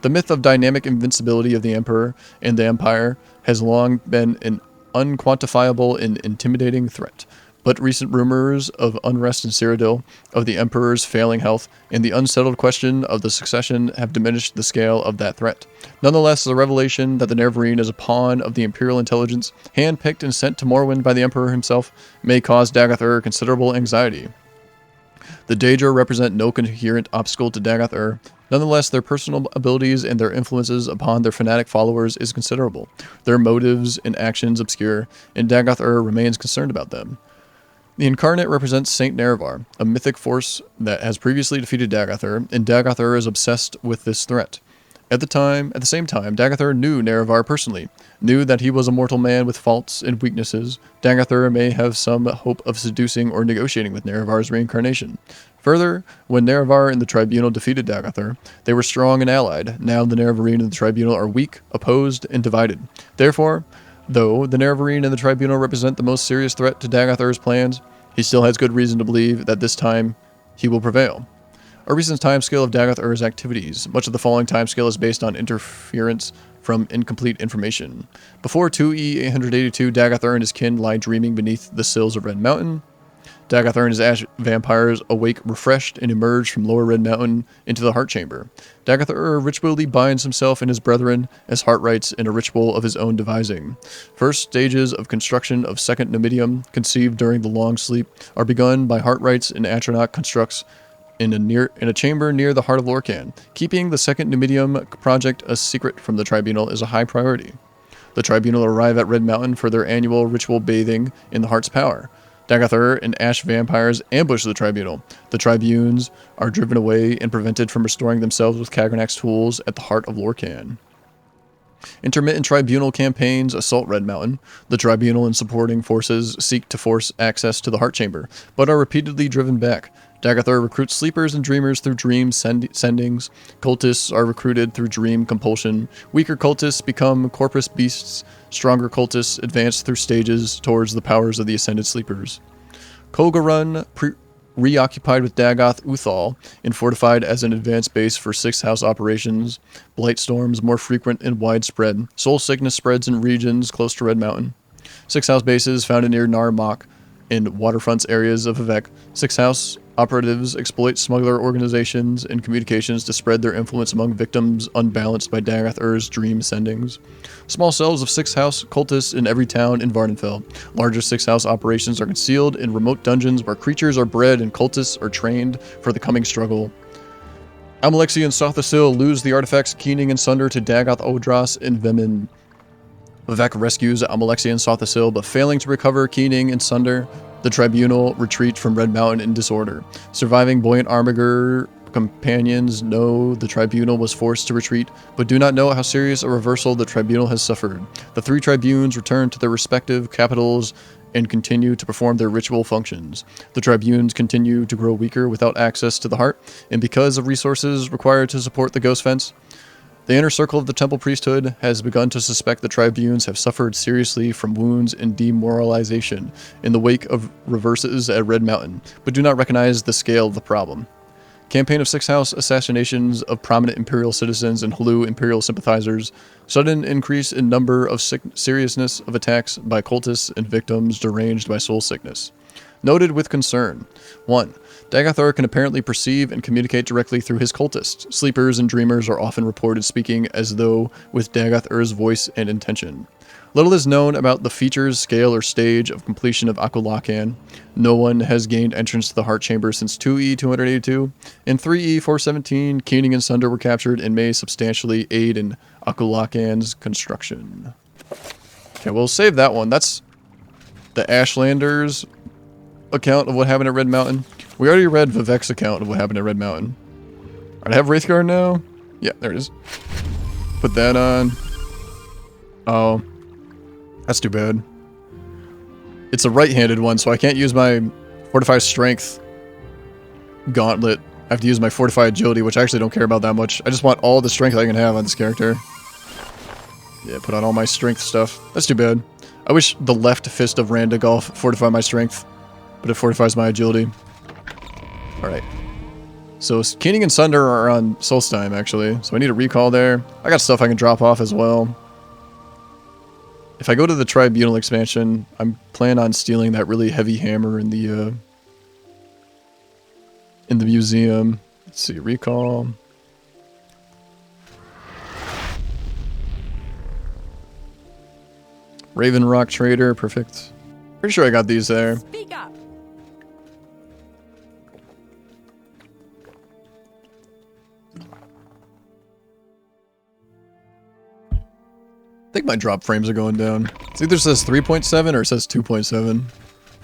The myth of dynamic invincibility of the Emperor and the Empire has long been an unquantifiable and intimidating threat, but recent rumors of unrest in Cyrodiil, of the Emperor's failing health, and the unsettled question of the succession have diminished the scale of that threat. Nonetheless, the revelation that the Nerevarine is a pawn of the Imperial intelligence, hand-picked and sent to Morrowind by the Emperor himself, may cause Dagathar considerable anxiety. The Daedra represent no coherent obstacle to Dagathar. Nonetheless, their personal abilities and their influences upon their fanatic followers is considerable. Their motives and actions obscure, and Dagathar remains concerned about them. The Incarnate represents Saint Nerevar, a mythic force that has previously defeated Dagathar, and Dagathar is obsessed with this threat. At the same time, Dagathar knew Nerevar personally, knew that he was a mortal man with faults and weaknesses. Dagathar may have some hope of seducing or negotiating with Nerevar's reincarnation. Further, when Nerevar and the Tribunal defeated Dagathar, they were strong and allied. Now the Nerevarine and the Tribunal are weak, opposed, and divided. Therefore, though the Nerevarine and the Tribunal represent the most serious threat to Dagathar's plans, he still has good reason to believe that this time he will prevail. A recent timescale of Dagathar's activities. Much of the following timescale is based on interference from incomplete information. Before 2E882, Dagathar and his kin lie dreaming beneath the sills of Red Mountain. Dagathar and his ash vampires awake refreshed and emerge from lower Red Mountain into the Heart Chamber. Dagathar ritually binds himself and his brethren as heart rites in a ritual of his own devising. First stages of construction of second Numidium, conceived during the long sleep, are begun by heart rites and Atronach constructs in a chamber near the heart of Lorkhan. Keeping the second Numidium project a secret from the Tribunal is a high priority. The Tribunal arrive at Red Mountain for their annual ritual bathing in the Heart's power. Dagathar and Ash vampires ambush the Tribunal. The Tribunes are driven away and prevented from restoring themselves with Kagranak's tools at the heart of Lorkhan. Intermittent Tribunal campaigns assault Red Mountain. The Tribunal and supporting forces seek to force access to the Heart Chamber, but are repeatedly driven back. Dagathar recruits sleepers and dreamers through dream sendings. Cultists are recruited through dream compulsion. Weaker cultists become corpus beasts. Stronger cultists advance through stages towards the powers of the ascended sleepers. Kolgarun, reoccupied with Dagoth Uthal and fortified as an advanced base for Sixth House operations. Blight storms more frequent and widespread. Soul sickness spreads in regions close to Red Mountain. Sixth House bases founded near Narmak in waterfronts areas of Vivec. Sixth House operatives exploit smuggler organizations and communications to spread their influence among victims unbalanced by Dagathar's dream sendings. Small cells of Sixth House cultists in every town in Vardenfell. Larger Sixth House operations are concealed in remote dungeons where creatures are bred and cultists are trained for the coming struggle. Almalexia and Sothasil lose the artifacts Keening and Sunder to Dagoth Odras and Vemin. Vivec rescues Almalexia and Sothasil, but failing to recover Keening and Sunder, the Tribunal retreat from Red Mountain in disorder. Surviving Buoyant Armiger companions know the Tribunal was forced to retreat, but do not know how serious a reversal the Tribunal has suffered. The three Tribunes return to their respective capitals and continue to perform their ritual functions. The Tribunes continue to grow weaker without access to the heart, and because of resources required to support the Ghost Fence. The inner circle of the Temple Priesthood has begun to suspect the Tribunes have suffered seriously from wounds and demoralization in the wake of reverses at Red Mountain, but do not recognize the scale of the problem. Campaign of Sixth House assassinations of prominent Imperial citizens and Hlu Imperial sympathizers. Sudden increase in number of seriousness of attacks by cultists and victims deranged by soul sickness. Noted with concern. 1. Dagathar can apparently perceive and communicate directly through his cultists. Sleepers and dreamers are often reported speaking as though with Dagathar's voice and intention. Little is known about the features, scale, or stage of completion of Akulakan. No one has gained entrance to the Heart Chamber since 2E282. In 3E417, Keening and Sunder were captured and may substantially aid in Akulakan's construction. Okay, we'll save that one. That's the Ashlanders' account of what happened at Red Mountain. We already read Vivec's account of what happened at Red Mountain. Alright, I have Wraithguard now? Yeah, there it is. Put that on. Oh. That's too bad. It's a right-handed one, so I can't use my Fortify Strength gauntlet, I have to use my fortified agility, which I actually don't care about that much. I just want all the strength I can have on this character. Yeah, put on all my strength stuff. That's too bad. I wish the left fist of Randagolf fortified my strength, but it fortifies my agility. Alright. So, Keening and Sunder are on Solstheim, actually. So I need a recall there. I got stuff I can drop off as well. If I go to the Tribunal expansion, I'm planning on stealing that really heavy hammer in the museum. Let's see, recall. Raven Rock Trader, perfect. Pretty sure I got these there. Speak up. I think my drop frames are going down. It either says 3.7 or it says 2.7.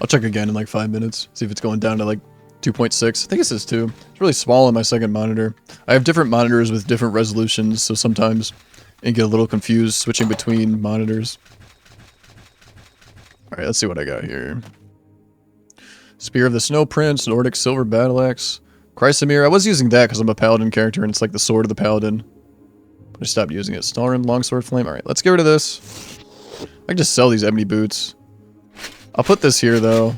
I'll check again in like 5 minutes. See if it's going down to like 2.6. I think it says 2. It's really small on my second monitor. I have different monitors with different resolutions, so sometimes I get a little confused switching between monitors. Alright, let's see what I got here. Spear of the Snow Prince, Nordic Silver Battle Axe, Chrysamere. I was using that because I'm a paladin character and it's like the sword of the paladin. But I stopped using it. Stalrin, Longsword Flame. Alright, let's get rid of this. I can just sell these ebony boots. I'll put this here though.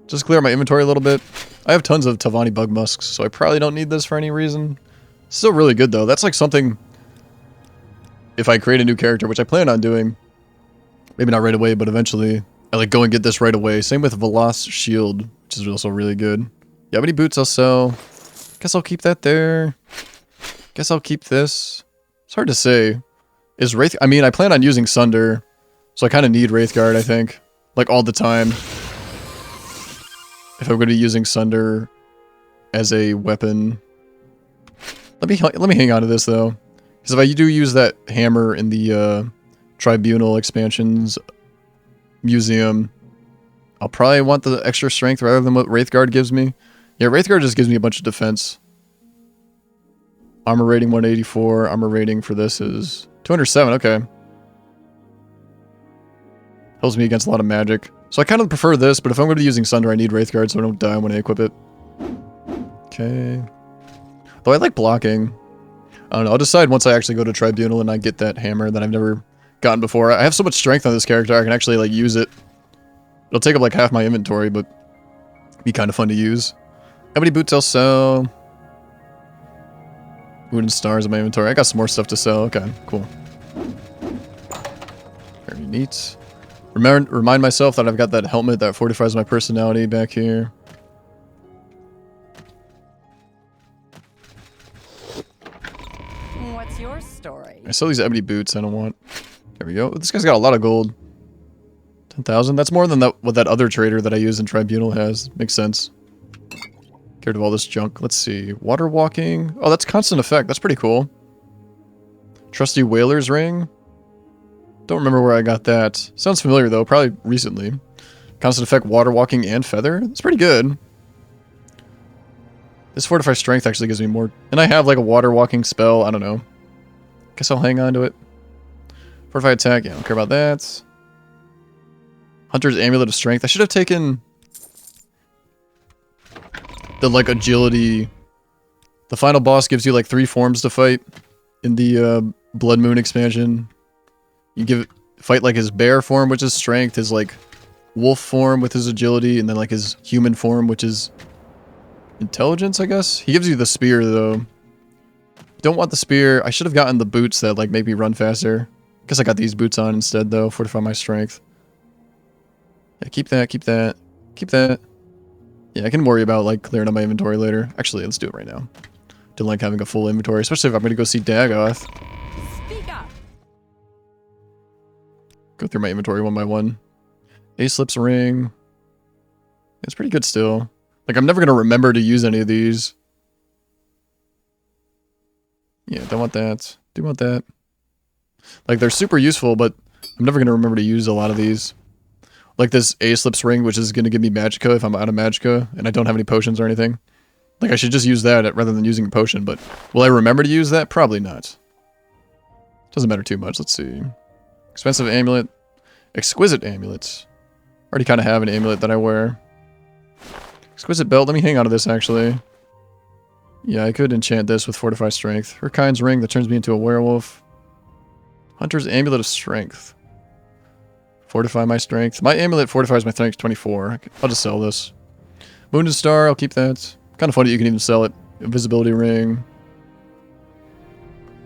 Just clear my inventory a little bit. I have tons of Tavani Bug Musks, so I probably don't need this for any reason. Still really good though. That's like something, if I create a new character, which I plan on doing, maybe not right away, but eventually, I like go and get this right away. Same with Veloz Shield, which is also really good. Yeah, ebony boots I'll sell. Guess I'll keep that there. Guess I'll keep this. It's hard to say. Is Wraith... I mean, I plan on using Sunder, so I kind of need Wraithguard, I think. Like, all the time. If I'm going to be using Sunder as a weapon. Let me hang on to this, though. Because if I do use that hammer in the Tribunal Expansions Museum, I'll probably want the extra strength rather than what Wraithguard gives me. Yeah, Wraithguard just gives me a bunch of defense. Armor rating 184. Armor rating for this is 207. Okay. Helps me against a lot of magic. So I kind of prefer this, but if I'm going to be using Sunder, I need Wraithguard so I don't die when I equip it. Okay. Though I like blocking. I don't know. I'll decide once I actually go to Tribunal and I get that hammer that I've never gotten before. I have so much strength on this character, I can actually like use it. It'll take up like half my inventory, but it'd be kind of fun to use. How many boots I'll sell? Wooden stars in my inventory. I got some more stuff to sell. Okay, cool. Very neat. Remind myself that I've got that helmet that fortifies my personality back here. What's your story? I sell these ebony boots I don't want. There we go. This guy's got a lot of gold. 10,000. That's more than what that other trader that I use in Tribunal has. Makes sense. Get rid of all this junk. Let's see. Water walking. Oh, that's constant effect. That's pretty cool. Trusty Whaler's Ring. Don't remember where I got that. Sounds familiar though. Probably recently. Constant effect, water walking, and feather. That's pretty good. This Fortify Strength actually gives me more. And I have like a water walking spell. I don't know. Guess I'll hang on to it. Fortify Attack. Yeah, I don't care about that. Hunter's Amulet of Strength. I should have taken the like agility. The final boss gives you like 3 forms to fight in the Blood Moon expansion. You fight like his bear form, which is strength, his like wolf form with his agility, and then like his human form, which is intelligence, I guess. He gives you the spear though. You don't want the spear. I should have gotten the boots that like make me run faster. Guess I got these boots on instead though. Fortify my strength. Yeah, keep that, keep that, keep that. Yeah, I can worry about like clearing up my inventory later. Actually, let's do it right now. Don't like having a full inventory, especially if I'm gonna go see Dagoth. Speak up. Go through my inventory one by one. Aeslips ring. It's pretty good still. Like, I'm never gonna remember to use any of these. Yeah, don't want that. Do want that. Like, they're super useful, but I'm never gonna remember to use a lot of these. Like this Aeslips ring, which is gonna give me Magicka if I'm out of Magicka, and I don't have any potions or anything. Like, I should just use that rather than using a potion, but will I remember to use that? Probably not. Doesn't matter too much. Let's see. Expensive amulet. Exquisite amulets. Already kind of have an amulet that I wear. Exquisite belt. Let me hang on to this, actually. Yeah, I could enchant this with Fortify Strength. Her kind's ring that turns me into a werewolf. Hunter's Amulet of Strength. Fortify my strength. My amulet fortifies my strength 24. I'll just sell this. Wounded Star, I'll keep that. Kind of funny you can even sell it. Invisibility Ring.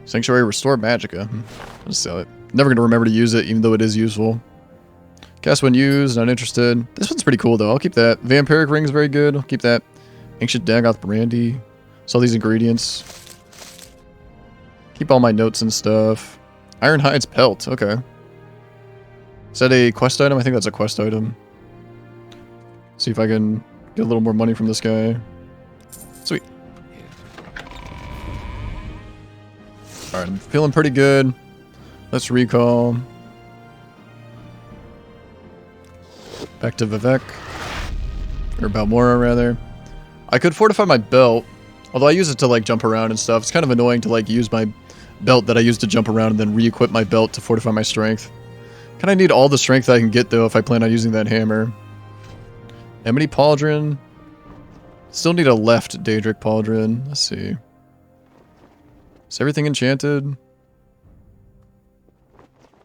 Sanctuary Restore Magicka. I'll just sell it. Never going to remember to use it, even though it is useful. Cast when used, not interested. This one's pretty cool, though. I'll keep that. Vampiric Ring is very good. I'll keep that. Ancient Dagoth Brandy. All these ingredients. Keep all my notes and stuff. Ironhide's Pelt. Okay. Is that a quest item? I think that's a quest item. See if I can get a little more money from this guy. Sweet. Alright, I'm feeling pretty good. Let's recall. Back to Vivek. Or Balmora, rather. I could fortify my belt. Although I use it to, like, jump around and stuff. It's kind of annoying to, like, use my belt that I use to jump around and then re-equip my belt to fortify my strength. Kind of need all the strength I can get, though, if I plan on using that hammer. Amity Pauldron. Still need a left Daedric Pauldron. Let's see. Is everything enchanted?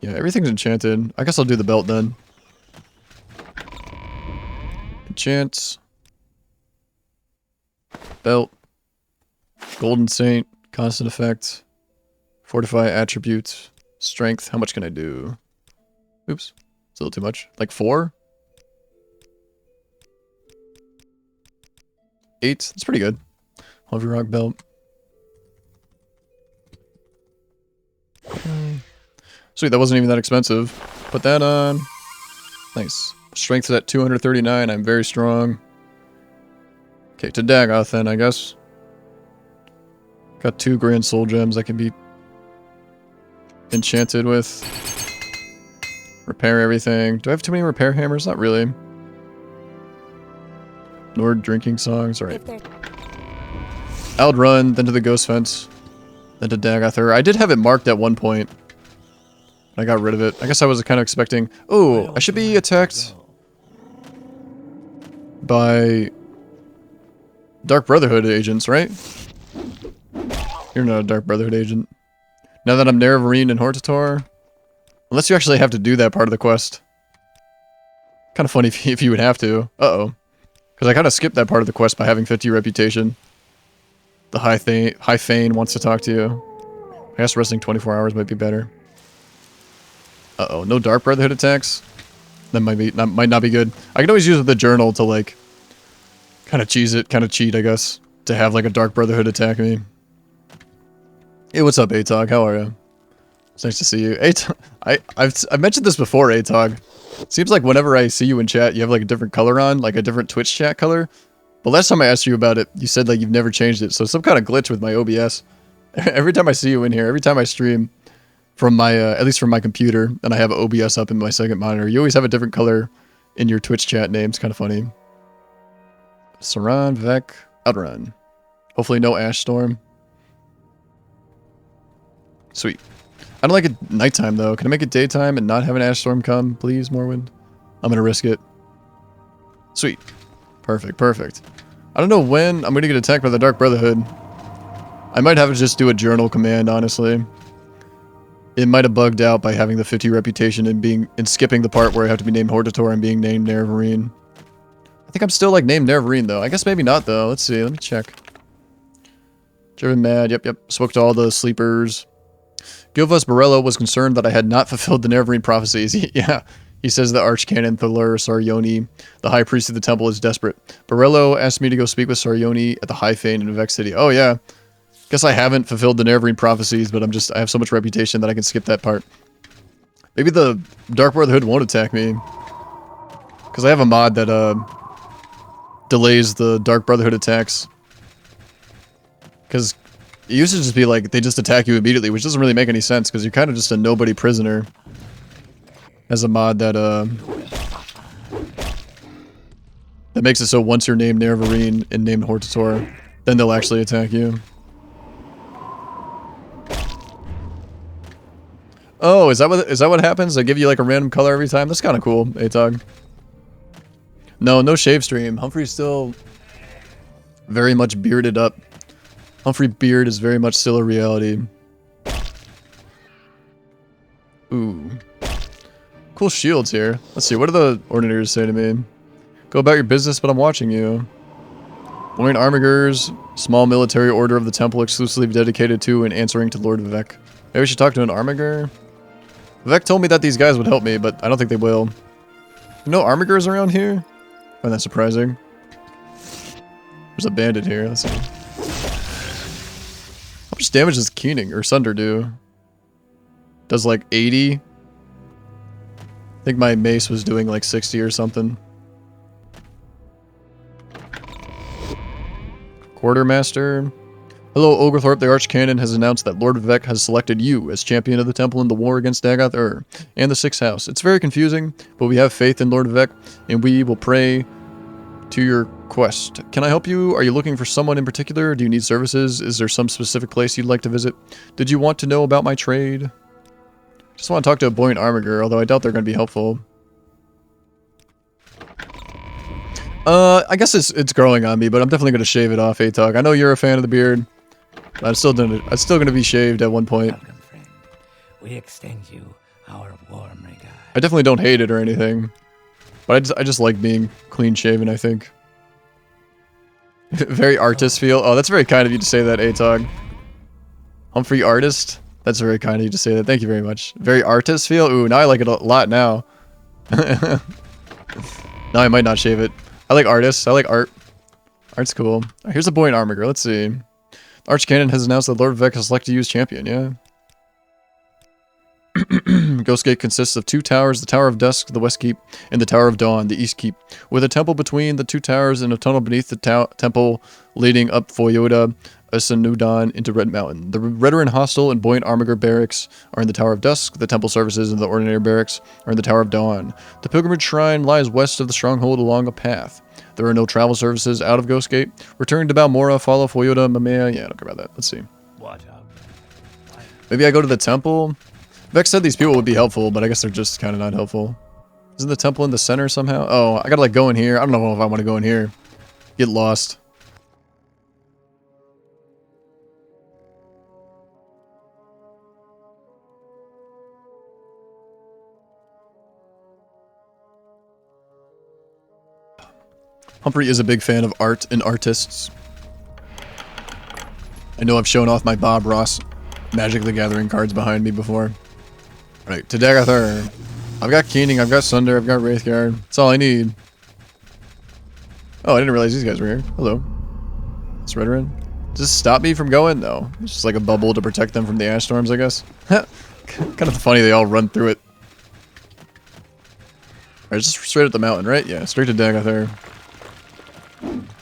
Yeah, everything's enchanted. I guess I'll do the belt then. Enchant. Belt. Golden Saint. Constant effect. Fortify attribute. Strength. How much can I do? Oops. It's a little too much. Like 4? 8. That's pretty good. Heavy Rock Belt. Sweet, that wasn't even that expensive. Put that on. Nice. Strength is at 239. I'm very strong. Okay, to Dagoth then, I guess. Got 2 Grand Soul Gems I can be enchanted with. Repair everything. Do I have too many repair hammers? Not really. Nord drinking songs. Alright. Outrun, then to the Ghost Fence. Then to Dagoth. I did have it marked at one point. I got rid of it. I guess I was kind of expecting... Oh, I should be attacked by Dark Brotherhood agents, right? You're not a Dark Brotherhood agent. Now that I'm Nerevarine and Hortator. Unless you actually have to do that part of the quest. Kind of funny if you would have to. Uh-oh. Because I kind of skipped that part of the quest by having 50 reputation. The High Thane wants to talk to you. I guess resting 24 hours might be better. Uh-oh, no Dark Brotherhood attacks? That might not be good. I can always use the journal to, like, kind of cheese it, kind of cheat, I guess. To have, like, a Dark Brotherhood attack me. Hey, what's up, Atog? How are you? It's nice to see you. Atog, I've mentioned this before, Atog. Seems like whenever I see you in chat, you have, like, a different color on, like a different Twitch chat color. But last time I asked you about it, you said, like, you've never changed it. So some kind of glitch with my OBS. Every time I see you in here, every time I stream from my, at least from my computer, and I have OBS up in my second monitor, you always have a different color in your Twitch chat name. It's kind of funny. Saran, Vec, Outrun. Hopefully no Ash Storm. Sweet. I don't like it nighttime, though. Can I make it daytime and not have an Ash Storm come, please, Morrowind? I'm gonna risk it. Sweet. Perfect, perfect. I don't know when I'm gonna get attacked by the Dark Brotherhood. I might have to just do a journal command, honestly. It might have bugged out by having the 50 reputation and skipping the part where I have to be named Hortator and being named Nerevarine. I think I'm still, like, named Nerevarine, though. I guess maybe not, though. Let's see. Let me check. Driven Mad. Yep. Spoke to all the sleepers. Gilvas Borello was concerned that I had not fulfilled the Nerevarine prophecies. Yeah. He says the Archcanon Thaler Sarioni, the High Priest of the Temple, is desperate. Borello asked me to go speak with Sarioni at the High Fane in Vivek City. Oh, yeah. Guess I haven't fulfilled the Nerevarine prophecies, but I have so much reputation that I can skip that part. Maybe the Dark Brotherhood won't attack me. Because I have a mod that delays the Dark Brotherhood attacks. Because it used to just be like, they just attack you immediately, which doesn't really make any sense, because you're kind of just a nobody prisoner. As a mod that that makes it so once you're named Nerevarine and named Hortator, then they'll actually attack you. Oh, is that what happens? They give you like a random color every time? That's kind of cool, Atog. No shave stream. Humfrey's still Very much bearded up. Humfrey beard is very much still a reality. Ooh. Cool shields here. Let's see, what do the Ordinators say to me? Go about your business, but I'm watching you. Buoyant Armigers, small military order of the temple exclusively dedicated to and answering to Lord Vivek. Maybe we should talk to an Armiger? Vivek told me that these guys would help me, but I don't think they will. No Armigers around here? I find that surprising. There's a bandit here, let's see. How much damage does Keening or Sunder do? Does like 80? I think my mace was doing like 60 or something. Quartermaster. Hello, Oglethorpe. The Archcanon has announced that Lord Vivek has selected you as champion of the temple in the war against Dagoth and the Sixth House. It's very confusing, but we have faith in Lord Vivek, and we will pray to your quest. Can I help you? Are you looking for someone in particular? Do you need services? Is there some specific place you'd like to visit? Did you want to know about my trade? Just want to talk to a buoyant Armiger, although I doubt they're going to be helpful. I guess it's growing on me, but I'm definitely going to shave it off, Atog. I know you're a fan of the beard. But I'm still going to be shaved at one point. Welcome, friend. We extend you our warm regard. I definitely don't hate it or anything. But I just like being clean shaven, I think. Very artist feel. Oh, that's very kind of you to say that, Atog. Humfrey artist? That's very kind of you to say that. Thank you very much. Very artist feel? Ooh, now I like it a lot now. Now I might not shave it. I like artists. I like art. Art's cool. Here's a buoyant Armiger. Let's see. Archcanon has announced that Lord Vivek has selected you as champion, yeah. Ghostgate consists of 2 towers, the Tower of Dusk, the West Keep, and the Tower of Dawn, the East Keep, with a temple between the 2 towers and a tunnel beneath the temple leading up Foyoda, Asanudan into Red Mountain. The Veteran Hostel and Buoyant Armiger Barracks are in the Tower of Dusk, the Temple Services and the Ordinary Barracks are in the Tower of Dawn. The Pilgrimage Shrine lies west of the stronghold along a path. There are no travel services out of Ghostgate. Return to Balmora, follow Foyoda, Mamea. Yeah, I don't care about that. Let's see. What up? Maybe I go to the temple? Vex said these people would be helpful, but I guess they're just kind of not helpful. Isn't the temple in the center somehow? Oh, I gotta like go in here. I don't know if I want to go in here. Get lost. Humfrey is a big fan of art and artists. I know I've shown off my Bob Ross Magic the Gathering cards behind me before. Alright, to Dagoth. I've got Keening, I've got Sunder, I've got Wraithguard. That's all I need. Oh, I didn't realize these guys were here. Hello. It's Redoran. Does this stop me from going? No. It's just like a bubble to protect them from the ash storms, I guess. Kind of funny they all run through it. Alright, just straight up the mountain, right? Yeah, straight to Dagoth.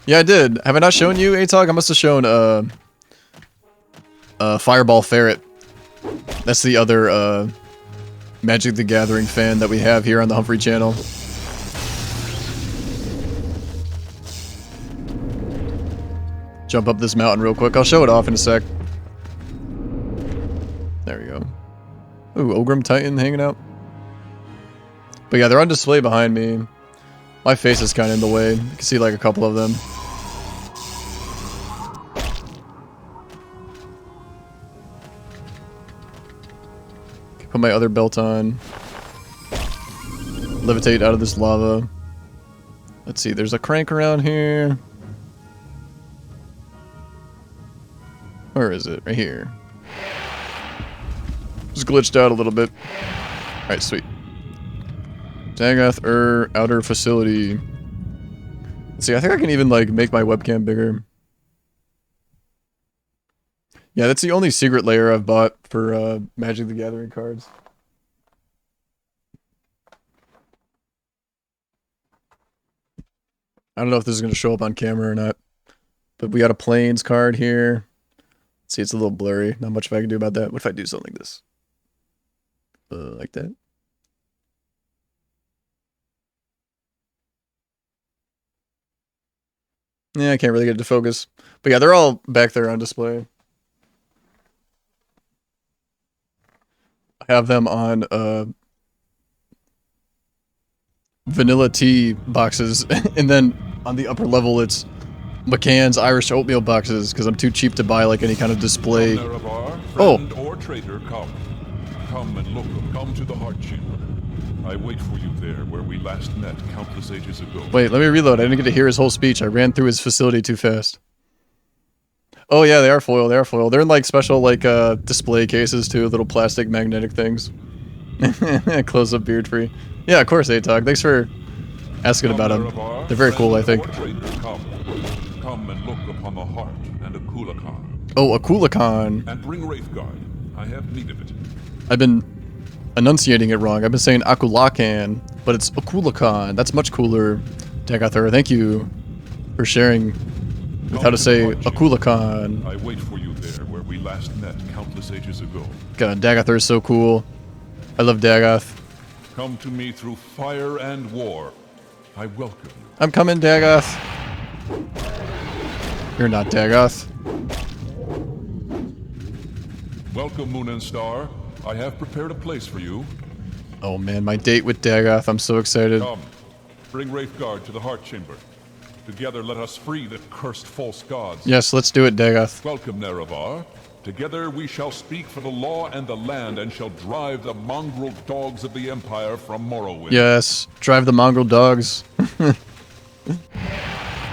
Yeah, I did. Have I not shown you, Atog? I must have shown, Fireball Ferret. That's the other, Magic the Gathering fan that we have here on the Humfrey channel. Jump up this mountain real quick. I'll show it off in a sec. There we go. Ooh, Ogrim Titan hanging out. But yeah, they're on display behind me. My face is kind of in the way. You can see like a couple of them. Put my other belt on. Levitate out of this lava. Let's see, there's a crank around here. Where is it? Right here. Just glitched out a little bit. Alright, sweet. Dagoth outer facility. Let's see, I think I can even like make my webcam bigger. Yeah, that's the only secret layer I've bought for Magic the Gathering cards. I don't know if this is going to show up on camera or not. But we got a Plains card here. Let's see, it's a little blurry. Not much I can do about that. What if I do something like this? Like that? Yeah, I can't really get it to focus. But yeah, they're all back there on display. I have them on vanilla tea boxes, and then on the upper level it's McCann's Irish oatmeal boxes because I'm too cheap to buy like any kind of display. Friend or traitor, come. Come and look. Come to the heart chamber. I wait for you there where we last met countless ages ago. Wait, let me reload. I didn't get to hear his whole speech. I ran through his facility too fast. Oh yeah, they are foil. They are foil. They're in like special like display cases too, little plastic magnetic things. Close up beard free. Yeah, of course, ATOG. Thanks for asking about them. They're very cool, I think. Come and look upon the heart and a Kulakan. Oh, a Kulakan. And bring Wraithguard. I have need of it. I've been enunciating it wrong. I've been saying Akulakan, but it's Akulakan. That's much cooler. Dagathor, thank you for sharing with how to say Akulakan. I wait for you there where we last met countless ages ago. God, Dagathor is so cool. I love Dagath. Come to me through fire and war. I welcome you. I'm coming, Dagath. You're not Dagath. Welcome, Moon and Star. I have prepared a place for you. Oh man, my date with Dagath. I'm so excited. Come, bring Wraithguard to the heart chamber. Together let us free the cursed false gods. Yes, let's do it, Dagath. Welcome, Nerevar. Together we shall speak for the law and the land and shall drive the mongrel dogs of the Empire from Morrowind. Yes, drive the mongrel dogs.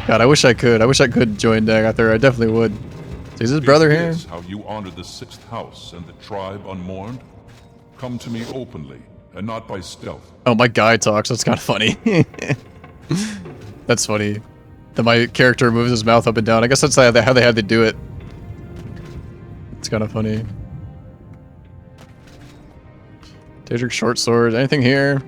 God, I wish I could. I wish I could join Dagathor. I definitely would. Is his brother here? Is this how you honor the sixth house and the tribe unmourned? Come to me openly and not by stealth. Oh, my guy talks. That's kind of funny. That's funny. That my character moves his mouth up and down. I guess that's how they had to do it. It's kind of funny. Daedric short sword. Anything here?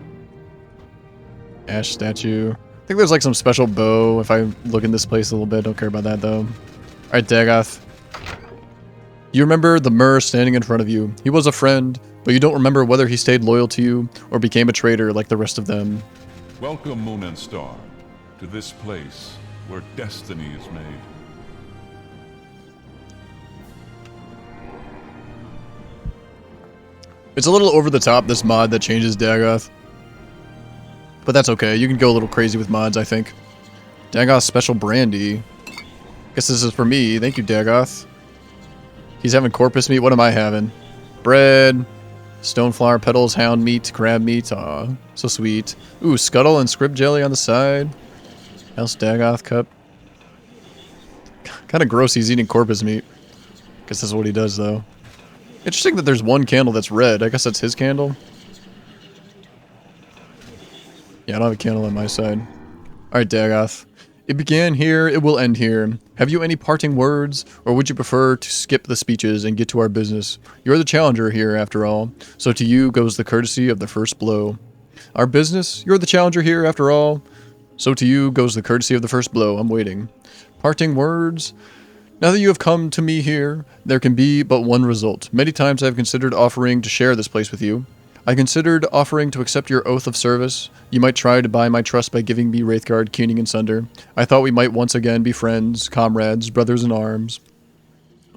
Ash statue. I think there's like some special bow if I look in this place a little bit. Don't care about that though. Alright, Dagath. You remember the Myrrh standing in front of you. He was a friend, but you don't remember whether he stayed loyal to you or became a traitor like the rest of them. Welcome, Moon and Star, to this place where destiny is made. It's a little over the top, this mod that changes Dagath. But that's okay. You can go a little crazy with mods, I think. Dagath's special brandy. Guess this is for me. Thank you, Dagath. He's having corpus meat. What am I having? Bread, stoneflower petals, hound meat, crab meat. Aw, so sweet. Ooh, scuttle and scrib jelly on the side. Else Dagath cup. Kind of gross he's eating corpus meat. Guess that's what he does, though. Interesting that there's one candle that's red. I guess that's his candle. Yeah, I don't have a candle on my side. Alright, Dagath. It began here, it will end here. Have you any parting words, or would you prefer to skip the speeches and get to our business? You're the challenger here, after all, so to you goes the courtesy of the first blow. Our business? You're the challenger here, after all, so to you goes the courtesy of the first blow. I'm waiting. Parting words? Now that you have come to me here, there can be but one result. Many times I have considered offering to share this place with you. I considered offering to accept your oath of service. You might try to buy my trust by giving me Wraithguard, keening and sunder. I thought we might once again be friends, comrades, brothers in arms.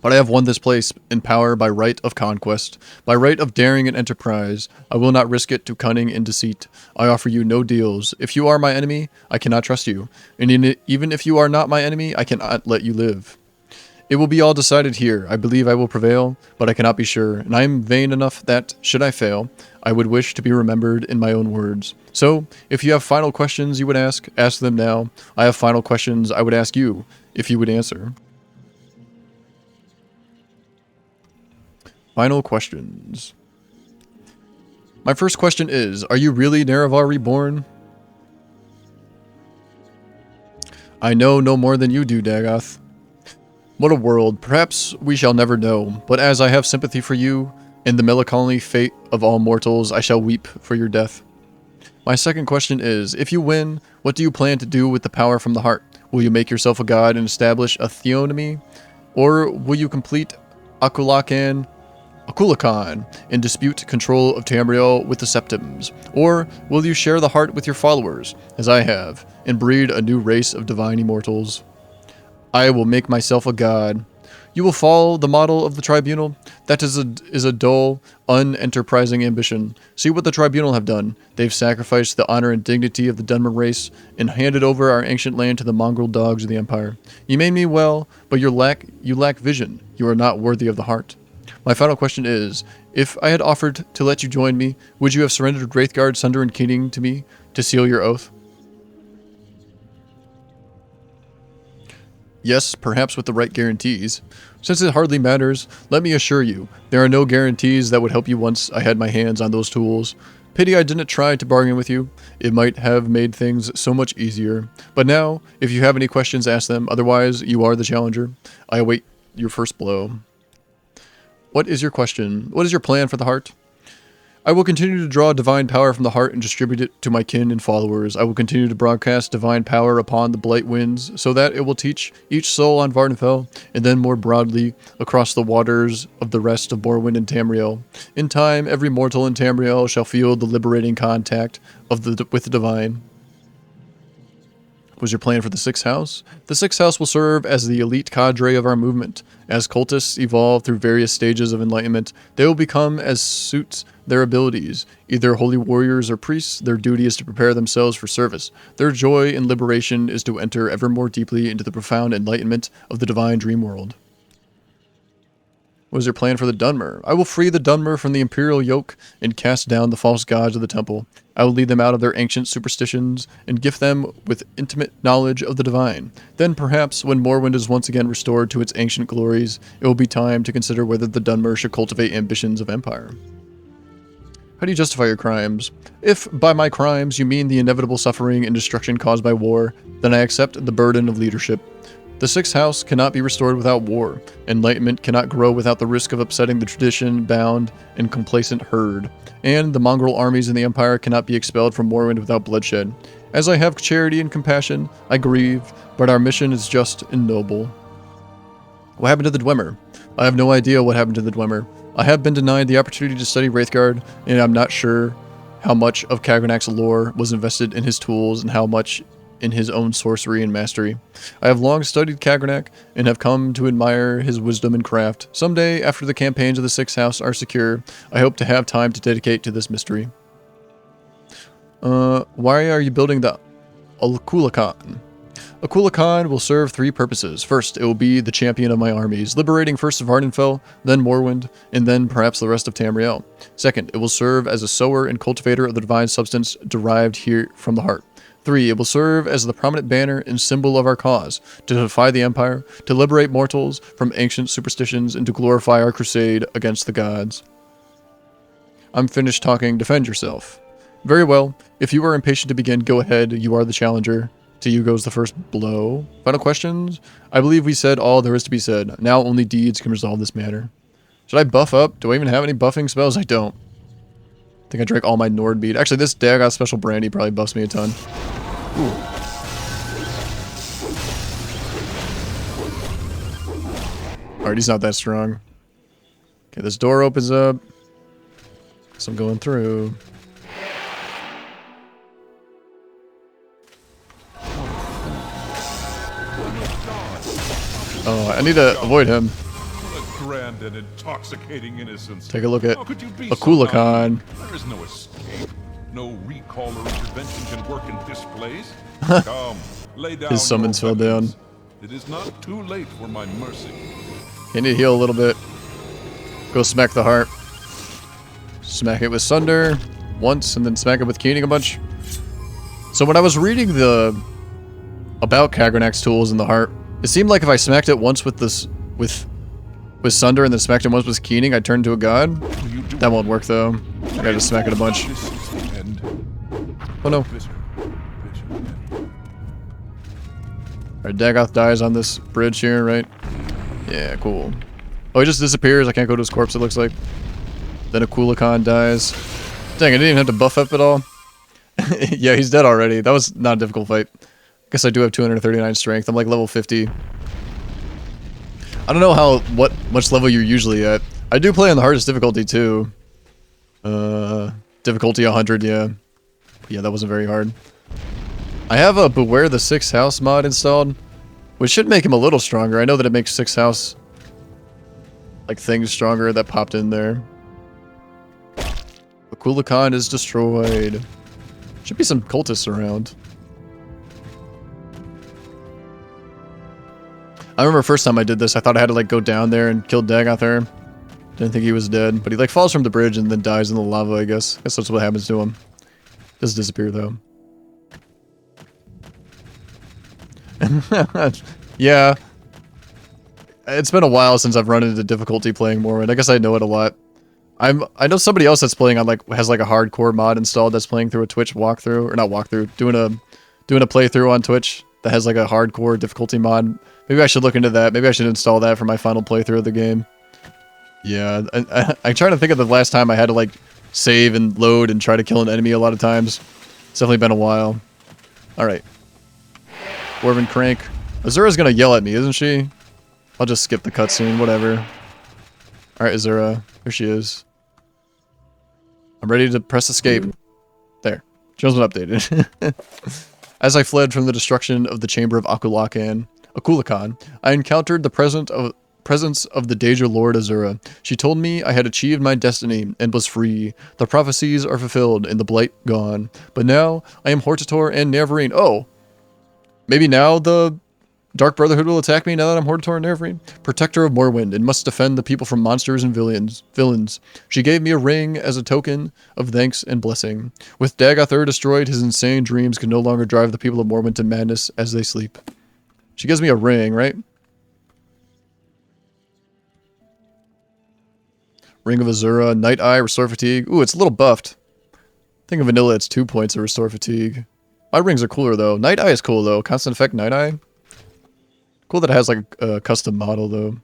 But I have won this place in power by right of conquest, by right of daring and enterprise. I will not risk it to cunning and deceit. I offer you no deals. If you are my enemy, I cannot trust you. And even if you are not my enemy, I cannot let you live. It will be all decided here. I believe I will prevail, but I cannot be sure, and I am vain enough that, should I fail, I would wish to be remembered in my own words. So, if you have final questions you would ask them now. I have final questions I would ask you, if you would answer. Final questions. My first question is, are you really Nerevar Reborn? I know no more than you do, Dagath. What a world. Perhaps we shall never know, but as I have sympathy for you, in the melancholy fate of all mortals, I shall weep for your death. My second question is, if you win, what do you plan to do with the power from the heart? Will you make yourself a god and establish a theonomy? Or will you complete Akulakan and dispute control of Tamriel with the Septims? Or will you share the heart with your followers, as I have, and breed a new race of divine immortals? I will make myself a god. You will follow the model of the tribunal. That is a dull, unenterprising ambition. See what the tribunal have done. They've sacrificed the honor and dignity of the Dunmer race and handed over our ancient land to the mongrel dogs of the Empire. You may mean well, but you lack vision. You are not worthy of the heart. My final question is, if I had offered to let you join me, would you have surrendered Wraithguard, Sunder, and Keening to me to seal your oath? Yes, perhaps with the right guarantees. Since it hardly matters, let me assure you, there are no guarantees that would help you once I had my hands on those tools. Pity I didn't try to bargain with you. It might have made things so much easier. But now, if you have any questions, ask them. Otherwise, you are the challenger. I await your first blow. What is your question? What is your plan for the heart? I will continue to draw divine power from the heart and distribute it to my kin and followers. I will continue to broadcast divine power upon the blight winds, so that it will teach each soul on Vardenfell, and then more broadly across the waters of the rest of Morrowind and Tamriel. In time, every mortal in Tamriel shall feel the liberating contact with the divine. Was your plan for the Sixth House? The Sixth House will serve as the elite cadre of our movement. As cultists evolve through various stages of enlightenment, they will become as suits their abilities. Either holy warriors or priests, their duty is to prepare themselves for service. Their joy in liberation is to enter ever more deeply into the profound enlightenment of the divine dream world. What is your plan for the Dunmer? I will free the Dunmer from the imperial yoke and cast down the false gods of the temple. I will lead them out of their ancient superstitions and gift them with intimate knowledge of the divine. Then perhaps, when Morrowind is once again restored to its ancient glories, it will be time to consider whether the Dunmer should cultivate ambitions of empire. How do you justify your crimes? If by my crimes you mean the inevitable suffering and destruction caused by war, then I accept the burden of leadership. The Sixth House cannot be restored without war. Enlightenment cannot grow without the risk of upsetting the tradition-bound and complacent herd. And the mongrel armies in the Empire cannot be expelled from Morrowind without bloodshed. As I have charity and compassion, I grieve, but our mission is just and noble. What happened to the Dwemer? I have no idea what happened to the Dwemer. I have been denied the opportunity to study Wraithguard, and I'm not sure how much of Kagranak's lore was invested in his tools and how much in his own sorcery and mastery. I have long studied Kagranak and have come to admire his wisdom and craft. Someday, after the campaigns of the Sixth House are secure, I hope to have time to dedicate to this mystery. Why are you building the Alkulakan? Alkulakan will serve three purposes. First, it will be the champion of my armies, liberating first Vardenfell, then Morrowind, and then perhaps the rest of Tamriel. Second, it will serve as a sower and cultivator of the divine substance derived here from the heart. 3. It will serve as the prominent banner and symbol of our cause, to defy the Empire, to liberate mortals from ancient superstitions, and to glorify our crusade against the gods. I'm finished talking. Defend yourself. Very well. If you are impatient to begin, go ahead. You are the challenger. To you goes the first blow. Final questions? I believe we said all there is to be said. Now only deeds can resolve this matter. Should I buff up? Do I even have any buffing spells? I don't. I think I drank all my Nordbead. Actually, this Dagoth Special Brandy probably buffs me a ton. Ooh. Alright, he's not that strong. Okay, this door opens up. So I'm going through. Oh, I need to avoid him. What a grand and intoxicating innocence. Take a look at How could you be Akulakan. so there is no escape. No recall or intervention can work in this place. Come, lay down. His summons fell down. It is not too late for my mercy. You need to heal a little bit. Go smack the heart. Smack it with Sunder once, and then smack it with Keening a bunch. So when I was reading about Kagranak's tools in the heart, it seemed like if I smacked it once with this with Sunder and then smacked it once with Keening, I'd turn into a god. That won't work though. I gotta just smack it a bunch. Oh no. Alright, Dagoth dies on this bridge here, right? Yeah, cool. Oh, he just disappears. I can't go to his corpse, it looks like. Then Akulakan dies. Dang, I didn't even have to buff up at all. Yeah, he's dead already. That was not a difficult fight. Guess I do have 239 strength. I'm like level 50. I don't know what much level you're usually at. I do play on the hardest difficulty too. Difficulty 100, yeah. Yeah, that wasn't very hard. I have a Beware the Sixth House mod installed, which should make him a little stronger. I know that it makes Sixth House like things stronger that popped in there. The Kulakan is destroyed. Should be some cultists around. I remember first time I did this, I thought I had to like go down there and kill Dagoth. Didn't think he was dead, but he like falls from the bridge and then dies in the lava, I guess. I guess that's what happens to him. Does disappear though. Yeah. It's been a while since I've run into difficulty playing Morrowind. I guess I know it a lot. I know somebody else that's playing on like has like a hardcore mod installed that's playing through a Twitch walkthrough, or not walkthrough, doing a playthrough on Twitch that has like a hardcore difficulty mod. Maybe I should look into that. Maybe I should install that for my final playthrough of the game. Yeah, I'm trying to think of the last time I had to like save and load and try to kill an enemy a lot of times. It's definitely been a while. Alright. Dwarven Crank. Azura's gonna yell at me, isn't she? I'll just skip the cutscene, whatever. Alright, Azura. Here she is. I'm ready to press escape. There. She wasn't updated. As I fled from the destruction of the chamber of Akulakan, I encountered the presence of the Deja Lord Azura. She told me I had achieved my destiny and was free. The prophecies are fulfilled and the blight gone. But now I am Hortator and Neverine. Oh! Maybe now the Dark Brotherhood will attack me now that I'm Hortator and Neverine. Protector of Morrowind and must defend the people from monsters and villains. She gave me a ring as a token of thanks and blessing. With Dagoth destroyed, his insane dreams can no longer drive the people of Morrowind to madness as they sleep. She gives me a ring, right? Ring of Azura, Night Eye, Restore Fatigue. Ooh, it's a little buffed. I think in vanilla it's 2 points of Restore Fatigue. My rings are cooler though. Night Eye is cool though. Constant effect Night Eye. Cool that it has like a custom model though.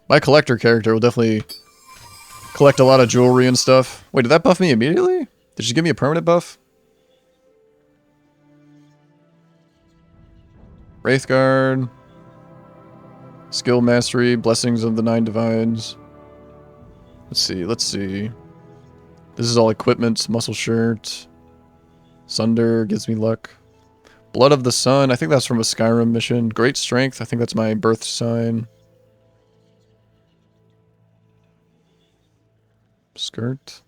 My collector character will definitely collect a lot of jewelry and stuff. Wait, did that buff me immediately? Did she give me a permanent buff? Wraithguard. Skill Mastery. Blessings of the Nine Divines. Let's see. This is all equipment. Muscle Shirt. Sunder gives me luck. Blood of the Sun. I think that's from a Skyrim mission. Great Strength. I think that's my birth sign. Skirt.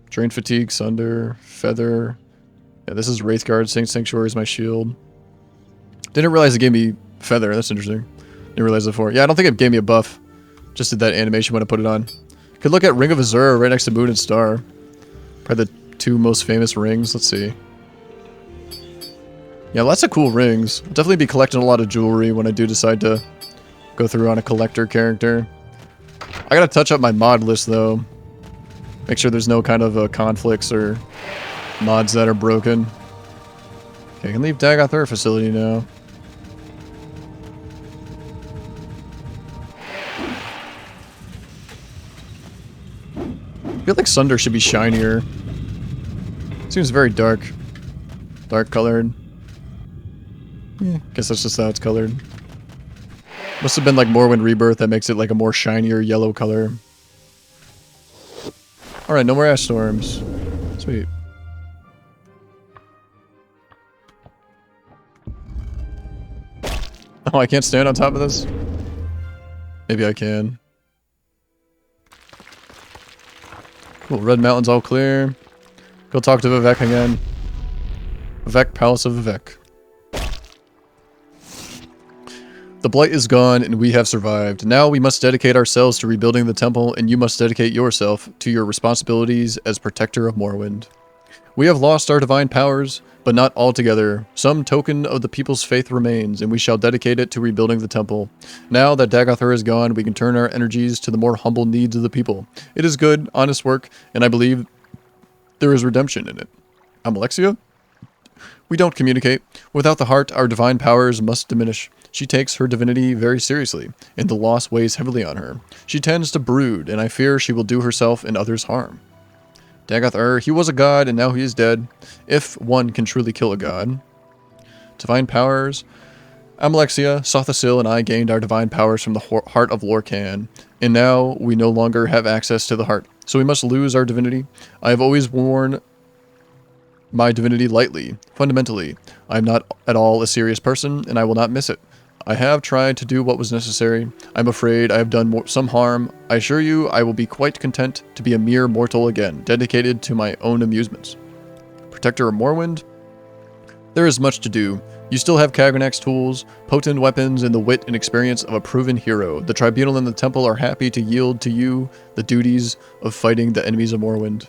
Drain Fatigue. Sunder. Feather. Yeah, this is Wraithguard. Saint Sanctuary is my shield. Didn't realize it gave me Feather. That's interesting. Didn't realize it before. Yeah, I don't think it gave me a buff. Just did that animation when I put it on. Could look at Ring of Azura right next to Moon and Star. Probably the two most famous rings. Let's see. Yeah, lots of cool rings. I'll definitely be collecting a lot of jewelry when I do decide to go through on a collector character. I gotta touch up my mod list though. Make sure there's no kind of conflicts or mods that are broken. Okay, I can leave Dagoth facility now. I feel like Sunder should be shinier. Seems very dark. Dark colored. Yeah, guess that's just how it's colored. Must have been like Morrowind Rebirth that makes it like a more shinier yellow color. Alright, no more ash storms. Sweet. Oh, I can't stand on top of this? Maybe I can. Cool, Red Mountain's all clear. Go talk to Vivek again. Vivek, Palace of Vivek. The blight is gone and we have survived. Now we must dedicate ourselves to rebuilding the temple, and you must dedicate yourself to your responsibilities as protector of Morrowind. We have lost our divine powers, but not altogether. Some token of the people's faith remains, and we shall dedicate it to rebuilding the temple. Now that Dagoth is gone, we can turn our energies to the more humble needs of the people. It is good, honest work, and I believe there is redemption in it. I'm Alexia? We don't communicate. Without the heart, our divine powers must diminish. She takes her divinity very seriously, and the loss weighs heavily on her. She tends to brood, and I fear she will do herself and others harm. Dagoth, he was a god, and now he is dead. If one can truly kill a god. Divine powers. Amalexia, Sothasil, and I gained our divine powers from the heart of Lorcan, and now we no longer have access to the heart, so we must lose our divinity. I have always worn my divinity lightly. Fundamentally, I am not at all a serious person, and I will not miss it. I have tried to do what was necessary. I'm afraid I have done some harm. I assure you I will be quite content to be a mere mortal again, dedicated to my own amusements. Protector of Morrowind? There is much to do. You still have Kaganak's tools, potent weapons, and the wit and experience of a proven hero. The Tribunal and the Temple are happy to yield to you the duties of fighting the enemies of Morrowind.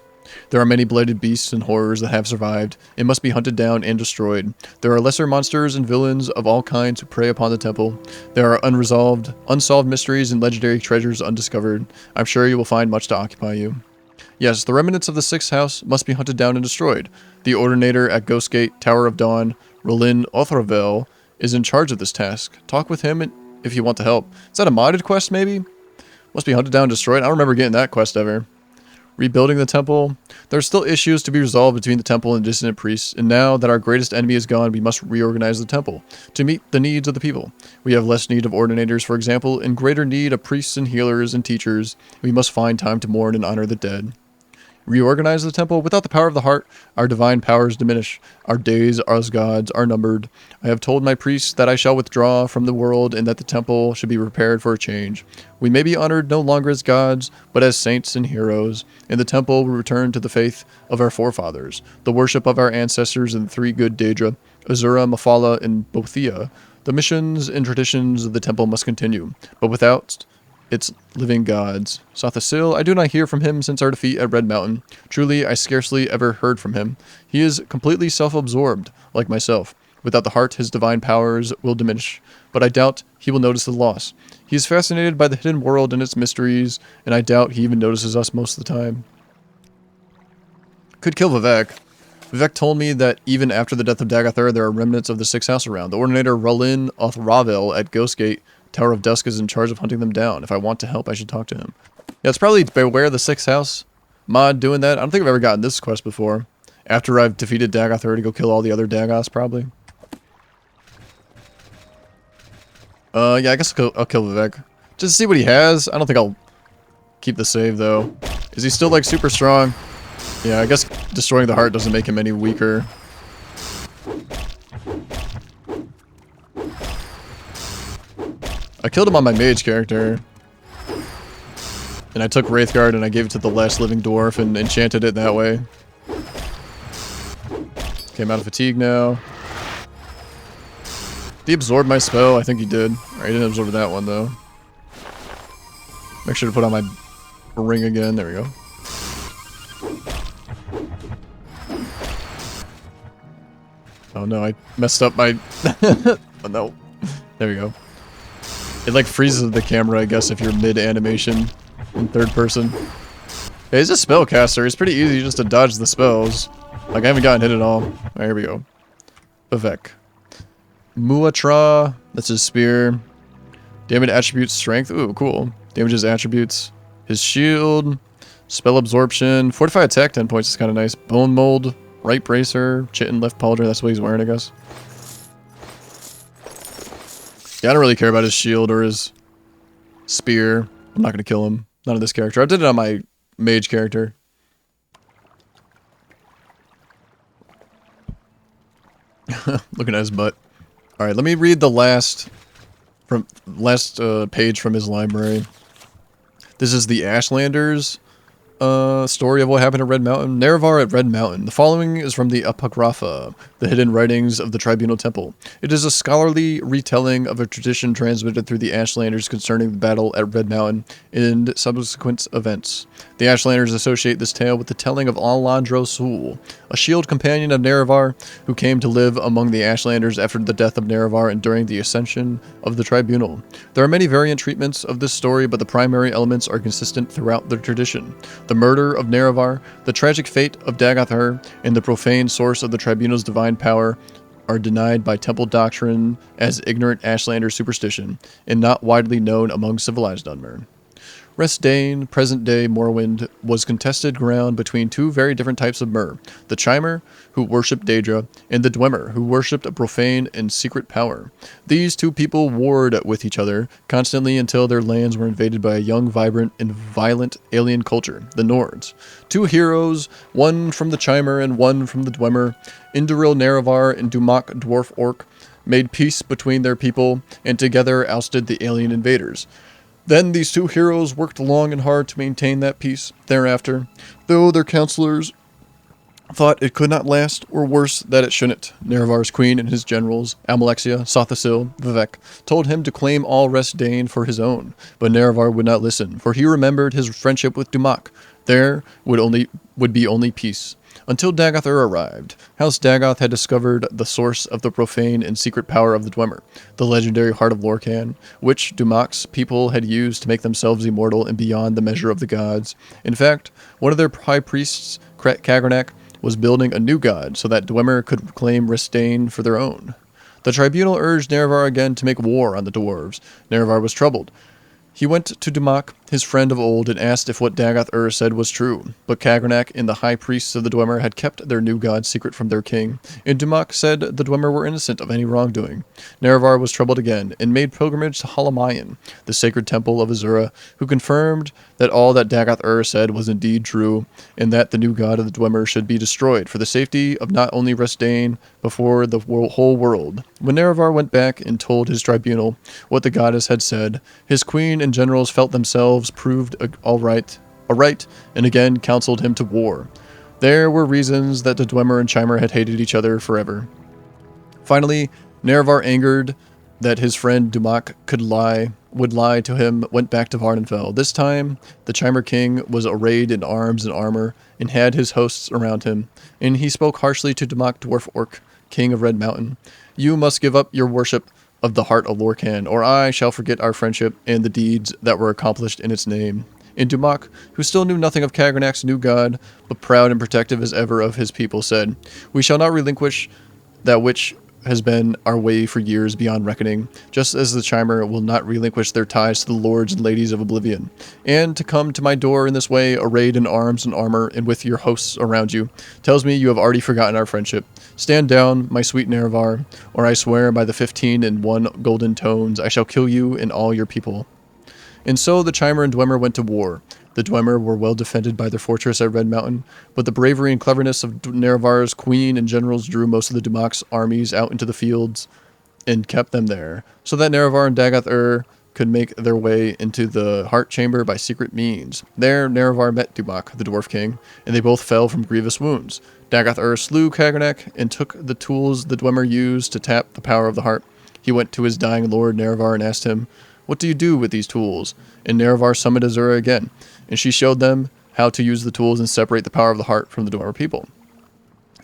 There are many blighted beasts and horrors that have survived, and must be hunted down and destroyed. There are lesser monsters and villains of all kinds who prey upon the temple. There are unsolved mysteries and legendary treasures undiscovered. I'm sure you will find much to occupy you. Yes, the remnants of the Sixth House must be hunted down and destroyed. The Ordinator at Ghostgate, Tower of Dawn, Roland Othravel, is in charge of this task. Talk with him if you want to help. Is that a modded quest, maybe? Must be hunted down and destroyed? I don't remember getting that quest ever. Rebuilding the temple. There are still issues to be resolved between the temple and dissonant priests, and now that our greatest enemy is gone, we must reorganize the temple to meet the needs of the people. We have less need of ordinators, for example, and greater need of priests and healers and teachers. We must find time to mourn and honor the dead. Reorganize the temple. Without the power of the heart, our divine powers diminish. Our days as gods are numbered. I have told my priests that I shall withdraw from the world and that the temple should be prepared for a change. We may be honored no longer as gods, but as saints and heroes. In the temple, we return to the faith of our forefathers, the worship of our ancestors and the three good Daedra, Azura, Mafala, and Bothia. The missions and traditions of the temple must continue, but without its living gods. Sothasil, I do not hear from him since our defeat at Red Mountain. Truly, I scarcely ever heard from him. He is completely self-absorbed, like myself. Without the heart, his divine powers will diminish, but I doubt he will notice the loss. He is fascinated by the hidden world and its mysteries, and I doubt he even notices us most of the time. Could kill Vivek. Vivek told me that even after the death of Dagathar, there are remnants of the Sixth House around. The Ordinator Roland Othravel at Ghostgate, Tower of Dusk, is in charge of hunting them down. If I want to help, I should talk to him. Yeah, it's probably Beware the Sixth House mod doing that. I don't think I've ever gotten this quest before. After I've defeated Dagathar to go kill all the other Dagoths, probably. Yeah, I guess I'll kill Vivek. Just to see what he has. I don't think I'll keep the save, though. Is he still, like, super strong? Yeah, I guess destroying the heart doesn't make him any weaker. I killed him on my mage character. And I took Wraithguard and I gave it to the last living dwarf and enchanted it that way. Okay, I'm out of fatigue now. Did he absorb my spell? I think he did. Alright, he didn't absorb that one though. Make sure to put on my ring again. There we go. Oh no, I messed up my... oh no. There we go. It like freezes the camera, I guess, if you're mid-animation in third person. Yeah, he's a spellcaster. It's pretty easy just to dodge the spells. Like, I haven't gotten hit at all. Alright, here we go. Vivek. Muatra. That's his spear. Damage attributes strength. Ooh, cool. Damages attributes. His shield. Spell absorption. Fortify attack 10 points is kind of nice. Bone mold. Right bracer. Chitin left pauldron. That's what he's wearing, I guess. Yeah, I don't really care about his shield or his spear. I'm not going to kill him. None of this character. I did it on my mage character. Looking at his butt. Alright, let me read the last page from his library. This is the Ashlanders story of what happened at Red Mountain. Nerevar at Red Mountain. The following is from the Apocrypha, the hidden writings of the Tribunal Temple. It is a scholarly retelling of a tradition transmitted through the Ashlanders concerning the battle at Red Mountain and subsequent events. The Ashlanders associate this tale with the telling of Alondro Sul, a shield companion of Nerevar, who came to live among the Ashlanders after the death of Nerevar and during the ascension of the Tribunal. There are many variant treatments of this story, but the primary elements are consistent throughout the tradition. The murder of Nerevar, the tragic fate of Dagathar, and the profane source of the Tribunal's divine power are denied by temple doctrine as ignorant Ashlander superstition, and not widely known among civilized Dunmer. Restdane, present-day Morrowind, was contested ground between two very different types of Mer, the Chimer, who worshipped Daedra, and the Dwemer, who worshipped a profane and secret power. These two people warred with each other constantly until their lands were invaded by a young, vibrant, and violent alien culture, the Nords. Two heroes, one from the Chimer and one from the Dwemer, Induril Nerevar and Dumak Dwarf Orc, made peace between their people, and together ousted the alien invaders. Then these two heroes worked long and hard to maintain that peace thereafter, though their counselors thought it could not last, or worse, that it shouldn't. Nerevar's queen and his generals, Almalexia, Sothasil, Vivek, told him to claim all Resdain for his own, but Nerevar would not listen, for he remembered his friendship with Dumak. There would be only peace. Until Dagoth-Ur arrived, House Dagoth had discovered the source of the profane and secret power of the Dwemer, the legendary Heart of Lorkhan, which Dumak's people had used to make themselves immortal and beyond the measure of the gods. In fact, one of their high priests, Kagernak, was building a new god so that Dwemer could claim Resdain for their own. The tribunal urged Nerevar again to make war on the dwarves. Nerevar was troubled. He went to Dumak, his friend of old, and asked if what Dagoth-Ur said was true. But Kagernak and the high priests of the Dwemer had kept their new god secret from their king, and Dumak said the Dwemer were innocent of any wrongdoing. Nerevar was troubled again, and made pilgrimage to Halamayan, the sacred temple of Azura, who confirmed that all that Dagoth-Ur said was indeed true, and that the new god of the Dwemer should be destroyed for the safety of not only Resdain, before the whole world. When Nerevar went back and told his tribunal what the goddess had said, his queen and generals felt themselves proved all right, and again counseled him to war. There were reasons that the Dwemer and Chimer had hated each other forever. Finally, Nerevar, angered that his friend Dumak would lie to him, went back to Varnenfell. This time, the Chimer king was arrayed in arms and armor, and had his hosts around him, and he spoke harshly to Dumak, dwarf orc, king of Red Mountain. You must give up your worship of the Heart of Lorkhan, or I shall forget our friendship and the deeds that were accomplished in its name. And Dumak, who still knew nothing of Kagernak's new god, but proud and protective as ever of his people, said, We shall not relinquish that which has been our way for years beyond reckoning, just as the Chimer will not relinquish their ties to the lords and ladies of Oblivion. And to come to my door in this way, arrayed in arms and armor, and with your hosts around you, tells me you have already forgotten our friendship. Stand down, my sweet Nerevar, or I swear by the 15 and 1 golden tones, I shall kill you and all your people. And so the Chimer and Dwemer went to war. The Dwemer were well defended by their fortress at Red Mountain, but the bravery and cleverness of Nerevar's queen and generals drew most of the Dumak's armies out into the fields and kept them there, so that Nerevar and Dagoth-Ur could make their way into the heart chamber by secret means. There, Nerevar met Dumak, the dwarf king, and they both fell from grievous wounds. Dagoth-Ur slew Kagernak and took the tools the Dwemer used to tap the power of the heart. He went to his dying lord Nerevar and asked him, What do you do with these tools? And Nerevar summoned Azura again, and she showed them how to use the tools and separate the power of the heart from the Dwemer people.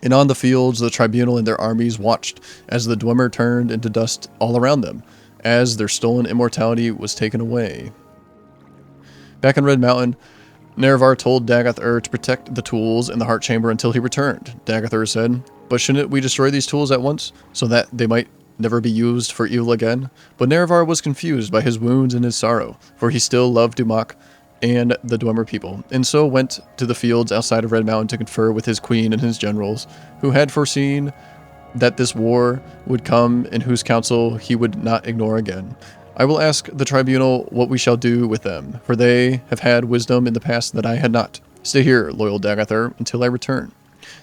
And on the fields, the tribunal and their armies watched as the Dwemer turned into dust all around them, as their stolen immortality was taken away. Back in Red Mountain, Nerevar told Dagoth-Ur to protect the tools in the heart chamber until he returned. Dagoth-Ur said, But shouldn't we destroy these tools at once, so that they might never be used for evil again? But Nerevar was confused by his wounds and his sorrow, for he still loved Dumak and the Dwemer people, and so went to the fields outside of Red Mountain to confer with his queen and his generals, who had foreseen that this war would come and whose counsel he would not ignore again. I will ask the tribunal what we shall do with them, for they have had wisdom in the past that I had not. Stay here, loyal Dagoth-Ur, until I return.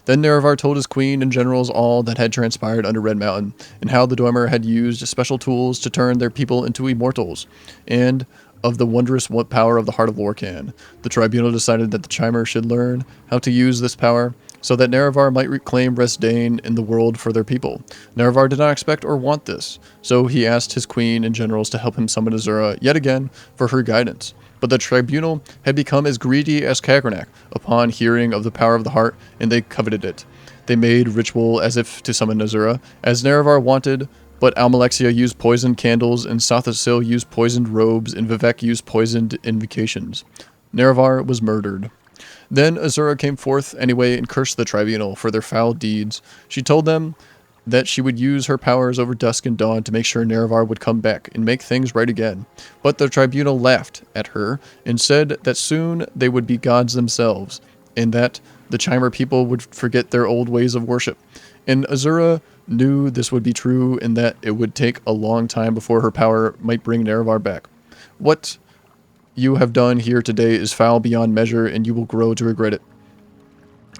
Then Nerevar told his queen and generals all that had transpired under Red Mountain, and how the Dwemer had used special tools to turn their people into immortals, and of the wondrous power of the Heart of Lorkhan. The tribunal decided that the Chimer should learn how to use this power, so that Nerevar might reclaim Resdain in the world for their people. Nerevar did not expect or want this, so he asked his queen and generals to help him summon Azura yet again for her guidance. But the tribunal had become as greedy as Kagernak upon hearing of the power of the heart, and they coveted it. They made ritual as if to summon Azura, as Nerevar wanted, but Almalexia used poisoned candles, and Sothasil used poisoned robes, and Vivek used poisoned invocations. Nerevar was murdered. Then Azura came forth anyway and cursed the tribunal for their foul deeds. She told them that she would use her powers over dusk and dawn to make sure Nerevar would come back and make things right again. But the tribunal laughed at her and said that soon they would be gods themselves, and that the Chimer people would forget their old ways of worship. And Azura knew this would be true, and that it would take a long time before her power might bring Nerevar back. What you have done here today is foul beyond measure, and you will grow to regret it.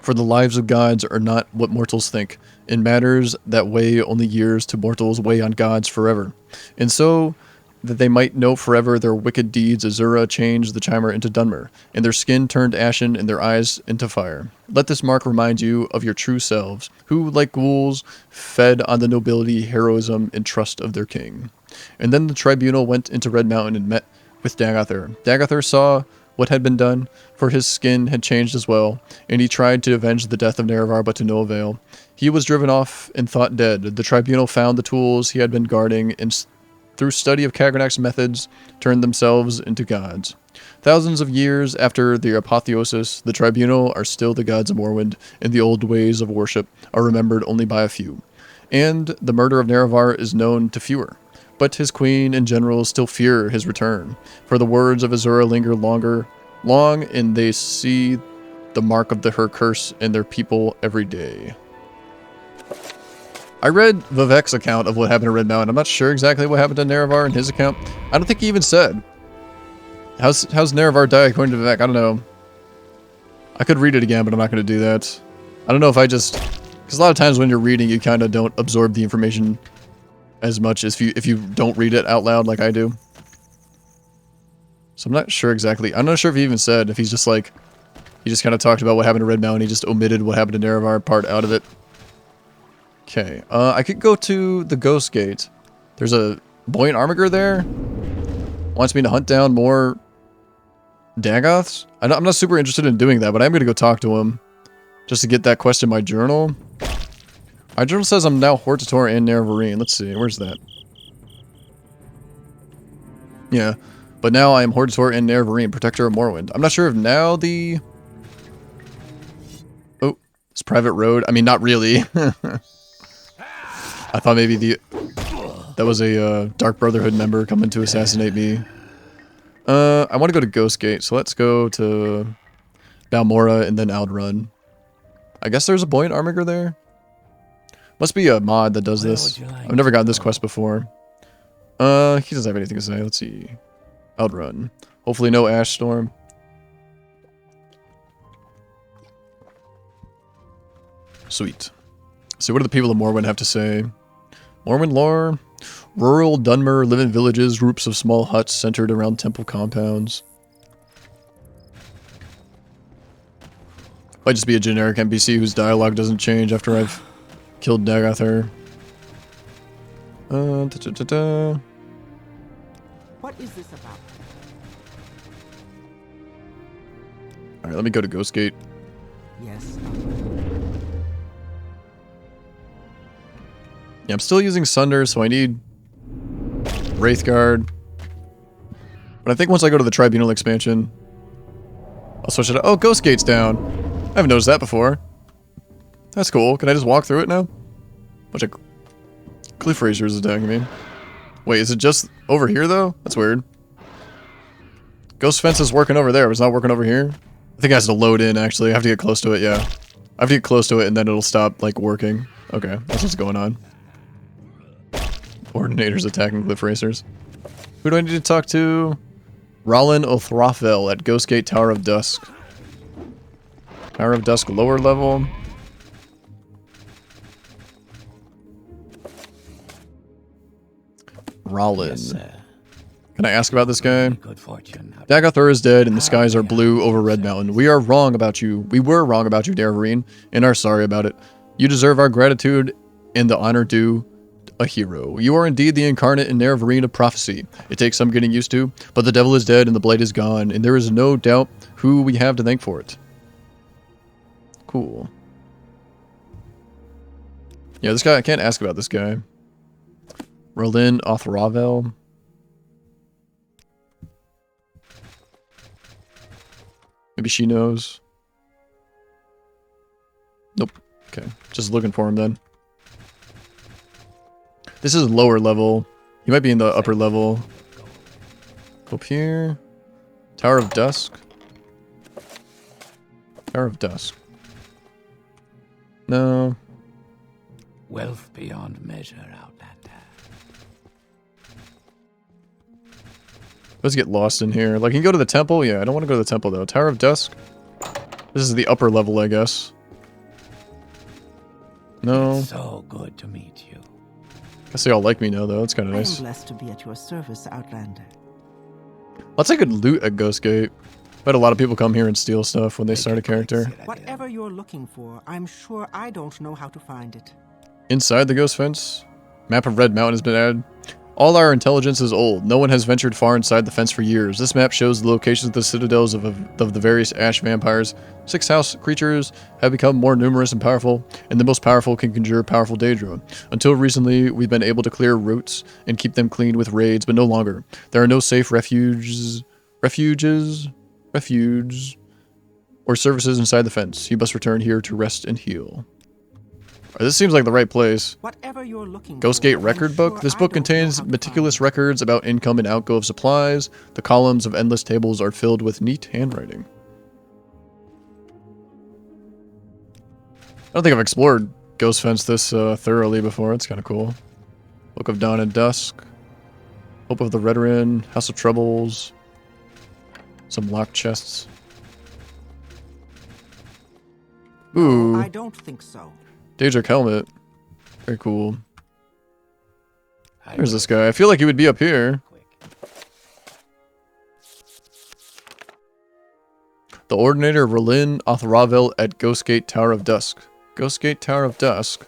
For the lives of gods are not what mortals think. In matters that weigh only years to mortals weigh on gods forever. And so, that they might know forever their wicked deeds, Azura changed the Chimer into Dunmer, and their skin turned ashen and their eyes into fire. Let this mark remind you of your true selves, who, like ghouls, fed on the nobility, heroism, and trust of their king. And then the tribunal went into Red Mountain and met with Dagathar. Dagathar saw what had been done, for his skin had changed as well, and he tried to avenge the death of Nerevar, but to no avail. He was driven off and thought dead. The tribunal found the tools he had been guarding, and through study of Kagranak's methods, turned themselves into gods. Thousands of years after the apotheosis, the tribunal are still the gods of Morrowind, and the old ways of worship are remembered only by a few. And the murder of Nerevar is known to fewer. But his queen and generals still fear his return, for the words of Azura linger long, and they see the mark of her curse in their people every day. I read Vivek's account of what happened to Red Mountain. I'm not sure exactly what happened to Nerevar in his account. I don't think he even said. How's Nerevar die according to Vivek? I don't know. I could read it again, but I'm not going to do that. I don't know if I just... Because a lot of times when you're reading, you kind of don't absorb the information as much as if you don't read it out loud like I do. So I'm not sure exactly. I'm not sure if he even said, if he's just like... He just kind of talked about what happened to Red Mountain. He just omitted what happened to Nerevar part out of it. Okay, I could go to the Ghost Gate. There's a buoyant armiger there. Wants me to hunt down more Dagoths. I'm not super interested in doing that, but I'm going to go talk to him. Just to get that quest in my journal. My journal says I'm now Hortator and Nerevarine. Let's see, where's that? Yeah, but now I am Hortator and Nerevarine, Protector of Morrowind. I'm not sure if now the... Oh, it's private road. I mean, not really. I thought maybe that was a Dark Brotherhood member coming to assassinate me. I want to go to Ghost Gate, so let's go to Balmora and then Outrun. I guess there's a buoyant armiger there. Must be a mod that does this. I've never gotten this quest before. He doesn't have anything to say. Let's see. Outrun. Hopefully no Ash Storm. Sweet. So what do the people of Morrowind have to say? Morrowind lore. Rural Dunmer live in villages, groups of small huts centered around temple compounds. Might just be a generic NPC whose dialogue doesn't change after I've killed Dagathar. What is this about? Alright, let me go to Ghost Gate. Yes. Yeah, I'm still using Sunder, so I need Wraithguard. But I think once I go to the Tribunal expansion, I'll switch it up. Oh, Ghost Gate's down. I haven't noticed that before. That's cool. Can I just walk through it now? Bunch of cliff racers attacking me. Wait, is it just over here, though? That's weird. Ghost Fence is working over there, but it's not working over here. I think it has to load in, actually. I have to get close to it, yeah. I have to get close to it, and then it'll stop, like, working. Okay, that's what's going on. Ordinators attacking cliff racers. Who do I need to talk to? Rollin Othrothvel at Ghostgate Tower of Dusk. Tower of Dusk lower level. Rollin. Yes, sir. Can I ask about this guy? Good fortune. Dagathar is dead and the skies are blue over Red Mountain. We are wrong about you. We were wrong about you, Nerevarine, and are sorry about it. You deserve our gratitude and the honor due a hero. You are indeed the incarnate in Nerevarine of prophecy. It takes some getting used to, but the devil is dead and the blight is gone, and there is no doubt who we have to thank for it. Cool. Yeah, this guy, I can't ask about this guy. Rollin Othrothvel. Maybe she knows. Nope. Okay. Just looking for him then. This is lower level. He might be in the upper level. Up here. Tower of Dusk. Tower of Dusk. No. Wealth beyond measure, Outlander. Let's get lost in here. Like, you can go to the temple? Yeah, I don't want to go to the temple, though. Tower of Dusk? This is the upper level, I guess. No. It's so good to meet you. Guess they all like me now, though. That's kind of I am nice. blessed to be at your service, Outlander. Let's take a loot at Ghostgate. But a lot of people come here and steal stuff when they start a character. Whatever you're looking for, I'm sure I don't know how to find it. Inside the ghost fence, map of Red Mountain has been added. All our intelligence is old. No one has ventured far inside the fence for years. This map shows the locations of the citadels of the various ash vampires. 6 house creatures have become more numerous and powerful, and the most powerful can conjure powerful Daedra. Until recently, we've been able to clear routes and keep them clean with raids, but no longer. There are no safe refuges, or services inside the fence. You must return here to rest and heal. Alright, this seems like the right place. Whatever you're looking Ghostgate for, record I'm book. sure This I book don't know contains how to meticulous find it. records about income and outgo of supplies. The columns of endless tables are filled with neat handwriting. I don't think I've explored Ghost Fence this thoroughly before. It's kind of cool. Book of Dawn and Dusk. Hope of the Veteran. House of Troubles. Some locked chests. Ooh. I don't think so. Daedric helmet. Very cool. There's this guy. I feel like he would be up here. The Ordinator of Berlin Othravel at Ghostgate Tower of Dusk. Ghostgate Tower of Dusk.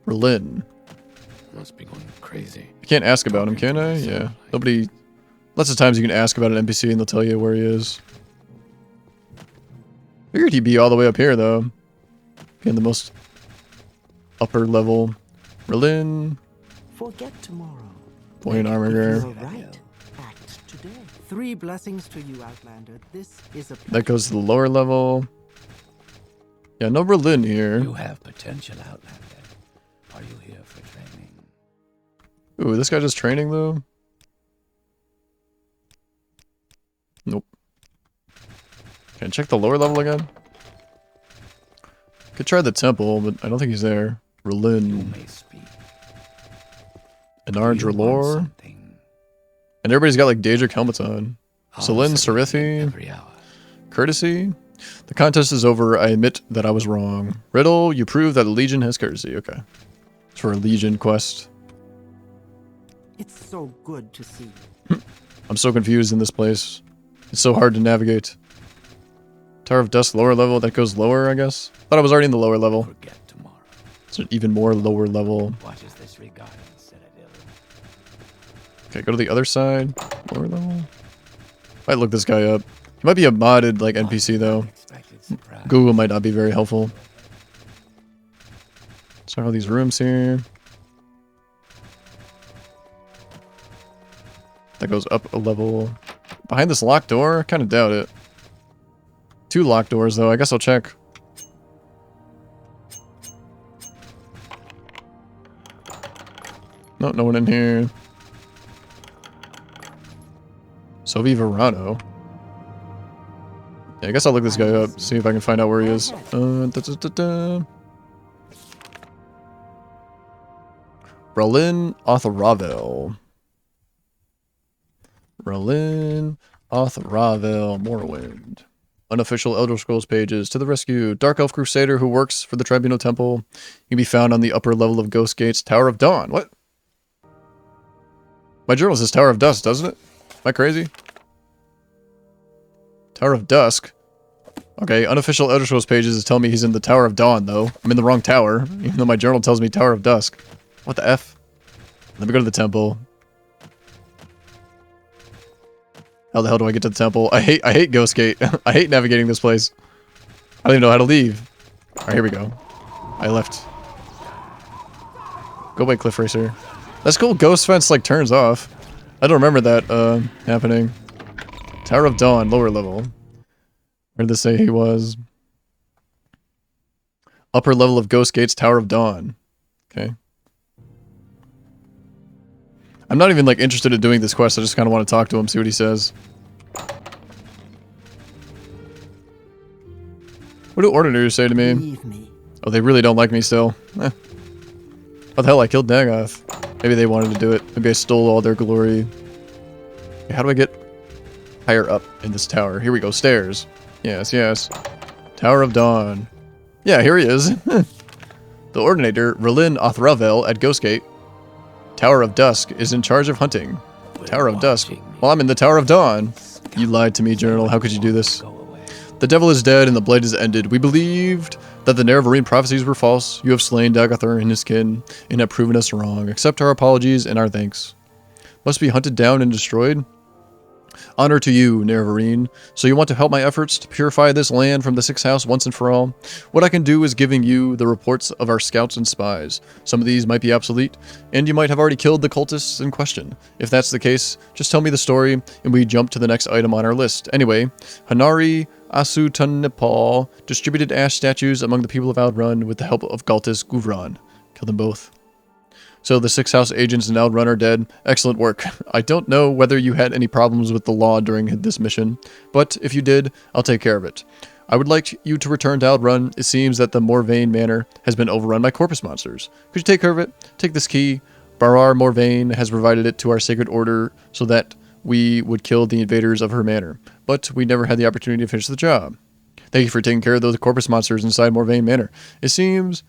Berlin. Must be going crazy. I can't ask about him, can I? Yeah. Nobody... Lots of times you can ask about an NPC and they'll tell you where he is. Figured he'd be all the way up here, though. In the most upper level. Berlin. Forget tomorrow. Point If armor. you're right, act today. 3 blessings to you, Outlander. This is a That goes to the lower level. Yeah, no Berlin here. You have potential, Outlander. Are you here for training? Ooh, this guy just training, though? Nope. Can I check the lower level again? Could try the temple, but I don't think he's there. You Berlin. may speak. Enarge Do you want Relore. something? And everybody's got like Daedric helmets on. I'll Selene salute you Serithi. every hour. Courtesy. The contest is over. I admit that I was wrong. Riddle, you prove that the Legion has courtesy. Okay. It's for a Legion quest. It's so good to see you. I'm so confused in this place. It's so hard to navigate. Tower of Dusk lower level. That goes lower, I guess. Thought I was already in the lower level. Forget tomorrow. It's an even more lower level. What is this regarding Citadel? Okay, go to the other side. Lower level. Might look this guy up. He might be a modded like NPC though. Unexpected surprise. Google might not be very helpful. So all these rooms here. That goes up a level. Behind this locked door? Kind of doubt it. 2 locked doors though. I guess I'll check. No, no one in here. Sovi Verano. Yeah, I guess I'll look this guy up, see if I can find out where he is. Berlin Othravel. Berlin Othravel Morrowind. Unofficial Elder Scrolls pages. To the rescue. Dark Elf Crusader who works for the Tribunal Temple. He can be found on the upper level of Ghostgate's Tower of Dawn. What? My journal says Tower of Dusk, doesn't it? Am I crazy? Tower of Dusk. Okay, unofficial Elder Scrolls pages is telling me he's in the Tower of Dawn, though. I'm in the wrong tower, even though my journal tells me Tower of Dusk. What the F? Let me go to the temple. How the hell do I get to the temple? I hate Ghostgate. I hate navigating this place. I don't even know how to leave. Alright, here we go. I left. Go by Cliff Racer. That's cool. Ghost Fence, like, turns off. I don't remember that, happening. Tower of Dawn, lower level. Where did this say he was? Upper level of Ghostgate's Tower of Dawn. Okay. I'm not even, like, interested in doing this quest. I just kind of want to talk to him, see what he says. What do Ordinators say to me? Leave me. Oh, they really don't like me still. Eh. What the hell? I killed Nagath. Maybe they wanted to do it. Maybe I stole all their glory. Okay, how do I get higher up in this tower? Here we go. Stairs. Yes, yes. Tower of Dawn. Yeah, here he is. The Ordinator, Relin Othravel at Ghostgate, Tower of Dusk, is in charge of hunting. Tower of Dusk? Well, I'm in the Tower of Dawn. You lied to me, Journal. How could you do this? The devil is dead and the blade is ended. We believed that the Nerevarine prophecies were false. You have slain Dagathar and his kin and have proven us wrong. Accept our apologies and our thanks. Must be hunted down and destroyed? Honor to you, Nerevarine. So you want to help my efforts to purify this land from the Sixth House once and for all? What I can do is giving you the reports of our scouts and spies. Some of these might be obsolete, and you might have already killed the cultists in question. If that's the case, just tell me the story, and we jump to the next item on our list. Anyway, Hanari Asutanipal distributed ash statues among the people of Outrun with the help of Galtus Guvran. Kill them both. So the Sixth House agents in Outrun are dead. Excellent work. I don't know whether you had any problems with the law during this mission, but if you did, I'll take care of it. I would like you to return to Outrun. It seems that the Morvain Manor has been overrun by corpus monsters. Could you take care of it? Take this key. Barar Morvain has provided it to our sacred order so that we would kill the invaders of her manor, but we never had the opportunity to finish the job. Thank you for taking care of those corpus monsters inside Morvain Manor. It seems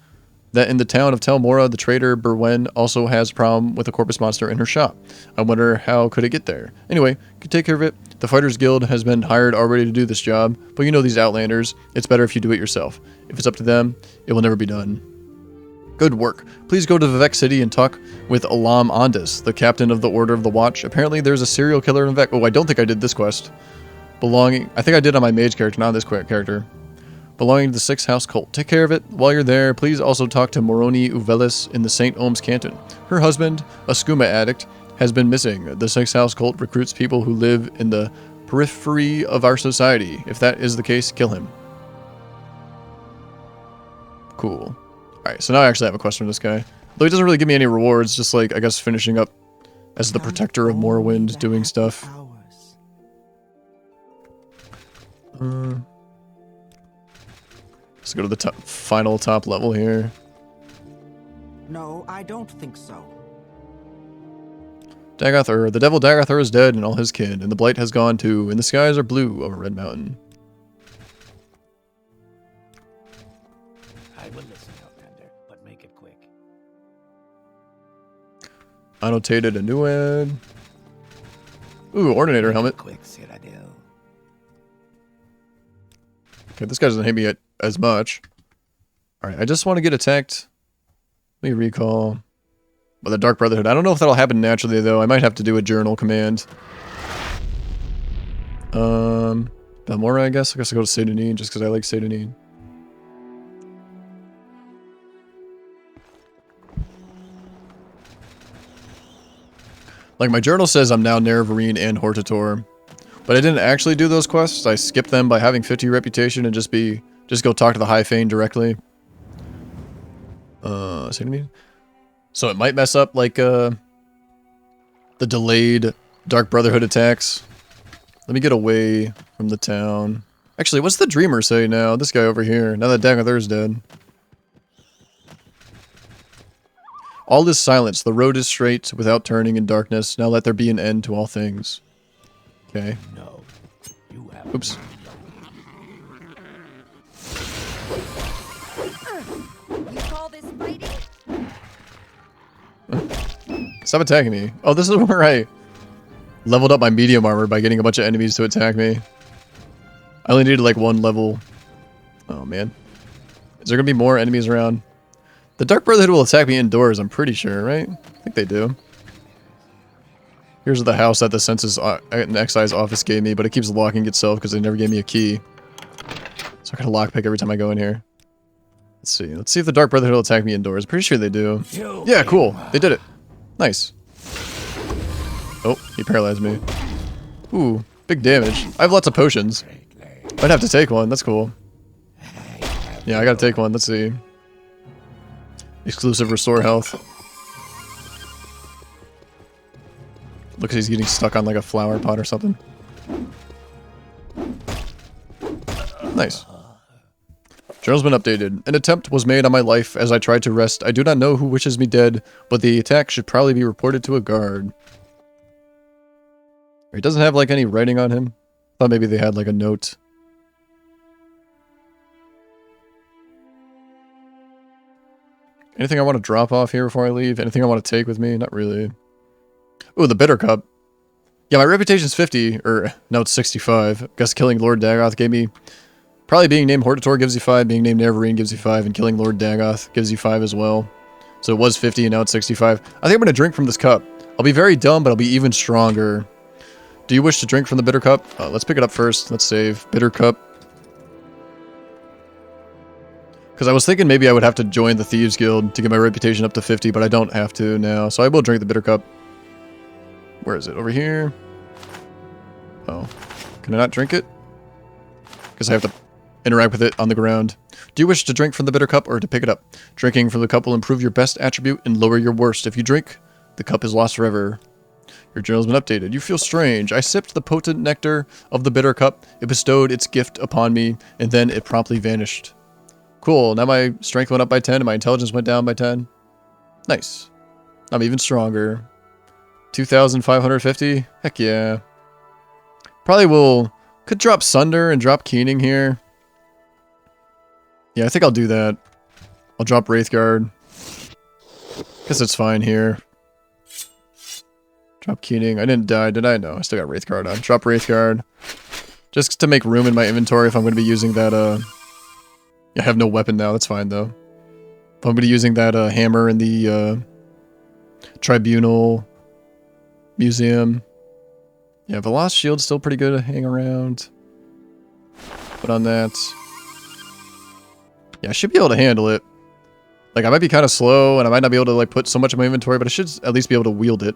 that in the town of Telmora, the trader Berwen also has a problem with a corpus monster in her shop. I wonder how could it get there. Anyway, you take care of it. The Fighters Guild has been hired already to do this job, but you know these Outlanders. It's better if you do it yourself. If it's up to them, it will never be done. Good work. Please go to Vivek City and talk with Alam Andis, the captain of the Order of the Watch. Apparently there's a serial killer in Vivek. Oh, I don't think I did this quest. I think I did on my mage character, not this character. Belonging to the Sixth House cult. Take care of it. While you're there, please also talk to Moroni Uvelis in the St. Ohms Canton. Her husband, a skooma addict, has been missing. The Sixth House cult recruits people who live in the periphery of our society. If that is the case, kill him. Cool. Alright, so now I actually have a question for this guy. Though he doesn't really give me any rewards, just like, I guess, finishing up as the protector of Morrowind, doing stuff. Let's go to the final top level here. No, I don't think so. Dagathar. The devil Dagathar is dead and all his kin, and the blight has gone too, and the skies are blue over Red Mountain. I will listen, Outlander, but make it quick. Annotated Anuad. Ooh, Ordinator helmet. Quick, Cyrodiil. Okay, this guy doesn't hit me as much. Alright, I just want to get attacked. Let me recall. By the Dark Brotherhood. I don't know if that'll happen naturally, though. I might have to do a journal command. Balmora, I guess. I guess I'll go to Sedanine, just because I like Sedanine. Like, my journal says I'm now Nerevarine and Hortator. But I didn't actually do those quests. I skipped them by having 50 reputation and just go talk to the High Fane directly. Sedanine? So it might mess up, like, the delayed Dark Brotherhood attacks. Let me get away from the town. Actually, what's the Dreamer say now? This guy over here, now that Dagathar's dead. All is silence. The road is straight, without turning in darkness. Now let there be an end to all things. Okay. No, you have. Oops. You call this fighting? Stop attacking me. Oh, this is where I leveled up my medium armor by getting a bunch of enemies to attack me. I only needed like one level. Oh, man. Is there going to be more enemies around? The Dark Brotherhood will attack me indoors, I'm pretty sure, right? I think they do. Here's the house that the Census and Excise office gave me, but it keeps locking itself because they never gave me a key. So I gotta lockpick every time I go in here. Let's see. Let's see if the Dark Brotherhood will attack me indoors. Pretty sure they do. Yeah, cool. They did it. Nice. Oh, he paralyzed me. Ooh, big damage. I have lots of potions. Might have to take one. That's cool. Yeah, I gotta take one. Let's see. Exclusive restore health. Looks like he's getting stuck on like a flower pot or something. Nice. Journal's been updated. An attempt was made on my life as I tried to rest. I do not know who wishes me dead, but the attack should probably be reported to a guard. He doesn't have like any writing on him. Thought maybe they had like a note. Anything I want to drop off here before I leave? Anything I want to take with me? Not really. Ooh, the Bitter Cup. Yeah, my reputation's 50, or no, it's 65. I guess killing Lord Dagoth gave me... Probably being named Hortator gives you 5, being named Neverine gives you 5, and killing Lord Dagoth gives you 5 as well. So it was 50 and now it's 65. I think I'm going to drink from this cup. I'll be very dumb, but I'll be even stronger. Do you wish to drink from the Bitter Cup? Let's pick it up first. Let's save. Bitter Cup. Because I was thinking maybe I would have to join the Thieves Guild to get my reputation up to 50, but I don't have to now. So I will drink the Bitter Cup. Where is it? Over here? Oh. Can I not drink it? Because I have to interact with it on the ground. Do you wish to drink from the Bitter Cup or to pick it up? Drinking from the cup will improve your best attribute and lower your worst. If you drink, the cup is lost forever. Your journal's been updated. You feel strange. I sipped the potent nectar of the Bitter Cup. It bestowed its gift upon me, and then it promptly vanished. Cool. Now my strength went up by 10 and my intelligence went down by 10. Nice. I'm even stronger. 2,550? Heck yeah. Probably will... Could drop Sunder and drop Keening here. Yeah, I think I'll do that. I'll drop Wraithguard. Guess it's fine here. Drop Keening. I didn't die, did I? No, I still got Wraithguard on. Drop Wraithguard. Just to make room in my inventory if I'm going to be using that, I have no weapon now, that's fine though. If I'm going to be using that, hammer in the, Tribunal Museum. Yeah, Veloz Shield's still pretty good to hang around. Put on that. Yeah, I should be able to handle it. Like, I might be kind of slow, and I might not be able to, like, put so much in my inventory, but I should at least be able to wield it.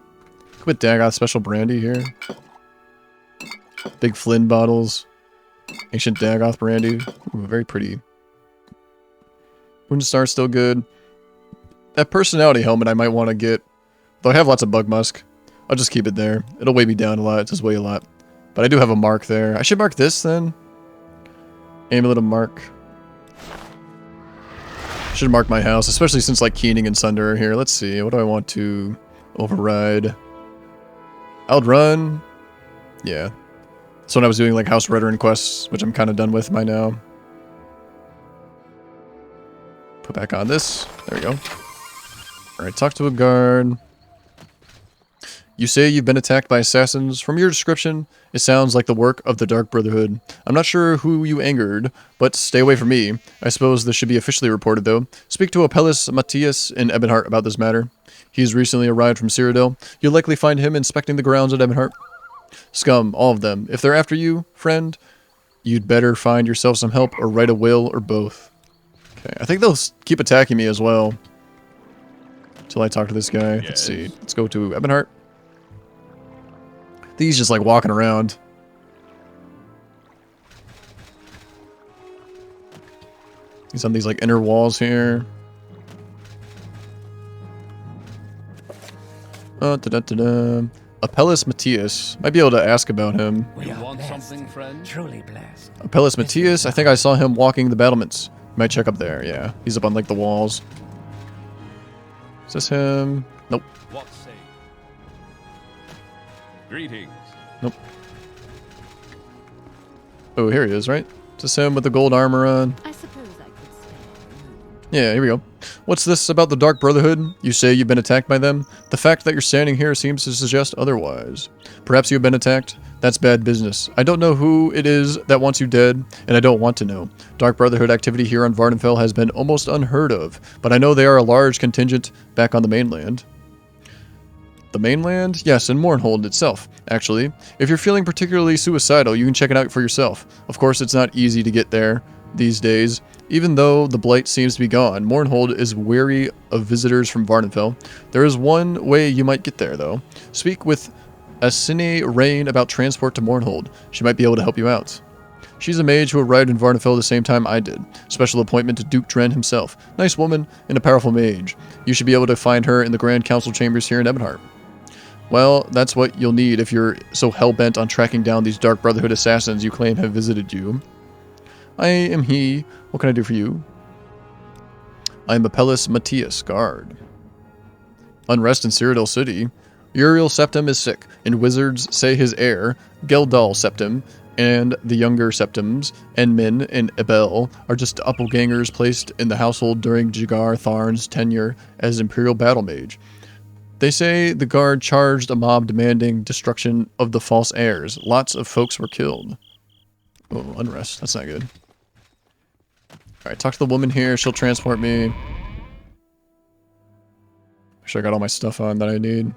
Put Dagoth Special Brandy here. Big Flynn bottles. Ancient Dagoth Brandy. Ooh, very pretty. Moonstar's still good. That Personality Helmet I might want to get. Though I have lots of Bug Musk. I'll just keep it there. It'll weigh me down a lot. It does weigh a lot. But I do have a mark there. I should mark this then. Amulet of Mark. Should mark my house, especially since like Keening and Sunder are here. Let's see. What do I want to override? Outrun. Yeah. So when I was doing like House Veteran quests, which I'm kind of done with by now. Put back on this. There we go. Alright, talk to a guard. You say you've been attacked by assassins. From your description, it sounds like the work of the Dark Brotherhood. I'm not sure who you angered, but stay away from me. I suppose this should be officially reported, though. Speak to Apelles Matthias in Ebonheart about this matter. He's recently arrived from Cyrodiil. You'll likely find him inspecting the grounds at Ebonheart. Scum, all of them. If they're after you, friend, you'd better find yourself some help or write a will or both. Okay, I think they'll keep attacking me as well. Until I talk to this guy. Yes. Let's see. Let's go to Ebonheart. He's just like walking around. He's on these like inner walls here. Apelles Matthias. Might be able to ask about him. We You are want blessed, something, friend? truly blessed. Apelles Matthias. I think I saw him walking the battlements. Might check up there. Yeah, he's up on like the walls. Is this him? Nope. What say? Greetings. Nope. Oh, here he is, right? Is this him with the gold armor on? I suppose I could stay. Yeah, here we go. What's this about the Dark Brotherhood? You say you've been attacked by them? The fact that you're standing here seems to suggest otherwise. Perhaps you've been attacked? That's bad business. I don't know who it is that wants you dead, and I don't want to know. Dark Brotherhood activity here on Vardenfell has been almost unheard of, but I know they are a large contingent back on the mainland. The mainland? Yes, and Morrowind itself, actually. If you're feeling particularly suicidal, you can check it out for yourself. Of course, it's not easy to get there these days. Even though the blight seems to be gone, Morrowind is wary of visitors from Vardenfell. There is one way you might get there, though. Speak with Asine Rain about transport to Morrowind. She might be able to help you out. She's a mage who arrived in Vardenfell the same time I did. Special appointment to Duke Dren himself. Nice woman and a powerful mage. You should be able to find her in the Grand Council chambers here in Ebonheart. Well, that's what you'll need if you're so hell-bent on tracking down these Dark Brotherhood assassins you claim have visited you. I am he. What can I do for you? I am Apelles Matthias, guard. Unrest in Cyrodiil City. Uriel Septim is sick, and wizards say his heir, Geldal Septim, and the younger septims, Enmin and Ebel, are just doppelgangers placed in the household during Jagar Tharn's tenure as Imperial Battle Mage. They say the guard charged a mob demanding destruction of the false heirs. Lots of folks were killed. Oh, unrest. That's not good. Alright, talk to the woman here. She'll transport me. Make sure I got all my stuff on that I need.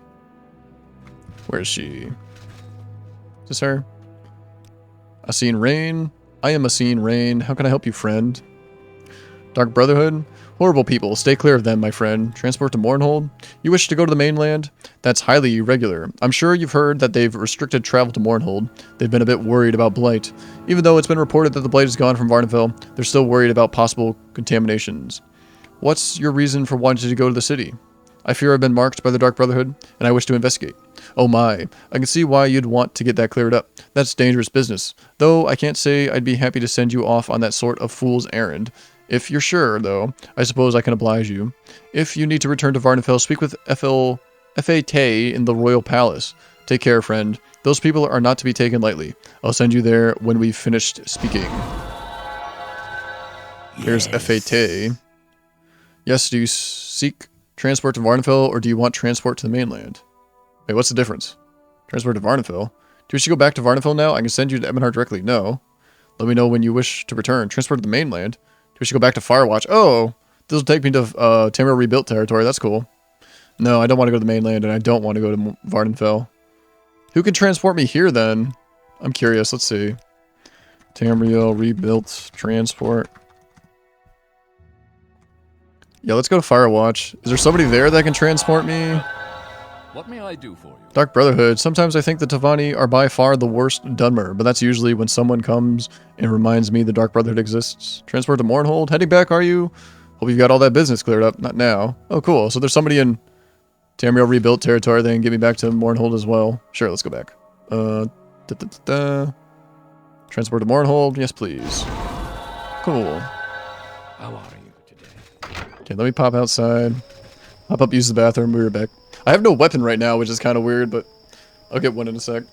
Where is she? Is this her? Aseen Rain. I am Aseen Rain. How can I help you, friend? Dark Brotherhood? Horrible people. Stay clear of them, my friend. Transport to Morrowind? You wish to go to the mainland? That's highly irregular. I'm sure you've heard that they've restricted travel to Morrowind. They've been a bit worried about Blight. Even though it's been reported that the Blight is gone from Vardenfell, they're still worried about possible contaminations. What's your reason for wanting to go to the city? I fear I've been marked by the Dark Brotherhood, and I wish to investigate. Oh my, I can see why you'd want to get that cleared up. That's dangerous business. Though I can't say I'd be happy to send you off on that sort of fool's errand. If you're sure, though, I suppose I can oblige you. If you need to return to Vardenfell, speak with F.A. Tay in the Royal Palace. Take care, friend. Those people are not to be taken lightly. I'll send you there when we've finished speaking. Here's F.A. Tay. Yes, do you seek transport to Vardenfell, or do you want transport to the mainland? Wait, what's the difference? Transport to Vardenfell? Do you wish to go back to Vardenfell now? I can send you to Ebonheart directly. No. Let me know when you wish to return. Transport to the mainland? Do we should go back to Firewatch? Oh, this will take me to Tamriel Rebuilt territory. That's cool. No, I don't want to go to the mainland, and I don't want to go to Vardenfell. Who can transport me here, then? I'm curious. Let's see. Tamriel Rebuilt transport. Yeah, let's go to Firewatch. Is there somebody there that can transport me? What may I do for you? Dark Brotherhood. Sometimes I think the Tavani are by far the worst Dunmer, but that's usually when someone comes and reminds me the Dark Brotherhood exists. Transport to Morrowind? Heading back, are you? Hope you've got all that business cleared up. Not now. Oh, cool. So there's somebody in Tamriel Rebuilt territory that can get me back to Morrowind as well. Sure, let's go back. Transport to Morrowind? Yes, please. Cool. How are you today? Okay, let me pop outside. Hop up, use the bathroom, be right back. I have no weapon right now, which is kind of weird, but I'll get one in a sec.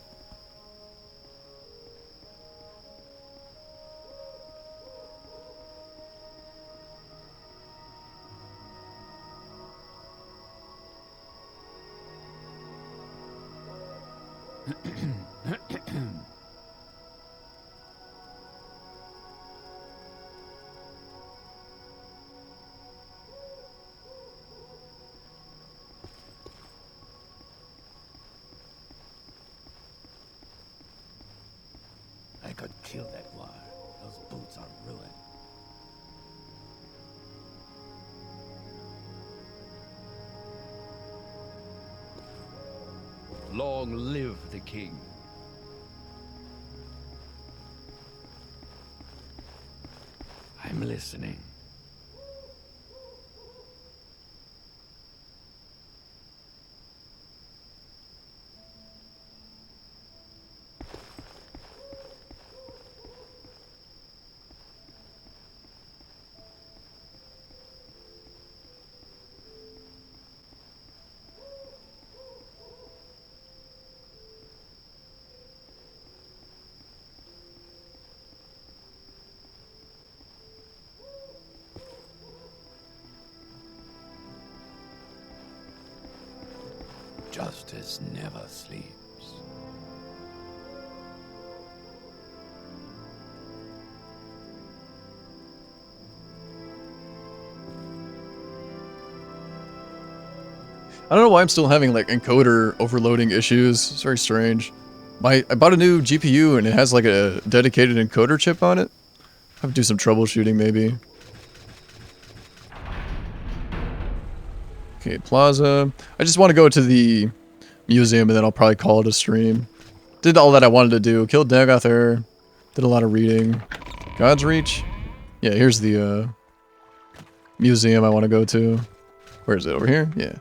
I could kill that war. Those boots are ruined. Long live the king. I'm listening. Justice never sleeps. I don't know why I'm still having like encoder overloading issues. It's very strange. I bought a new GPU and it has like a dedicated encoder chip on it. I have to do some troubleshooting maybe. Okay, Plaza. I just want to go to the museum and then I'll probably call it a stream. Did all that I wanted to do. Killed Dagoth. Did a lot of reading. God's Reach? Yeah, here's the museum I want to go to. Where is it? Over here? Yeah.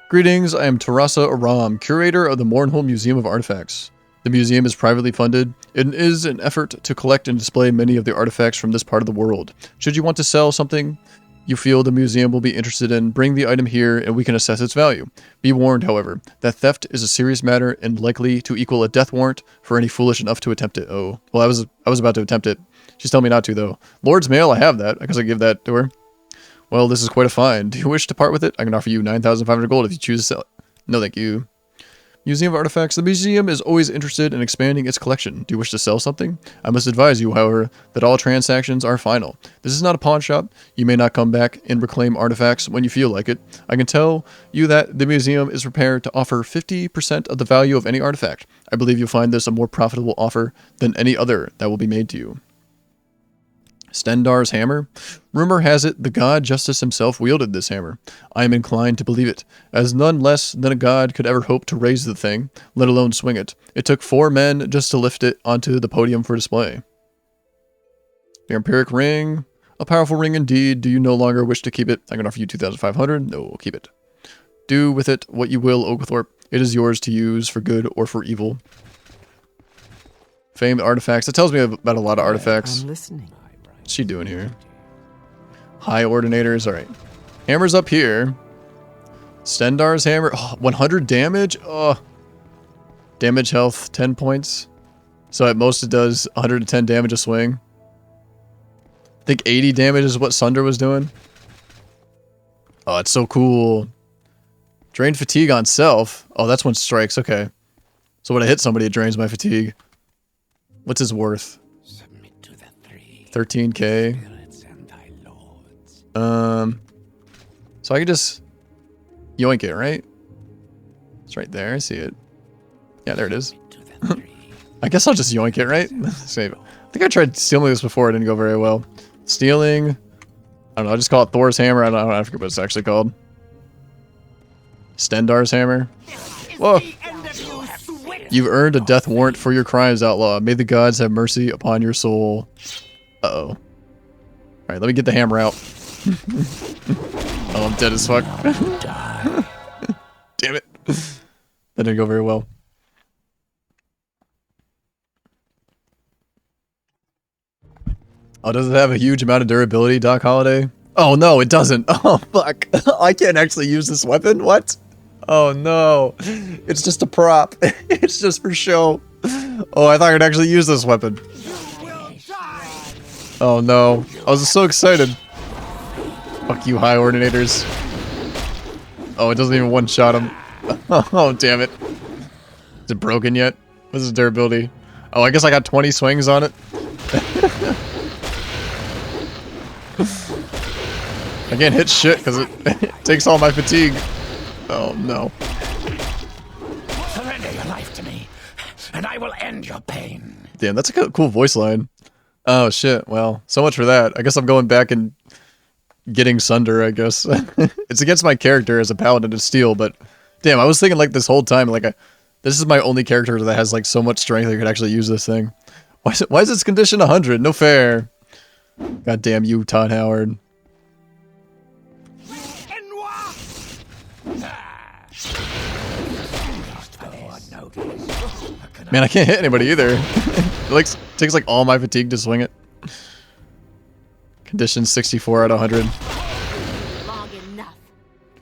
Greetings, I am Tarasa Aram, curator of the Morrowind Museum of Artifacts. The museum is privately funded and is an effort to collect and display many of the artifacts from this part of the world. Should you want to sell something, you feel the museum will be interested in, bring the item here and we can assess its value. Be warned, however, that theft is a serious matter and likely to equal a death warrant for any foolish enough to attempt it. Oh, well, I was about to attempt it. She's telling me not to, though. Lord's Mail, I have that. I guess I give that to her. Well, this is quite a find. Do you wish to part with it? I can offer you 9,500 gold if you choose to sell it. No, thank you. Museum of Artifacts. The museum is always interested in expanding its collection. Do you wish to sell something? I must advise you, however, that all transactions are final. This is not a pawn shop. You may not come back and reclaim artifacts when you feel like it. I can tell you that the museum is prepared to offer 50% of the value of any artifact. I believe you'll find this a more profitable offer than any other that will be made to you. Stendarr's hammer? Rumor has it the god Justice himself wielded this hammer. I am inclined to believe it, as none less than a god could ever hope to raise the thing, let alone swing it. It took 4 men just to lift it onto the podium for display. The Empiric Ring. A powerful ring indeed. Do you no longer wish to keep it? I can offer you 2,500. No, keep it. Do with it what you will, Oglethorpe. It is yours to use for good or for evil. Famed artifacts. That tells me about a lot of artifacts. I'm listening. What's she doing here? High ordinators. Alright. Hammer's up here. Stendarr's hammer. Oh, 100 damage? Oh. Damage health, 10 points. So at most it does 110 damage a swing. I think 80 damage is what Sunder was doing. Oh, it's so cool. Drain fatigue on self. Oh, that's when strikes. Okay. So when I hit somebody, it drains my fatigue. What's his worth? 13k. So I could just yoink it, right? It's right there. I see it. Yeah, there it is. I guess I'll just yoink it, right? Save it. I think I tried stealing this before. It didn't go very well. Stealing. I don't know. I'll just call it Thor's hammer. I don't know. I forget what it's actually called. Stendarr's hammer. Whoa. You've earned a death warrant for your crimes, outlaw. May the gods have mercy upon your soul. Uh-oh. Alright, let me get the hammer out. Oh, I'm dead as fuck. Damn it. That didn't go very well. Oh, does it have a huge amount of durability, Doc Holliday? Oh, no, it doesn't. Oh, fuck. I can't actually use this weapon? What? Oh, no. It's just a prop. It's just for show. Oh, I thought I could actually use this weapon. Oh no, I was so excited. Fuck you, high ordinators. Oh, it doesn't even one-shot him. Oh, damn it. Is it broken yet? What's its durability? Oh, I guess I got 20 swings on it. I can't hit shit because it takes all my fatigue. Oh no. Surrender your life to me, and I will end your pain. Damn, that's a cool voice line. Oh shit, well, so much for that. I guess I'm going back and getting Sunder, I guess. It's against my character as a paladin to steal, but damn, I was thinking like this whole time, like this is my only character that has like so much strength I could actually use this thing. Why is its condition 100? No fair. God damn you, Todd Howard. Man, I can't hit anybody either. It like takes like all my fatigue to swing it. Condition 64 out of 100. Long enough.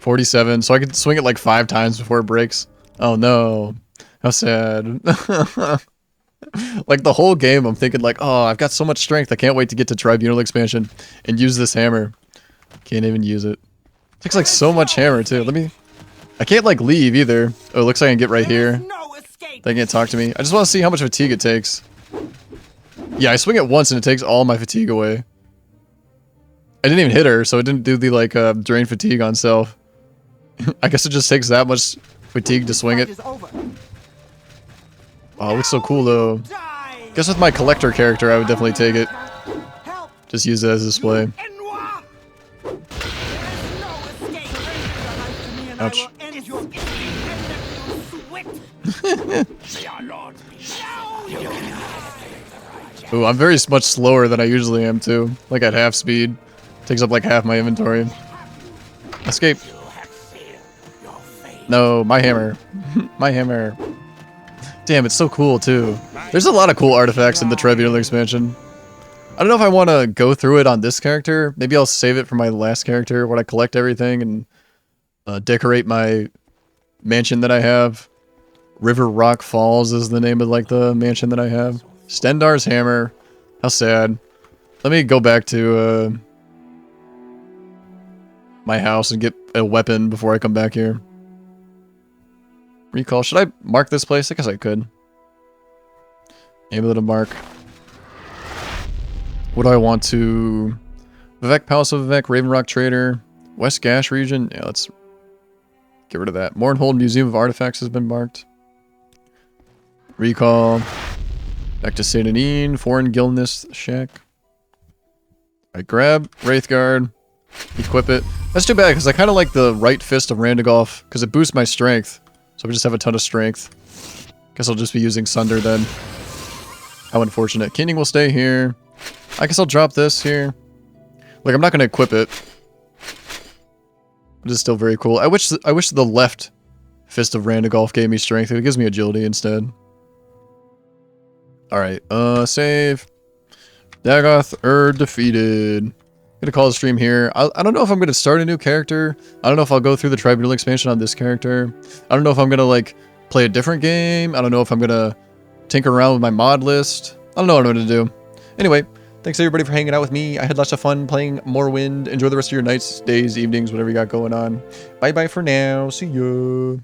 47, so I could swing it like 5 times before it breaks. Oh no. How sad. Like the whole game I'm thinking like, oh, I've got so much strength. I can't wait to get to Tribunal expansion and use this hammer. Can't even use it. Takes like so much hammer too. I can't like leave either. Oh, it looks like I can get right here. They can't talk to me. I just want to see how much fatigue it takes. Yeah, I swing it once and it takes all my fatigue away. I didn't even hit her, so it didn't do the like drain fatigue on self. I guess it just takes that much fatigue to swing it. Oh, it looks so cool though. Guess with my collector character, I would definitely take it. Just use it as a display. Ouch. Ooh, I'm very much slower than I usually am too. Like at half speed. Takes up like half my inventory. Escape. No, my hammer. My hammer. Damn, it's so cool too. There's a lot of cool artifacts in the Tribunal expansion. I don't know if I want to go through it on this character. Maybe I'll save it for my last character when I collect everything and decorate my mansion that I have. River Rock Falls is the name of like the mansion that I have. Stendar's Hammer. How sad. Let me go back to my house and get a weapon before I come back here. Recall. Should I mark this place? I guess I could. Able to mark. What do I want to... Vivek, Palace of Vivek, Raven Rock Trader, West Gash region. Yeah, let's get rid of that. Morrowind Museum of Artifacts has been marked. Recall. Back to Saint Anine, Foreign Guildness Shack. I grab Wraithguard, equip it. That's too bad because I kind of like the right fist of Randagolf because it boosts my strength. So I just have a ton of strength. Guess I'll just be using Sunder then. How unfortunate. Keening will stay here. I guess I'll drop this here. Like, I'm not going to equip it. But it's still very cool. I wish the left fist of Randagolf gave me strength. It gives me agility instead. Alright, save. Dagoth defeated. Gonna call the stream here. I don't know if I'm gonna start a new character. I don't know if I'll go through the Tribunal expansion on this character. I don't know if I'm gonna, like, play a different game. I don't know if I'm gonna tinker around with my mod list. I don't know what I'm gonna do. Anyway, thanks everybody for hanging out with me. I had lots of fun playing Morrowind. Enjoy the rest of your nights, days, evenings, whatever you got going on. Bye-bye for now. See ya.